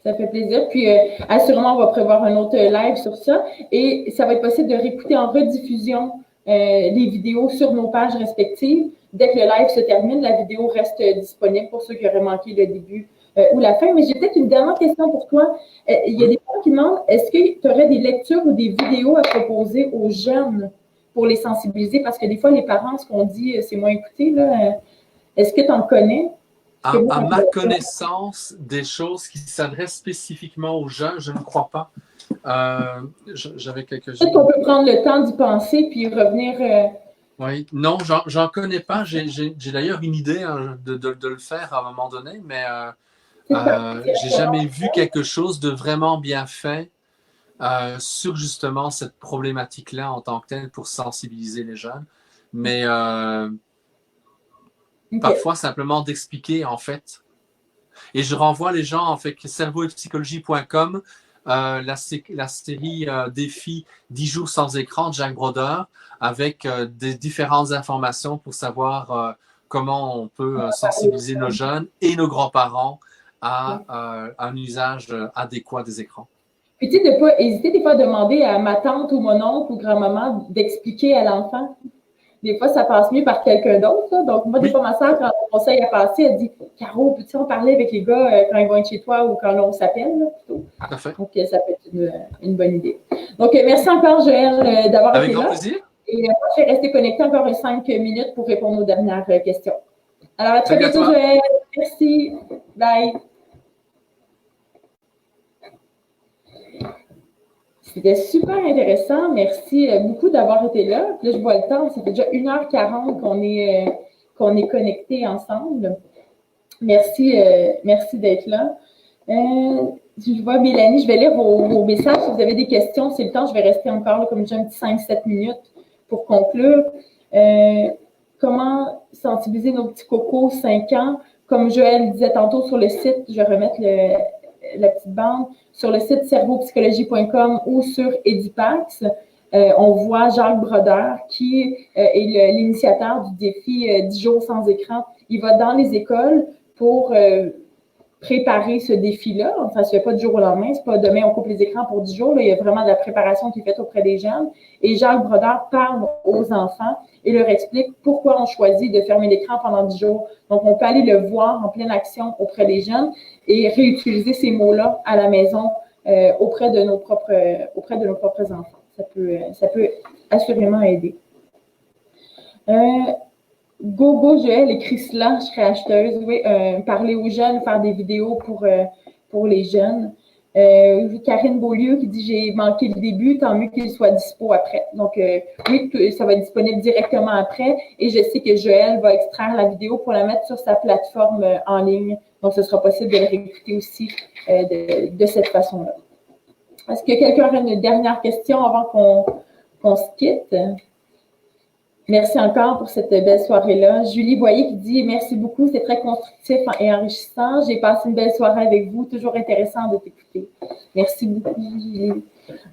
Ça fait plaisir. Puis, assurément, on va prévoir un autre live sur ça. Et ça va être possible de réécouter en rediffusion les vidéos sur nos pages respectives. Dès que le live se termine, la vidéo reste disponible pour ceux qui auraient manqué le début ou la fin. Mais j'ai peut-être une dernière question pour toi. Il y a des gens qui demandent, est-ce que tu aurais des lectures ou des vidéos à proposer aux jeunes pour les sensibiliser? Parce que des fois, les parents, ce qu'on dit, c'est moins écouté. Est-ce que tu en connais? À ma connaissance, des choses qui s'adressent spécifiquement aux jeunes, je ne crois pas. J'avais quelque chose. Peut-être qu'on peut prendre le temps d'y penser puis revenir. Oui, non, j'en connais pas. J'ai d'ailleurs une idée de le faire à un moment donné, mais j'ai jamais vu quelque chose de vraiment bien fait sur justement cette problématique-là en tant que telle pour sensibiliser les jeunes. Mais parfois, simplement d'expliquer, en fait. Et je renvoie les gens, en fait, cerveauetpsychologie.com, la série défi 10 jours sans écran de Jacques Brodeur, avec des différentes informations pour savoir comment on peut sensibiliser nos jeunes et nos grands-parents à un usage adéquat des écrans. Puis, tu sais, de ne pas hésiter des fois à demander à ma tante ou mon oncle ou grand-maman d'expliquer à l'enfant. Des fois, ça passe mieux par quelqu'un d'autre. Donc, moi, des fois, ma soeur, quand on conseille à passer, elle dit « Caro, peux-tu en parler avec les gars quand ils vont être chez toi ou quand on s'appelle? » plutôt. Parfait. Donc, ça peut être une bonne idée. Donc, merci encore, Joël, d'avoir été là. Avec grand plaisir. Et moi, je vais rester connectée encore 5 minutes pour répondre aux dernières questions. Alors, à très bientôt, Joël. Merci. Bye. C'était super intéressant. Merci beaucoup d'avoir été là. Là, je vois le temps. Ça fait déjà 1h40 qu'on est connectés ensemble. Merci d'être là. Je vois Mélanie, je vais lire vos messages. Si vous avez des questions, c'est le temps. Je vais rester encore, là, comme j'ai un petit 5-7 minutes pour conclure. Comment sensibiliser nos petits cocos 5 ans? Comme Joël disait tantôt sur le site, je vais remettre la petite bande, sur le site cerveaupsychologie.com ou sur Edipax. On voit Jacques Brodeur, qui est l'initiateur du défi 10 jours sans écran. Il va dans les écoles pour préparer ce défi-là. Ça ne se fait pas du jour au lendemain. C'est pas demain, on coupe les écrans pour 10 jours. Là, il y a vraiment de la préparation qui est faite auprès des jeunes. Et Jacques Brodeur parle aux enfants et leur explique pourquoi on choisit de fermer l'écran pendant 10 jours. Donc, on peut aller le voir en pleine action auprès des jeunes et réutiliser ces mots-là à la maison auprès de nos propres enfants. Ça peut assurément aider. Go, Joël écrit cela, je serais acheteuse. Oui, parler aux jeunes, faire des vidéos pour les jeunes. Karine Beaulieu qui dit « J'ai manqué le début, tant mieux qu'il soit dispo après. » Donc, oui, ça va être disponible directement après. Et je sais que Joël va extraire la vidéo pour la mettre sur sa plateforme en ligne. Donc, ce sera possible de la réécouter aussi de cette façon-là. Est-ce que quelqu'un aurait une dernière question avant qu'on se quitte? Merci encore pour cette belle soirée-là. Julie Boyer qui dit « Merci beaucoup, c'est très constructif et enrichissant. J'ai passé une belle soirée avec vous, toujours intéressant de t'écouter. » Merci beaucoup, Julie.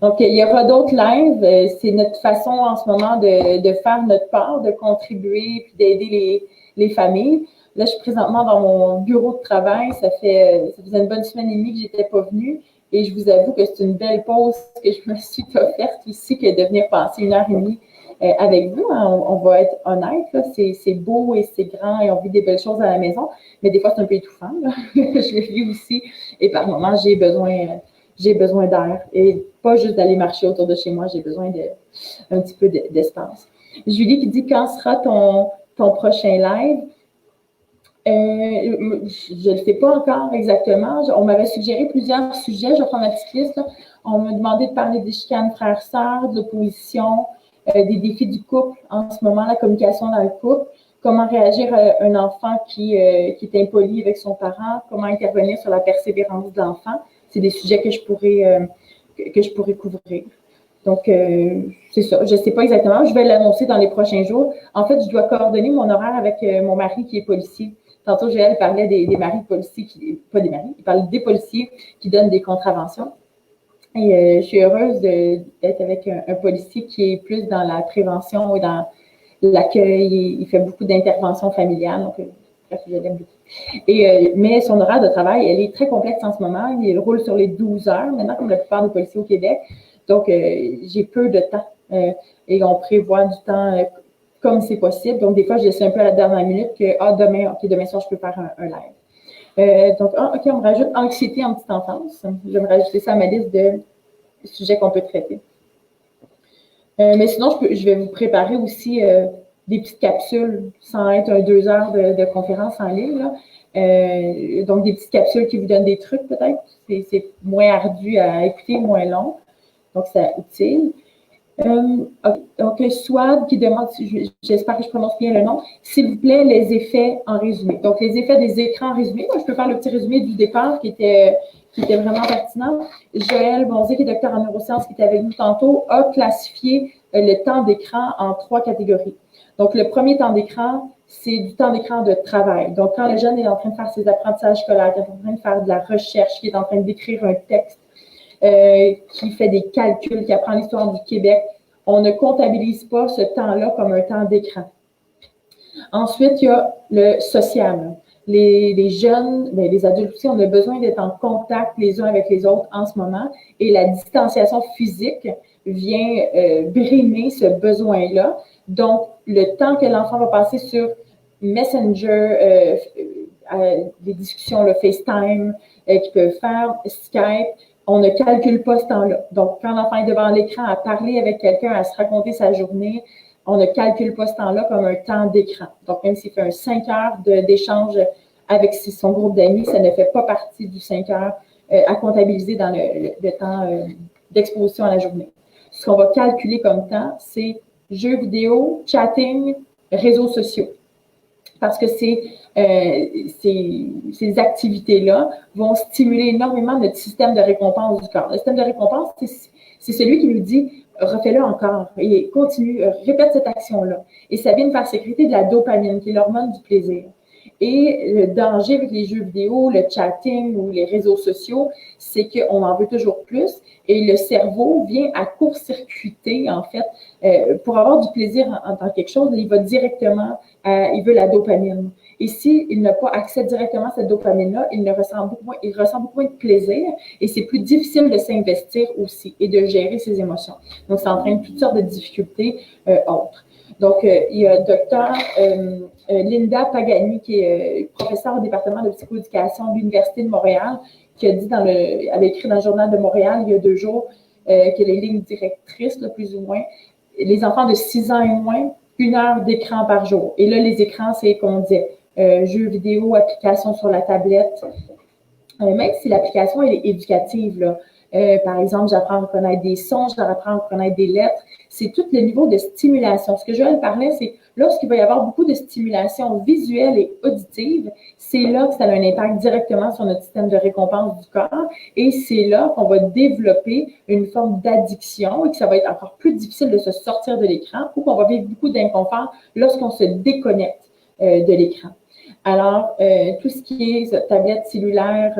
Donc, il y aura d'autres lives. C'est notre façon en ce moment de faire notre part, de contribuer puis d'aider les familles. Là, je suis présentement dans mon bureau de travail. Ça faisait une bonne semaine et demie que je n'étais pas venue. Et je vous avoue que c'est une belle pause que je me suis offerte aussi que de venir passer 1h30 avec vous. Hein. On va être honnête, c'est beau et c'est grand et on vit des belles choses à la maison, mais des fois, c'est un peu étouffant. Là. Je le vis aussi et par moments, j'ai besoin d'air et pas juste d'aller marcher autour de chez moi, j'ai besoin un petit peu d'espace. Julie qui dit « Quand sera ton prochain live? » Je ne le sais pas encore exactement. On m'avait suggéré plusieurs sujets. Je vais prendre ma petite liste. Là. On m'a demandé de parler des chicanes frères-sœurs, de l'opposition, des défis du couple en ce moment, la communication dans le couple, comment réagir à un enfant qui est impoli avec son parent, comment intervenir sur la persévérance de l'enfant. C'est des sujets que je pourrais couvrir. Donc, c'est ça. Je ne sais pas exactement. Je vais l'annoncer dans les prochains jours. En fait, je dois coordonner mon horaire avec mon mari qui est policier. Tantôt, Joël parlait des maris policiers, pas des maris, il parle des policiers qui donnent des contraventions. Et je suis heureuse d'être avec un policier qui est plus dans la prévention et dans l'accueil. Il fait beaucoup d'interventions familiales. Donc, bref, je l'aime beaucoup. Mais son horaire de travail, elle est très complexe en ce moment. Il roule sur les 12 heures maintenant, comme la plupart des policiers au Québec. Donc, j'ai peu de temps et on prévoit du temps comme c'est possible. Donc, des fois, je laisse un peu à la dernière minute que demain soir, je peux faire un live. Donc, OK, on me rajoute anxiété en petite enfance. Je vais me rajouter ça à ma liste de sujets qu'on peut traiter. Mais sinon, je vais vous préparer aussi des petites capsules sans être 2 heures de conférence en ligne. Là. Donc, des petites capsules qui vous donnent des trucs peut-être. C'est moins ardu à écouter, moins long. Donc, c'est utile. Donc, Swad qui demande, j'espère que je prononce bien le nom, s'il vous plaît, les effets en résumé. Donc, les effets des écrans en résumé. Moi, je peux faire le petit résumé du départ qui était vraiment pertinent. Joël Bonzé, qui est docteur en neurosciences, qui était avec nous tantôt, a classifié le temps d'écran en 3 catégories. Donc, le premier temps d'écran, c'est du temps d'écran de travail. Donc, quand le jeune est en train de faire ses apprentissages scolaires, qui est en train de faire de la recherche, qui est en train d'écrire un texte, qui fait des calculs, qui apprend l'histoire du Québec, on ne comptabilise pas ce temps-là comme un temps d'écran. Ensuite, il y a le social. Les jeunes, les adultes aussi, on a besoin d'être en contact les uns avec les autres en ce moment et la distanciation physique vient brimer ce besoin-là. Donc, le temps que l'enfant va passer sur Messenger, des discussions, le FaceTime qu'il peut faire, Skype, on ne calcule pas ce temps-là. Donc, quand l'enfant est devant l'écran à parler avec quelqu'un, à se raconter sa journée, on ne calcule pas ce temps-là comme un temps d'écran. Donc, même s'il fait 5 heures d'échange avec son groupe d'amis, ça ne fait pas partie du 5 heures à comptabiliser dans le temps d'exposition à la journée. Ce qu'on va calculer comme temps, c'est jeux vidéo, chatting, réseaux sociaux. parce que ces activités-là vont stimuler énormément notre système de récompense du corps. Le système de récompense, c'est celui qui nous dit « refais-le encore et continue, répète cette action-là ». Et ça vient de faire sécréter de la dopamine, qui est l'hormone du plaisir. Et le danger avec les jeux vidéo, le chatting ou les réseaux sociaux, c'est qu'on en veut toujours plus et le cerveau vient à court-circuiter, en fait, pour avoir du plaisir en tant que quelque chose, il va directement, il veut la dopamine. Et s'il n'a pas accès directement à cette dopamine-là, il ressent beaucoup moins de plaisir et c'est plus difficile de s'investir aussi et de gérer ses émotions. Donc, ça entraîne toutes sortes de difficultés autres. Donc, il y a Dr. Linda Pagani, qui est professeure au département de psychoéducation de l'Université de Montréal, qui a dit elle a écrit dans le Journal de Montréal il y a 2 jours que les lignes directrices, là, plus ou moins, les enfants de 6 ans et moins, 1 heure d'écran par jour. Et là, les écrans, c'est, comme on disait, jeux vidéo, applications sur la tablette, même si l'application est éducative, là. Par exemple, j'apprends à reconnaître des sons, j'apprends à reconnaître des lettres. C'est tout le niveau de stimulation. Ce que Joël parlait, c'est lorsqu'il va y avoir beaucoup de stimulation visuelle et auditive, c'est là que ça a un impact directement sur notre système de récompense du corps et c'est là qu'on va développer une forme d'addiction et que ça va être encore plus difficile de se sortir de l'écran ou qu'on va vivre beaucoup d'inconfort lorsqu'on se déconnecte de l'écran. Alors, tout ce qui est tablette cellulaire,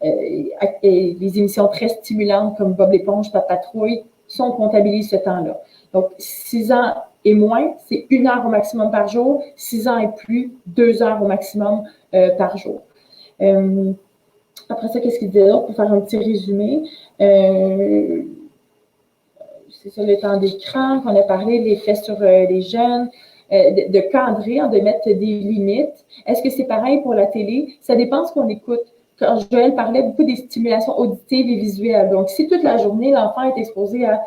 et les émissions très stimulantes comme Bob l'éponge, Papatrouille, sont comptabilisées ce temps-là. Donc, 6 ans et moins, c'est 1 heure au maximum par jour. 6 ans et plus, 2 heures au maximum par jour. Après ça, qu'est-ce qu'il disait d'autre pour faire un petit résumé? C'est ça, le temps d'écran qu'on a parlé, l'effet sur les jeunes. De cadrer, de mettre des limites. Est-ce que c'est pareil pour la télé? Ça dépend de ce qu'on écoute. Quand Joël parlait beaucoup des stimulations auditives et visuelles. Donc, si toute la journée, l'enfant est exposé à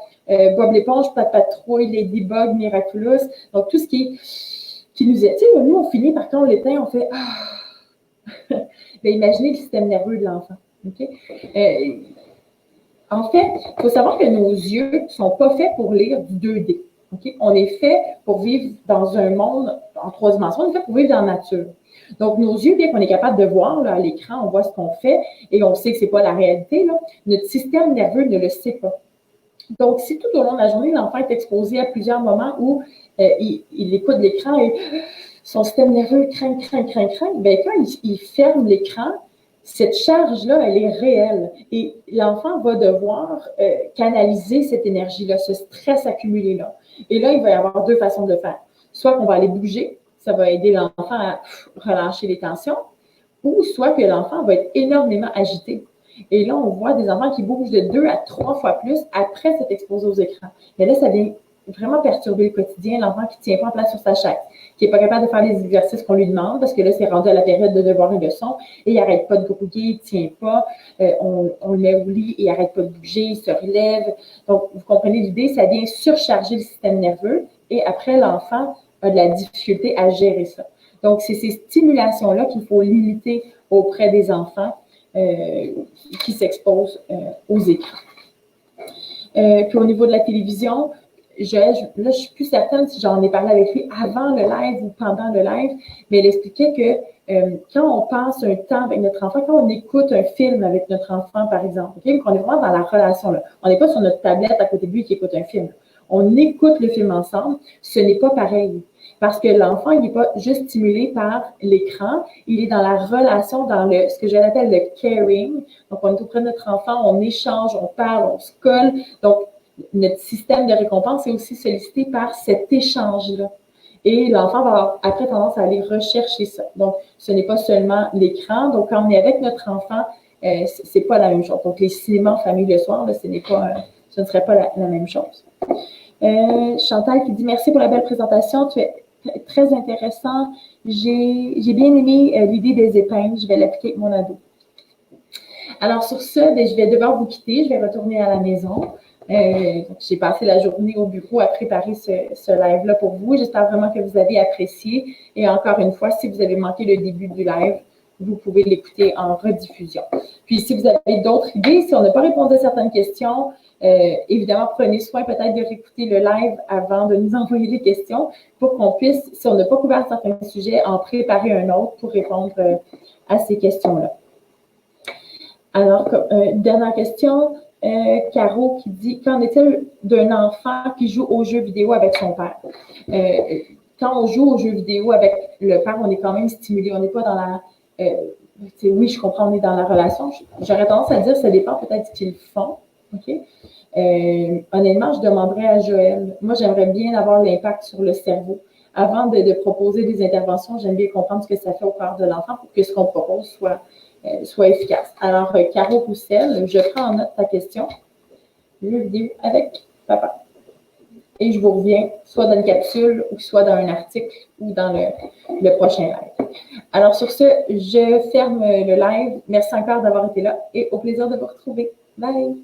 Bob l'éponge, Patrouille, Ladybug, Miraculous, donc tout ce qui nous est... Tu sais, nous, on finit par quand on l'éteint, on fait « Ah! » Ben, imaginez le système nerveux de l'enfant. Okay? En fait, il faut savoir que nos yeux ne sont pas faits pour lire du 2D. Okay? On est fait pour vivre dans un monde en 3 dimensions, on est fait pour vivre dans la nature. Donc, nos yeux, bien qu'on est capable de voir là, à l'écran, on voit ce qu'on fait et on sait que c'est pas la réalité, là, notre système nerveux ne le sait pas. Donc, si tout au long de la journée, l'enfant est exposé à plusieurs moments où il écoute l'écran et son système nerveux craint, bien quand il ferme l'écran, cette charge-là, elle est réelle. Et l'enfant va devoir canaliser cette énergie-là, ce stress accumulé-là. Et là, il va y avoir 2 façons de le faire. Soit qu'on va aller bouger, ça va aider l'enfant à relâcher les tensions, ou soit que l'enfant va être énormément agité. Et là, on voit des enfants qui bougent de 2 à 3 fois plus après s'être exposés aux écrans. Mais là, ça vient vraiment perturber le quotidien, l'enfant qui ne tient pas en place sur sa chaise, qui n'est pas capable de faire les exercices qu'on lui demande, parce que là, c'est rendu à la période de devoir et leçon, et il n'arrête pas de grouiller, il ne tient pas, on le met au lit et il n'arrête pas de bouger, il se relève. Donc, vous comprenez l'idée, ça vient surcharger le système nerveux, et après, l'enfant a de la difficulté à gérer ça. Donc, c'est ces stimulations-là qu'il faut limiter auprès des enfants qui s'exposent aux écrans. Puis au niveau de la télévision, là, je suis plus certaine si j'en ai parlé avec lui avant le live ou pendant le live, mais elle expliquait que quand on passe un temps avec notre enfant, quand on écoute un film avec notre enfant, par exemple, okay, qu'on est vraiment dans la relation, là, on n'est pas sur notre tablette à côté de lui qui écoute un film. On écoute le film ensemble, ce n'est pas pareil. Parce que l'enfant, il n'est pas juste stimulé par l'écran, il est dans la relation, dans ce que j'appelle le caring. Donc, on est auprès de notre enfant, on échange, on parle, on se colle. Donc, notre système de récompense est aussi sollicité par cet échange-là. Et l'enfant va avoir après tendance à aller rechercher ça. Donc, ce n'est pas seulement l'écran. Donc, quand on est avec notre enfant, c'est pas la même chose. Donc, les cinémas en famille le soir, là, ce ne serait pas la même chose. Chantal qui dit « Merci pour la belle présentation. Tu es très intéressant. J'ai bien aimé l'idée des épingles. Je vais l'appliquer avec mon ado. » Alors, sur ce, bien, je vais devoir vous quitter. Je vais retourner à la maison. J'ai passé la journée au bureau à préparer ce live-là pour vous. J'espère vraiment que vous avez apprécié. Et encore une fois, si vous avez manqué le début du live, vous pouvez l'écouter en rediffusion. Puis, si vous avez d'autres idées, si on n'a pas répondu à certaines questions, Évidemment, prenez soin peut-être de réécouter le live avant de nous envoyer les questions pour qu'on puisse, si on n'a pas couvert certains sujets, en préparer un autre pour répondre à ces questions-là. Alors, dernière question, Caro qui dit, qu'en est-il d'un enfant qui joue aux jeux vidéo avec son père? Quand on joue aux jeux vidéo avec le père, on est quand même stimulé, on n'est pas dans la... oui, je comprends, on est dans la relation. J'aurais tendance à dire, ça dépend peut-être de ce qu'ils font. OK? Honnêtement, je demanderais à Joël. Moi, j'aimerais bien avoir l'impact sur le cerveau. Avant de proposer des interventions, j'aime bien comprendre ce que ça fait au corps de l'enfant pour que ce qu'on propose soit efficace. Alors, Caro Roussel, je prends en note ta question. Jeu vidéo avec papa. Et je vous reviens soit dans une capsule ou soit dans un article ou dans le prochain live. Alors, sur ce, je ferme le live. Merci encore d'avoir été là et au plaisir de vous retrouver. Bye!